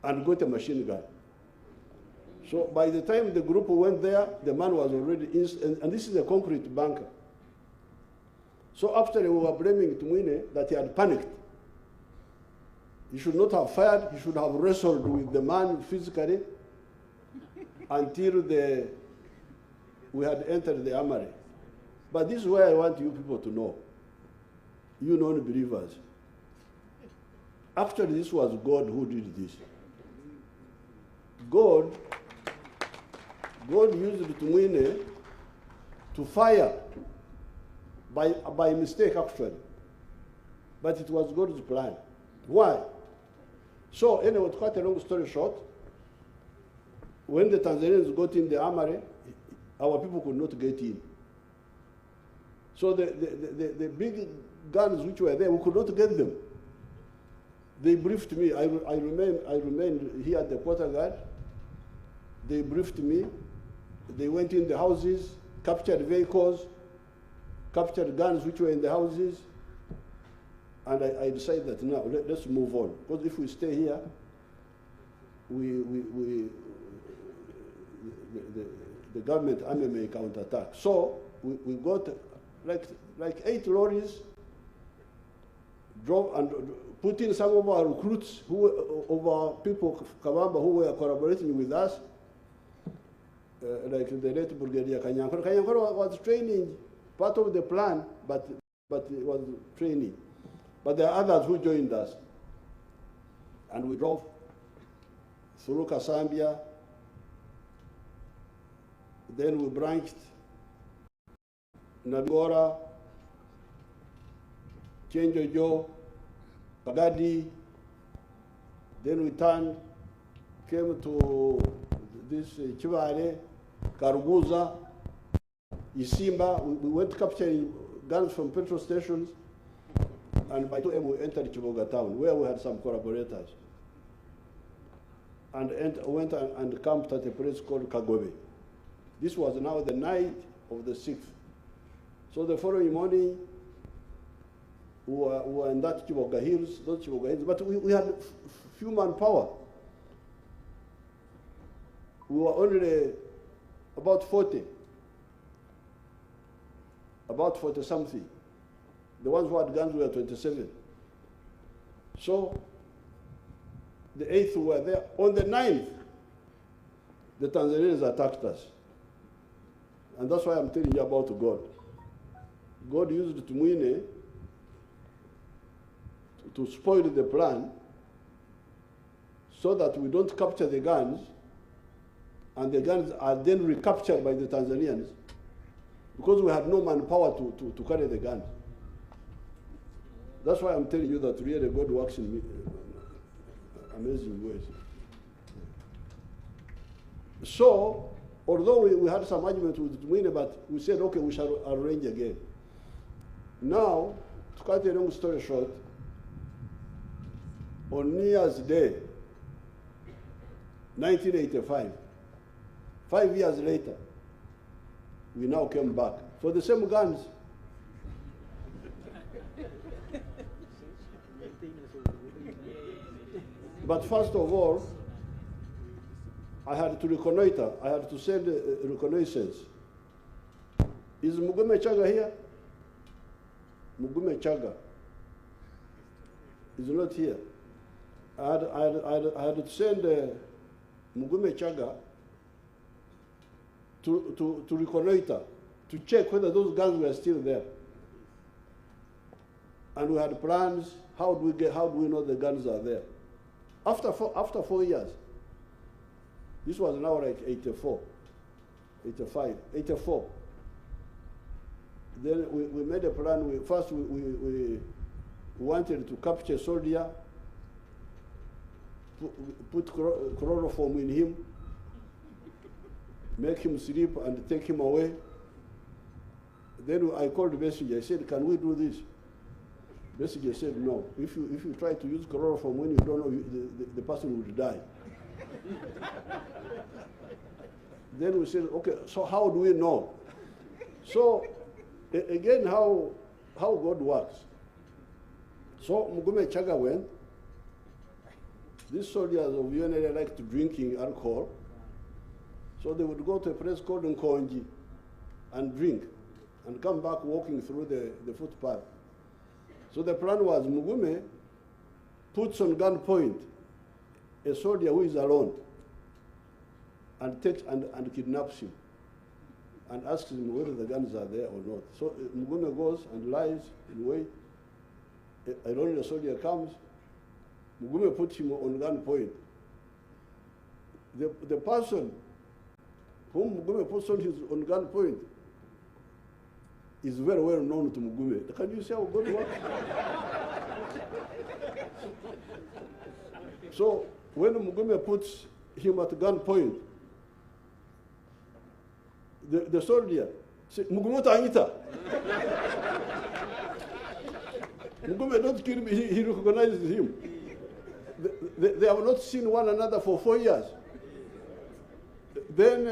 and got a machine gun. So by the time the group went there, the man was already in, and this is a concrete bunker. So after we were blaming Tumwine that he had panicked. He should not have fired. He should have wrestled with the man physically until we had entered the armory. But this is where I want you people to know, you non-believers. Actually, this was God who did this. God used Tumwine to fire by mistake, actually. But it was God's plan. Why? So anyway, to cut a long story short, when the Tanzanians got in the armory, our people could not get in. So the big guns which were there, we could not get them. They briefed me. I remained here at the quarter guard. They briefed me. They went in the houses, captured vehicles, captured guns which were in the houses, and I decided that now let's move on. Because if we stay here, the government army may counterattack. So we got like 8 lorries, drove and put in some of our recruits, of our people, Kabamba, who were collaborating with us, like the late Brigadier Kanyankoro. Kanyankoro was training, part of the plan, but it was training. But there are others who joined us. And we drove through KASANDE, then we branched Nagora, Chenjojo, Pagadi, then we turned, came to this Chivare, Karuguza, Isimba. We went capturing guns from petrol stations, and by 2 a.m. we entered Chiboga town, where we had some collaborators, and went and camped at a place called Kagobe. This was now the night of the 6th. So the following morning, we were in that Chiboga Hills, those Chiboga Hills, but we had few manpower. We were only about 40 something. The ones who had guns were 27. So the 8th were there. On the 9th, the Tanzanians attacked us. And that's why I'm telling you about God. God used Tumwine to spoil the plan so that we don't capture the guns, and the guns are then recaptured by the Tanzanians, because we had no manpower to carry the guns. That's why I'm telling you that really God works in amazing ways. So, although we had some argument with Tumwine, but we said, okay, we shall arrange again. Now, to cut a long story short, on New Year's Day, 1985, 5 years later, we now came back for the same guns. But first of all, I had to reconnoiter. I had to send a reconnaissance. Is Mugume Chaga here? Mugume Chaga is not here. I had to send Mugume Chaga to reconnoiter, to check whether those guns were still there. And we had plans. How do we know the guns are there? After 4 years, this was now like 84, 85, 84. Then we made a plan. First we wanted to capture a soldier, put chloroform in him, make him sleep and take him away. Then I called the messenger. I said, can we do this? The messenger said, no. If you try to use chloroform when you don't know, the person would die. Then we said, okay, so how do we know? So again, how God works. So Mugume Chaga went. These soldiers of UNLA liked drinking alcohol. So they would go to a place called Nkonji and drink and come back walking through the footpath. So the plan was Mugume puts on gunpoint a soldier who is alone and takes and kidnaps him and asks him whether the guns are there or not. So Mugume goes and lies in wait. A lonely soldier comes. Mugume puts him on gunpoint. The person whom Mugume puts on gunpoint is very well known to Mugume. Can you see how God works? So when Mugume puts him at gunpoint, the soldier said, Mugume Ta'angita. Mugume don't kill me, he recognizes him. They have not seen one another for 4 years. Then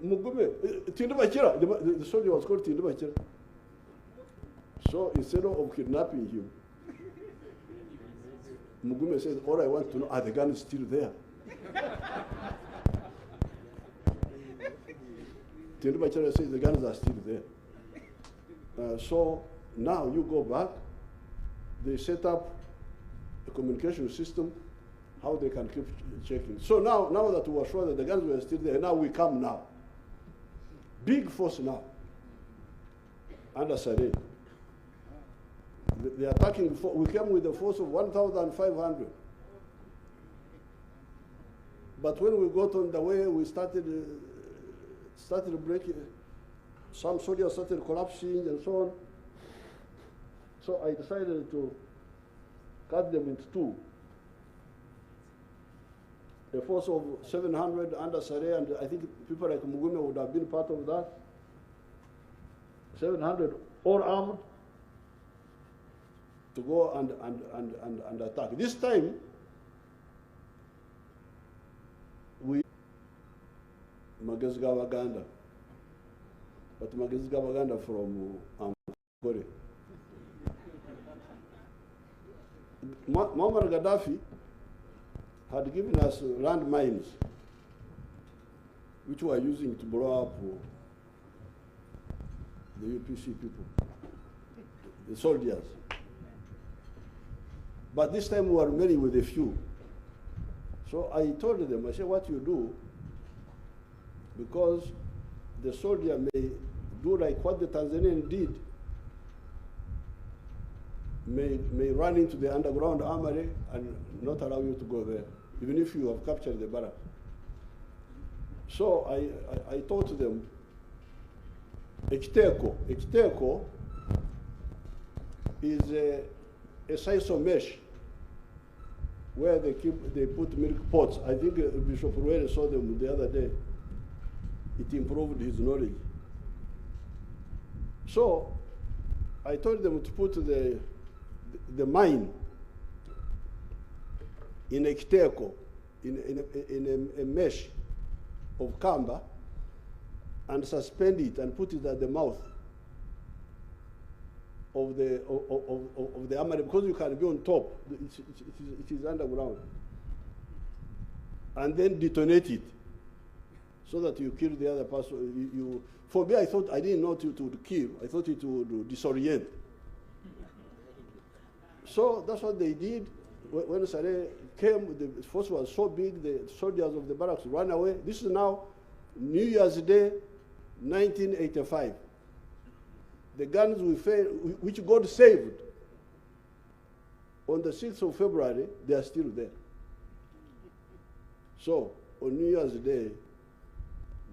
Mugume, the soldier was called Tindubachira. So instead of kidnapping him, Mugume says, all I want to know, are the guns still there? Tindubachara says the guns are still there. So now you go back, they set up a communication system, how they can keep checking. So now that we are sure that the guns were still there, now we come now. Big force now, under Sade. The attacking, we came with a force of 1,500. But when we got on the way, we started breaking. Some soldiers started collapsing and so on. So I decided to cut them into two. A force of 700 under Sare, and I think people like Mugume would have been part of that. 700 all armed to go and attack. This time, we Magazgawaganda, but Magazgawaganda from Kore. Muammar Gaddafi had given us land mines, which we are using to blow up the UPC people, the soldiers. But this time we were many with a few. So I told them, I said, what you do, because the soldier may do like what the Tanzanian did, may run into the underground armory and not allow you to go there, even if you have captured the barrack. So I told them, Ekiteko is a sisal mesh where they put milk pots. I think Bishop Rwele saw them the other day. It improved his knowledge. So I told them to put the mine in Ekiteko, in a mesh of kamba, and suspend it and put it at the mouth of the armory, because you can be on top. It is underground. And then detonate it so that you kill the other person. For me, I thought, I didn't know it would kill. I thought it would disorient. So that's what they did. When Sare came, the force was so big, the soldiers of the barracks ran away. This is now New Year's Day, 1985. The guns which God saved on the 6th of February, they are still there. So on New Year's Day,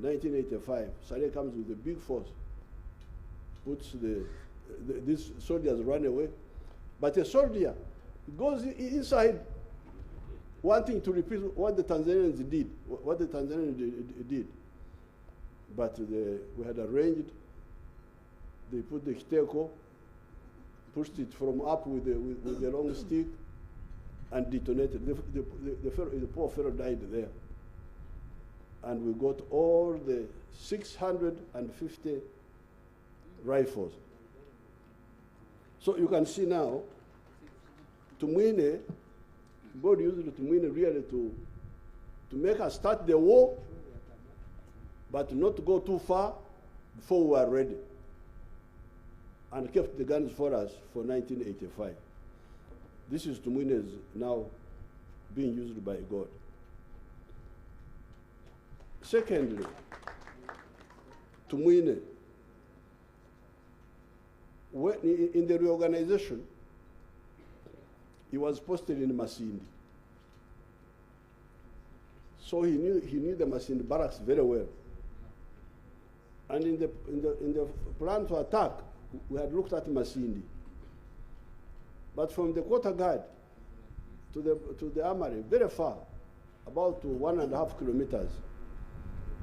1985, Sare comes with a big force, puts these soldiers run away. But a soldier goes inside wanting to repeat what the Tanzanians did, But we had arranged, they put the Kiteko, pushed it from up with the long stick, and detonated. The poor fellow died there. And we got all the 650 rifles. So you can see now, Tumwine, God used Tumwine really to make us start the war, but not to go too far before we were ready, and kept the guns for us for 1985. This is Tumwine's now being used by God. Secondly, Tumwine, in the reorganization, he was posted in Masindi. So he knew the Masindi barracks very well. And in the plan to attack, we had looked at Masindi. But from the quarter guard to the armory, very far, about 1.5 kilometers.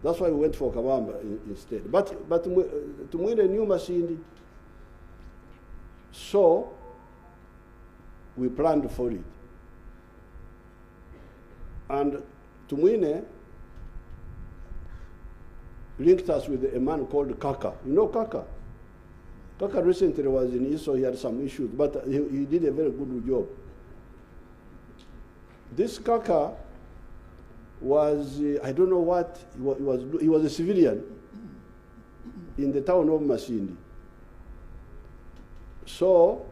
That's why we went for Kawamba instead. But Tumwine knew Masindi. So we planned for it. And Tumwine linked us with a man called Kaka. You know Kaka? Kaka recently was in ISO, he had some issues, but he did a very good job. This Kaka was, I don't know what, he was a civilian in the town of Masindi. So,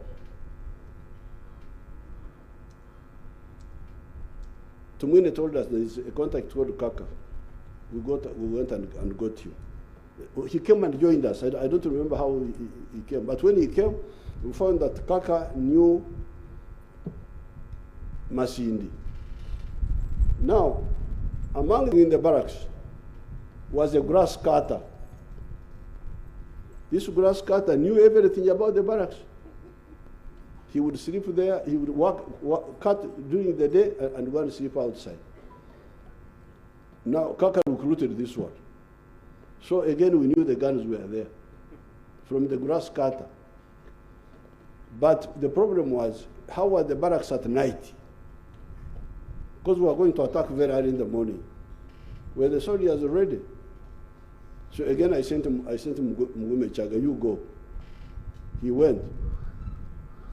Tumwine told us there is a contact called Kaka. We went and got him. He came and joined us. I don't remember how he came, but when he came, we found that Kaka knew Masindi. Now, among in the barracks was a grass cutter. This grass cutter knew everything about the barracks. He would sleep there, he would cut during the day and go and sleep outside. Now, Kaka recruited this one. So again, we knew the guns were there from the grass cutter. But the problem was, how were the barracks at night? Because we were going to attack very early in the morning. Were the soldiers ready? So again, I sent him Mugume Chaga, you go. He went.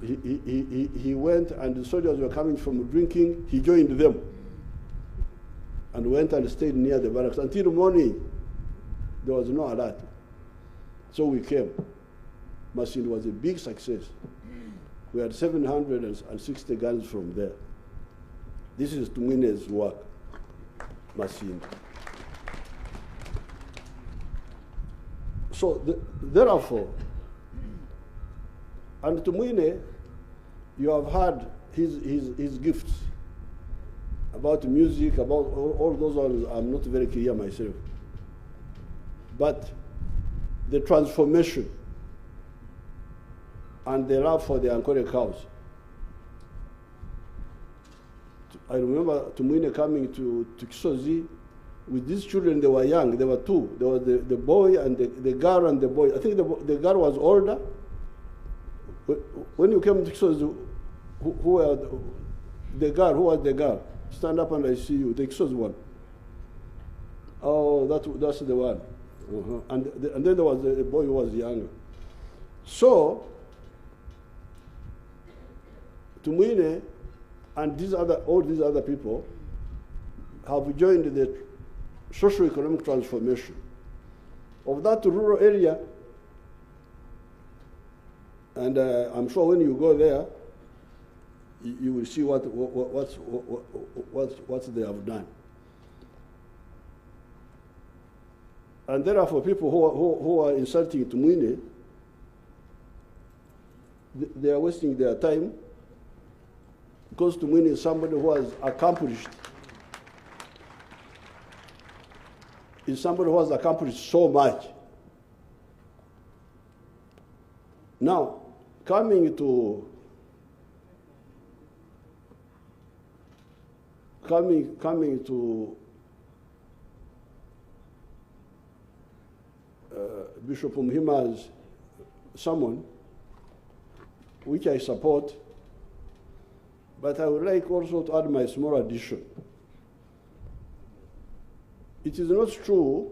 He went, and the soldiers were coming from drinking. He joined them and went and stayed near the barracks until morning. There was no alert. So we came. Masindi was a big success. We had 760 guns from there. This is Tumwine's work, Masindi. So therefore, and Tumwine, you have heard his gifts about music, about all those ones. I'm not very clear myself. But the transformation and the love for the Ankole cows. I remember Tumwine coming to Kisozi with these children. They were young. There were two. There was the boy and the girl and the boy. I think the girl was older. When you came to Kisozi, who were the girl? Who was the girl? Stand up and I see you. The Kisozi one. Oh, that's the one. And then there was a boy who was younger. So, Tumwine and all these other people have joined the socio-economic transformation of that rural area. And I'm sure when you go there, you will see what they have done. And therefore, people who are insulting Tumwine, they are wasting their time, because Tumwine is somebody who has accomplished. Is somebody who has accomplished so much. Now, coming to Bishop Mhima's sermon, which I support, but I would like also to add my small addition. It is not true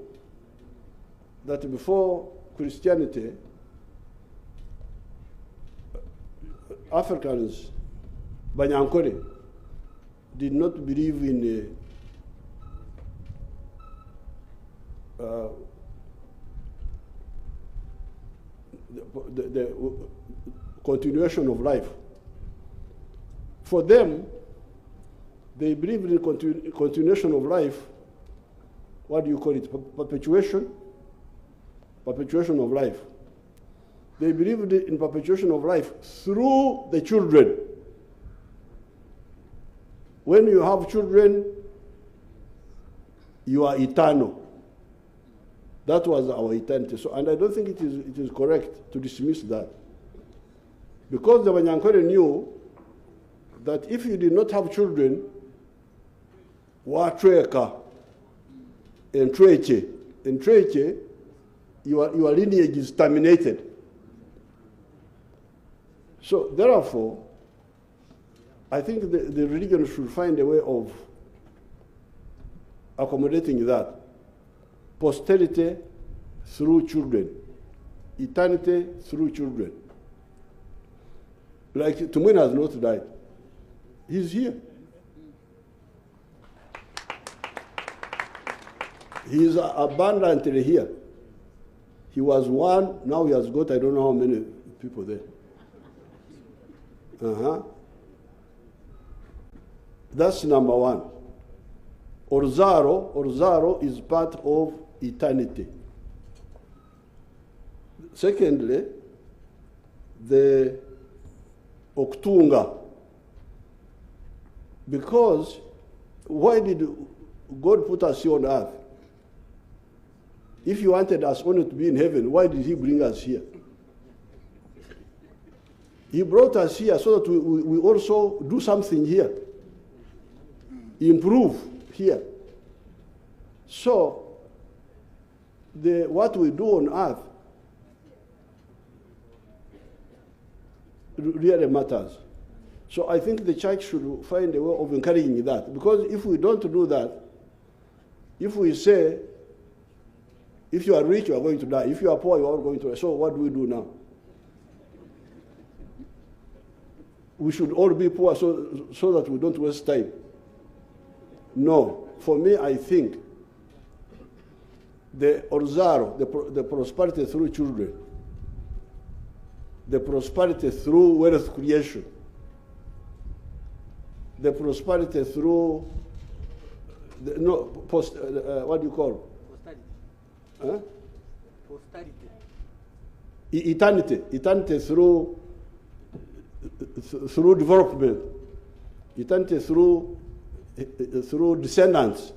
that before Christianity, Africans, Banyankore, did not believe in the continuation of life. For them, they believed in continuation of life. What do you call it? Perpetuation? Perpetuation of life. They believed in perpetuation of life through the children. When you have children, you are eternal. That was our eternity. So, and I don't think it is correct to dismiss that. Because the Banyankore knew that if you did not have children, Watweka and Treche, your lineage is terminated. So therefore, I think the religion should find a way of accommodating that. Posterity through children. eternity through children. Like Tumwine has not died. He's here. He is abundantly here. He was one, now he has got I don't know how many people there. That's number one. Orzaro is part of eternity. Secondly, the Oktunga. Because why did God put us here on earth? If he wanted us only to be in heaven, why did he bring us here? He brought us here so that we also do something here, improve here. So, what we do on earth really matters. So I think the church should find a way of encouraging that. Because if we don't do that, if we say, if you are rich, you are going to die. If you are poor, you are going to die. So what do we do now? We should all be poor so that we don't waste time. No. For me, I think the Orzaro, the prosperity through children, the prosperity through wealth creation, the prosperity through, what do you call? Posterity. Eternity through development, eternity through descendants,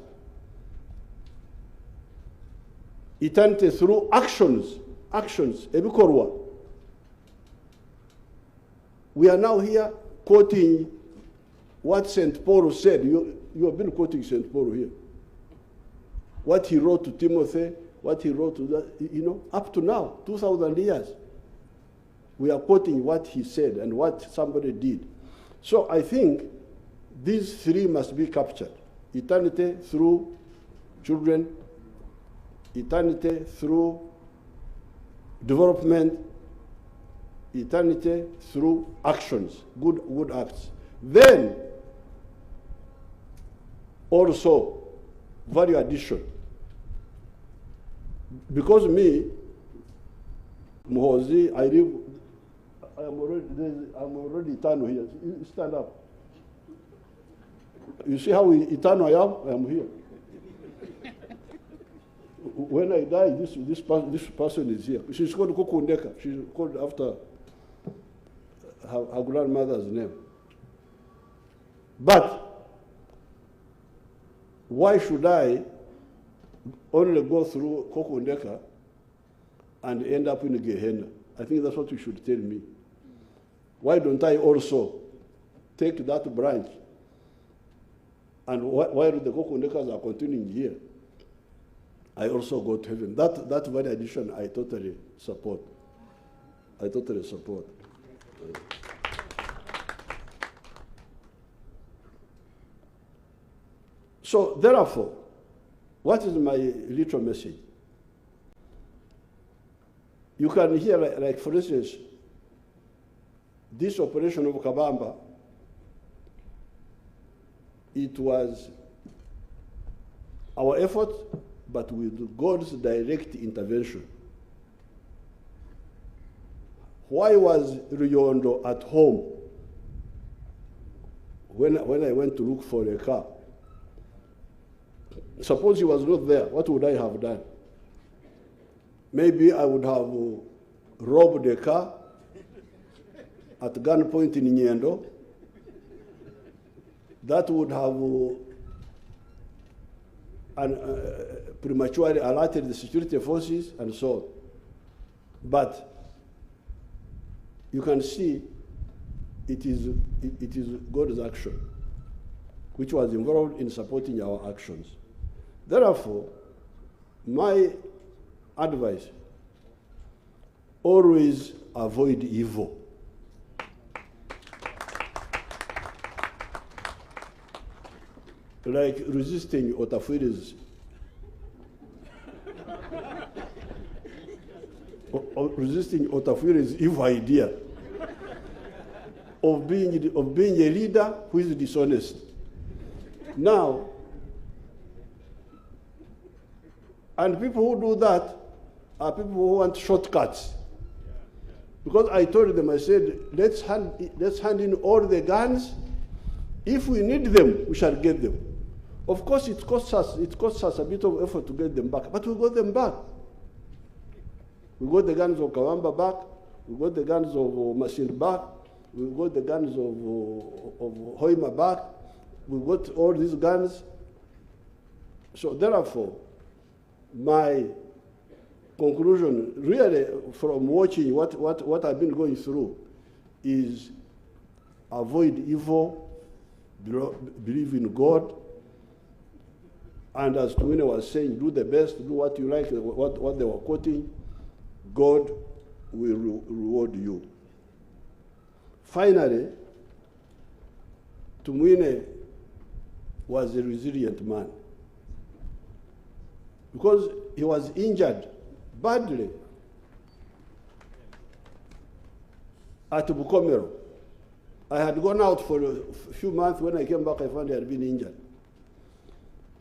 eternity through actions, ebikorwa. We are now here quoting what St. Paul said. You have been quoting St. Paul here. What he wrote to Timothy, what he wrote to that, up to now, 2,000 years. We are quoting what he said and what somebody did. So I think these three must be captured. Eternity through children, eternity through development, eternity through actions, good acts. Then, also, value addition. Because me, Muhozi, I'm already eternal here. You stand up. You see how eternal I am here. When I die, this person is here. She's called Kokundeka. She's called after her grandmother's name. But why should I only go through Kokundeka and end up in Gehenna? I think that's what you should tell me. Why don't I also take that branch? And while the Kokundekas are continuing here, I also go to heaven. That very addition I totally support. So therefore, what is my little message? You can hear, like for instance, this operation of Kabamba, it was our effort, but with God's direct intervention. Why was Ruyondo at home when I went to look for a car? Suppose he was not there, what would I have done? Maybe I would have robbed the car at gunpoint in Nyendo. That would have prematurely alerted the security forces and so on. But you can see it is God's action which was involved in supporting our actions. Therefore, my advice, always avoid evil. Like resisting Otafuire's resisting Otafuire's evil idea of being a leader who is dishonest. Now, and people who do that are people who want shortcuts. Because I told them, I said, let's hand in all the guns. If we need them, we shall get them. Of course, it costs us a bit of effort to get them back, but we got them back. We got the guns of Kawamba back. We got the guns of Machine back. We got the guns of Hoima back. We got all these guns. So therefore, my conclusion, really, from watching what I've been going through, is avoid evil, believe in God, and as Tumwine was saying, do the best, do what you like, what they were quoting, God will reward you. Finally, Tumwine was a resilient man because he was injured badly at Bukomero. I had gone out for a few months. When I came back, I found he had been injured.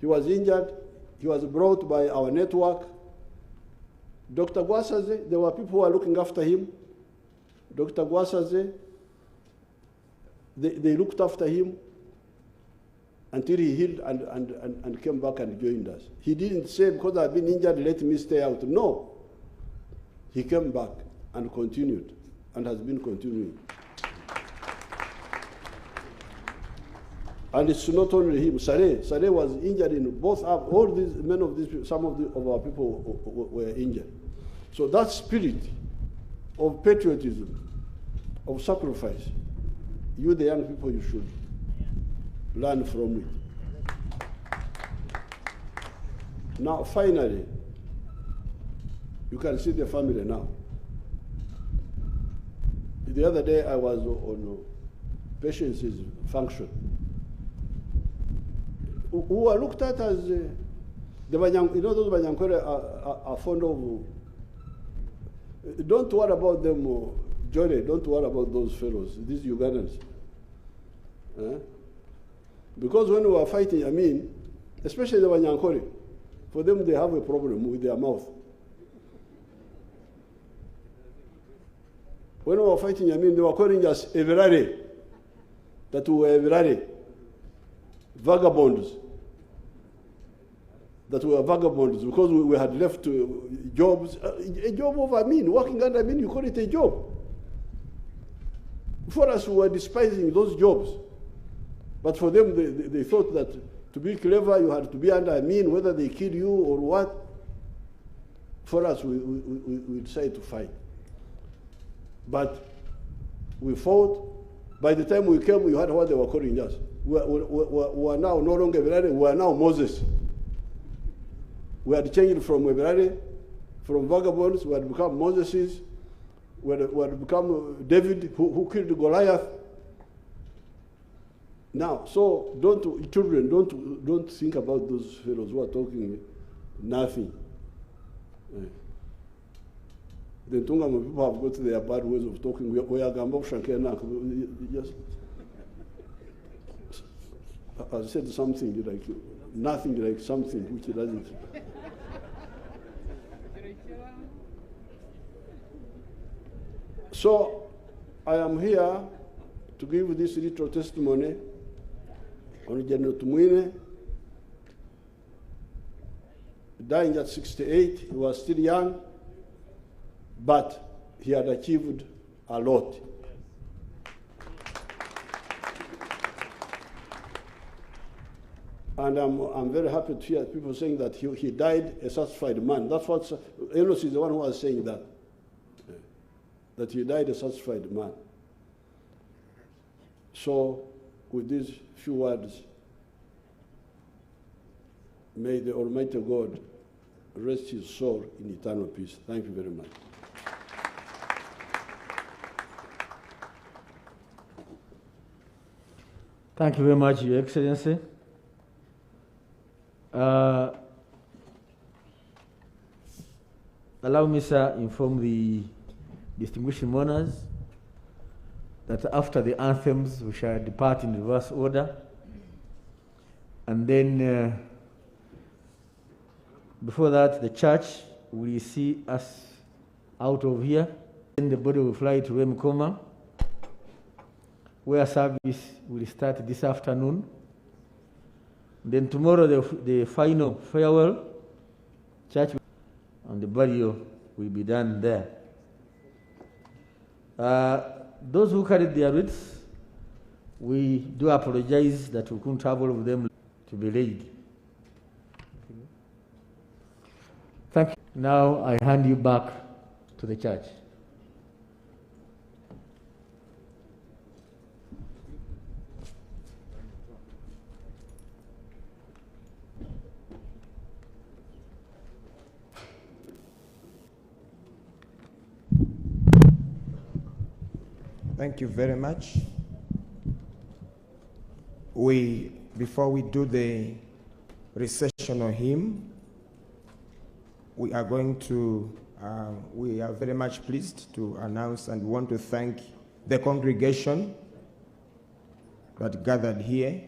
He was injured. He was brought by our network. Dr. Gwasaze, there were people who were looking after him. Dr. Gwasaze, they looked after him until he healed and came back and joined us. He didn't say, because I've been injured, let me stay out. No. He came back and continued and has been continuing. And it's not only him. Sare was injured in both arms. All these men of these people, some of our people were injured. So that spirit of patriotism, of sacrifice, you, the young people, you should learn from it. Now, finally, you can see the family now. The other day, I was on Patience's function, who are looked at as the Banyang, you know, those Banyankore are fond of. Don't worry about them, Johnny. Don't worry about those fellows, these Ugandans. Because when we were fighting, I mean, especially the Banyankore, for them they have a problem with their mouth. When we were fighting, I mean, they were calling us Everare, that we were Everare, vagabonds. That we were vagabonds because we had left jobs. A job of working under you call it a job. For us, we were despising those jobs. But for them, they thought that to be clever, you had to be under whether they kill you or what. For us, we decided to fight. But we fought. By the time we came, you had what they were calling us. We are now no longer Everare, we are now Moses. We had changed from Everare, from vagabonds, we had become Moseses, we had become David, who killed Goliath. Now, so children, don't think about those fellows who are talking nothing. The Tungama people have got their bad ways of talking. We are just I said something like nothing, like something which it doesn't. So I am here to give this little testimony on General Tumwine. Dying at 68, he was still young, but he had achieved a lot. And I'm very happy to hear people saying that he died a satisfied man. That's what Enos is the one who was saying that he died a satisfied man. So, with these few words, may the Almighty God rest his soul in eternal peace. Thank you very much. Thank you very much, Your Excellency. allow me, sir, inform the distinguished mourners that after the anthems we shall depart in reverse order, and then before that the church will see us out of here. Then the body will fly to Rwemikona, where service will start this afternoon. Then tomorrow the final farewell church and the burial will be done there. Those who carried their wreaths, we do apologize that we couldn't have all of them to be laid. Thank you. Now I hand you back to the church. Thank you very much. Before we do the recessional hymn, we are going to, we are very much pleased to announce and want to thank the congregation that gathered here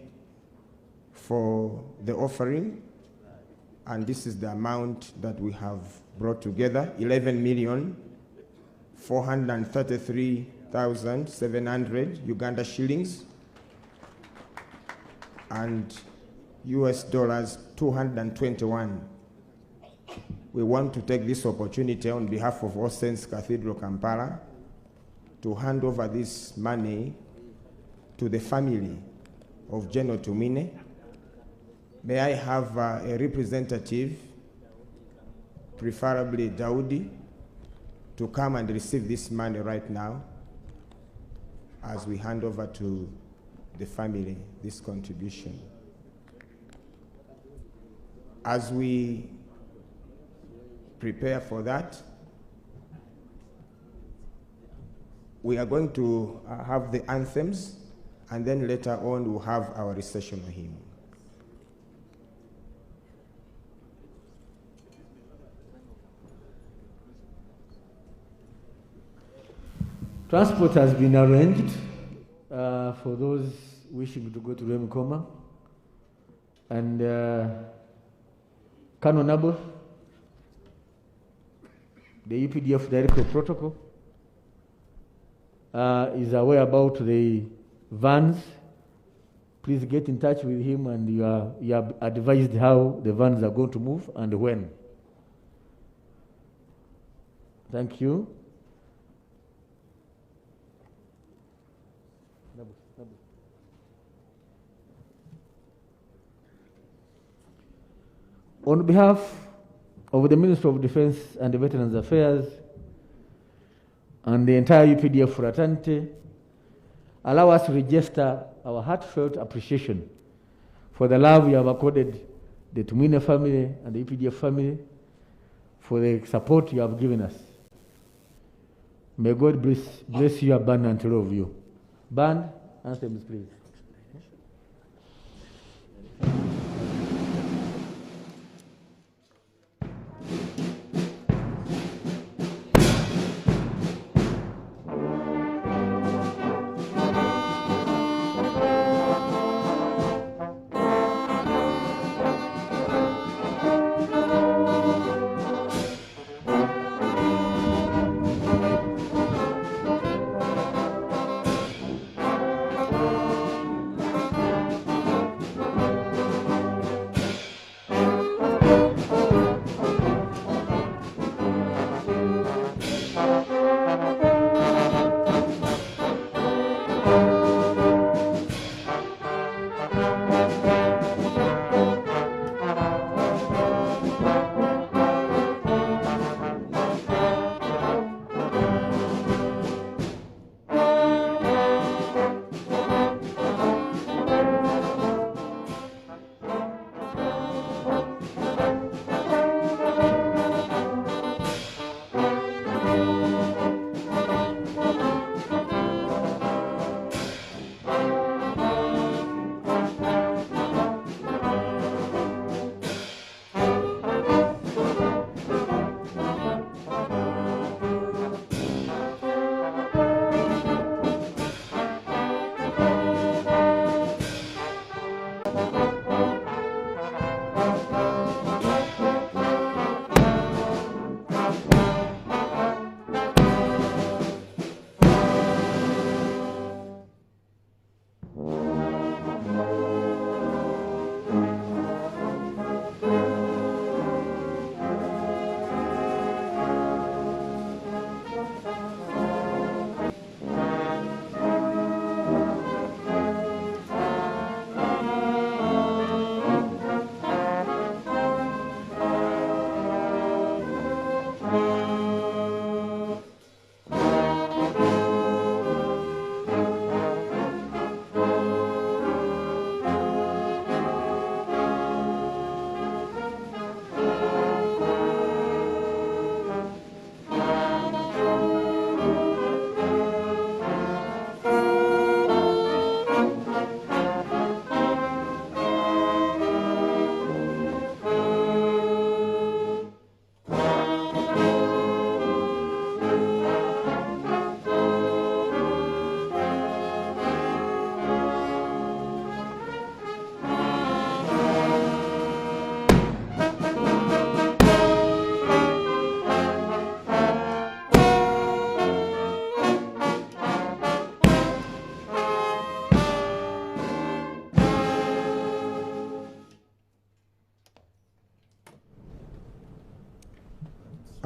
for the offering. And this is the amount that we have brought together, 11,433,700 Uganda shillings and US dollars 221. We want to take this opportunity on behalf of All Saints Cathedral Kampala to hand over this money to the family of General Tumwine. May I have a representative, preferably Daudi, to come and receive this money right now as we hand over to the family this contribution. As we prepare for that, we are going to have the anthems, and then later on we'll have our recessional hymn. Transport has been arranged for those wishing to go to Rwemikona, and Colonel Nabo, the UPDF Director of Protocol, is aware about the vans. Please get in touch with him, and you are advised how the vans are going to move and when. Thank you. On behalf of the Ministry of Defense and the Veterans Affairs and the entire UPDF fraternity, allow us to register our heartfelt appreciation for the love you have accorded the Tumwine family and the UPDF family, for the support you have given us. May God bless you abundantly, all of you. Band, anthems, please.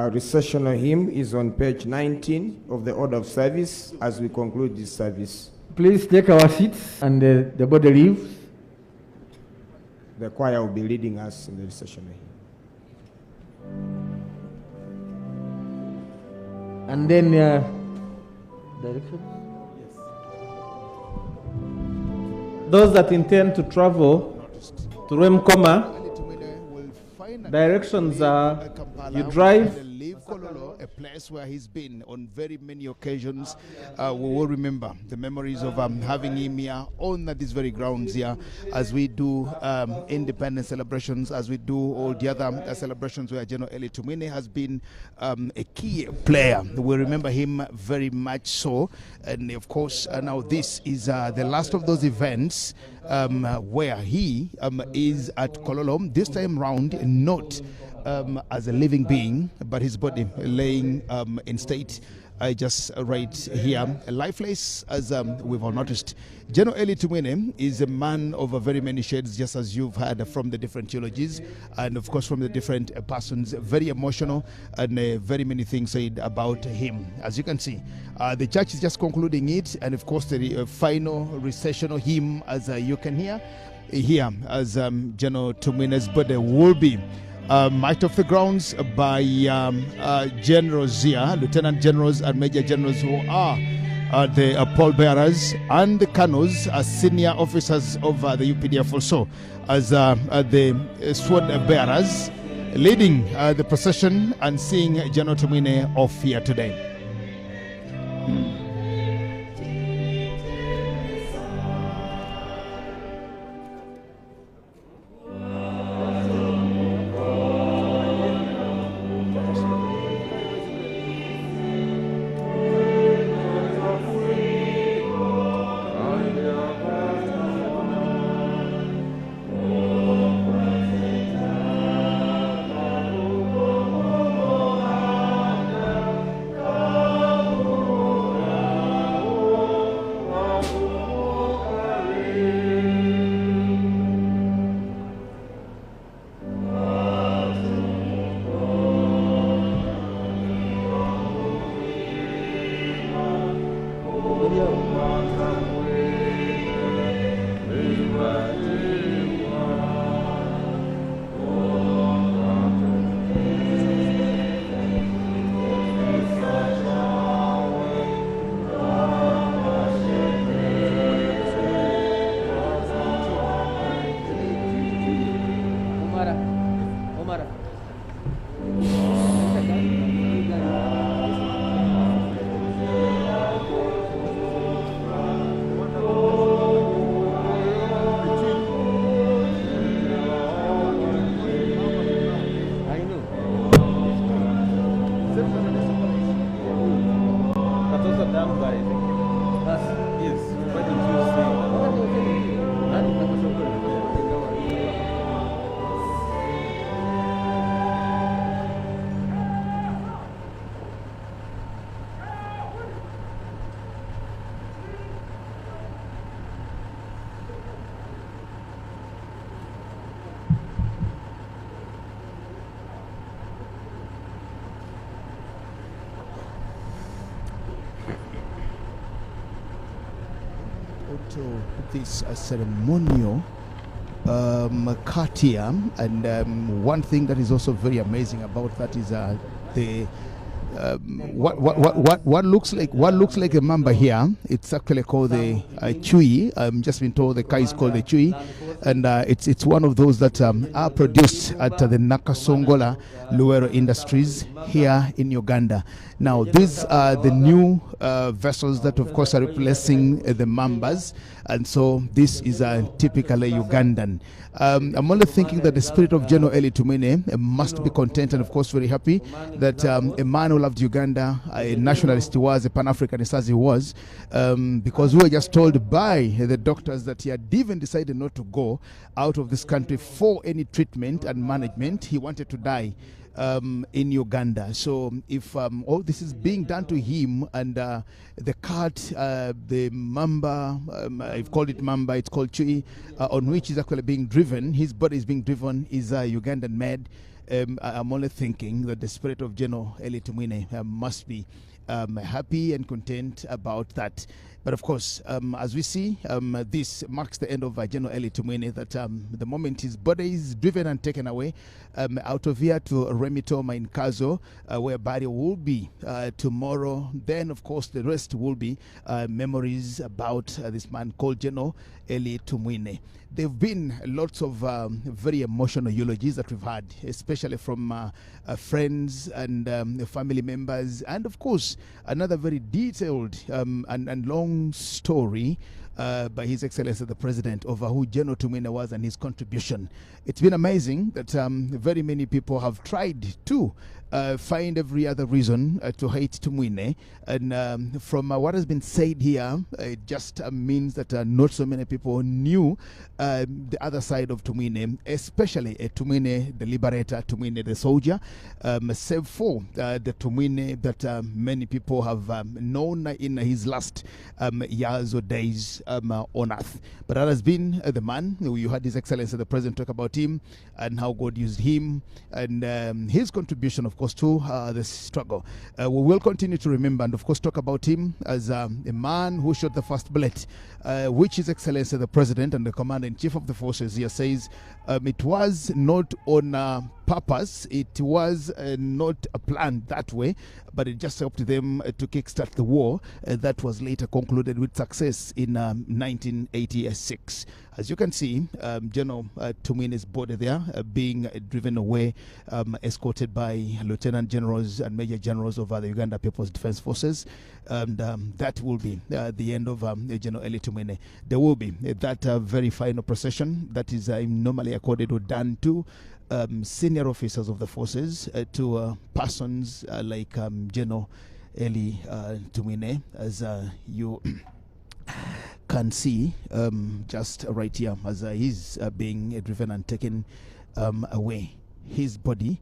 Our recessional hymn is on page 19 of the order of service as we conclude this service. Please take our seats and the body leaves. The choir will be leading us in the recessional hymn. And then direction? Yes. Those that intend to travel to Rwemikona, directions are you drive Kololo, a place where he's been on very many occasions. We will remember the memories of having him here on these very grounds here as we do independence celebrations, as we do all the other celebrations where General Elly Tumwine has been a key player. We remember him very much so. And of course, now this is the last of those events where he is at Kololo, this time round not as a living being, but his body laying in state just right here, lifeless, as we've all noticed. General Elly Tumwine is a man of very many shades, just as you've heard from the different theologies and of course from the different persons. Very emotional and very many things said about him. As you can see, the church is just concluding it, and of course the final recessional hymn, as you can hear here, as General Tumwine's body will be marched off the grounds by generals here, lieutenant generals and major generals, who are the pallbearers, and the colonels, senior officers of the UPDF also, as the sword bearers, leading the procession and seeing General Tumwine off here today. To this ceremonial katia, and one thing that is also very amazing about that is the what looks like a mamba here. It's actually called the chui. I'm just been told the Kai is called the chui, and it's one of those that are produced at the Nakasongola Luero Industries here in Uganda. Now these are the new vessels that of course are replacing the mambas, and so this is typically Ugandan. I'm only thinking that the spirit of General Elly Tumwine must be content and of course very happy that a man who loved Uganda, a nationalist he was, a Pan-Africanist as he was, because we were just told by the doctors that he had even decided not to go out of this country for any treatment and management. He wanted to die in Uganda. So if all this is being done to him, and the cart, the mamba, I've called it mamba, it's called chui, on which is actually being driven, his body is being driven, is Ugandan made. I'm only thinking that the spirit of General Elly Tumwine must be happy and content about that. But of course, as we see, this marks the end of General Elly Tumwine, that the moment his body is driven and taken away out of here to Rwemikona in Kazo, where body will be tomorrow. Then, of course, the rest will be memories about this man called General Elly Tumwine. There have been lots of very emotional eulogies that we've had, especially from friends and family members, and of course, another very detailed and long story by His Excellency the President of who General Tumwine was and his contribution. It's been amazing that very many people have tried to find every other reason to hate Tumwine, and from what has been said here, it just means that not so many people knew the other side of Tumwine, especially Tumwine the liberator, Tumwine the soldier, save for the Tumwine that many people have known in his last years or days on earth. But that has been the man. You heard His Excellency the President talk about him and how God used him and his contribution, of course, to the struggle. We will continue to remember and, of course, talk about him as a man who shot the first bullet, which His Excellency the President and the Commander-in-Chief of the Forces here says it was not on purpose, it was not planned that way, but it just helped them to kickstart the war that was later concluded with success in 1986. As you can see, General Tumwine's body there being driven away, escorted by Lieutenant Generals and Major Generals of the Uganda People's Defense Forces. And that will be the end of General Elly Tumwine. There will be that very final procession that is normally accorded or done to senior officers of the forces, to persons like General Elly Tumwine, as you can see just right here, as he's being driven and taken away. His body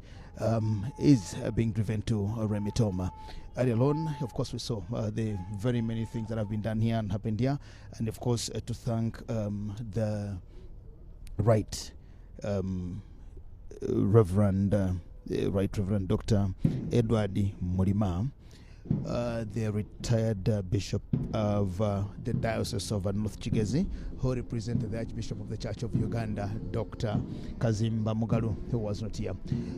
is being driven to Rwemikona. Earlier on, of course, we saw the very many things that have been done here and happened here, and of course to thank the Right Reverend Dr. Edward Murima, the retired Bishop of the Diocese of North Kigezi, who represented the Archbishop of the Church of Uganda, Dr. Kazimba Mugalu, who was not here.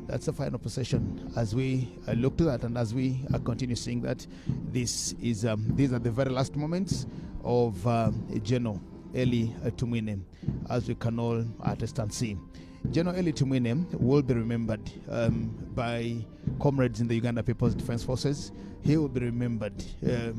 That's the final procession. As we look to that and as we continue seeing that, these are the very last moments of General Elly Tumwine, as we can all attest and see. General Elly Tumwine will be remembered by comrades in the Uganda People's Defense Forces. He will be remembered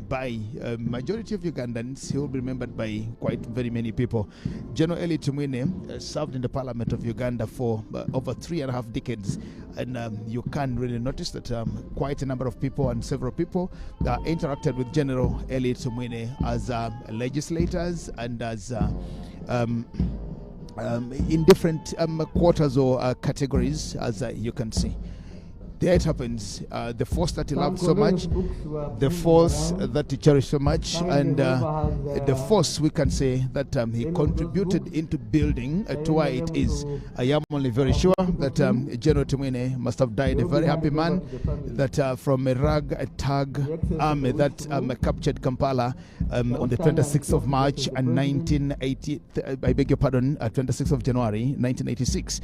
by majority of Ugandans. He will be remembered by quite very many people. General Elly Tumwine served in the Parliament of Uganda for over 3.5 decades, and you can really notice that quite a number of people and several people interacted with General Elly Tumwine as legislators and as in different quarters or categories, as you can see. There it happens. The force that he loved so much, the force that he cherished so much, and the force we can say that he contributed into building to where it is. I am only very sure that General Tumwine must have died a very happy man, that from a ragtag army that captured Kampala on the 26th of March and 1980, I beg your pardon, 26th of January 1986.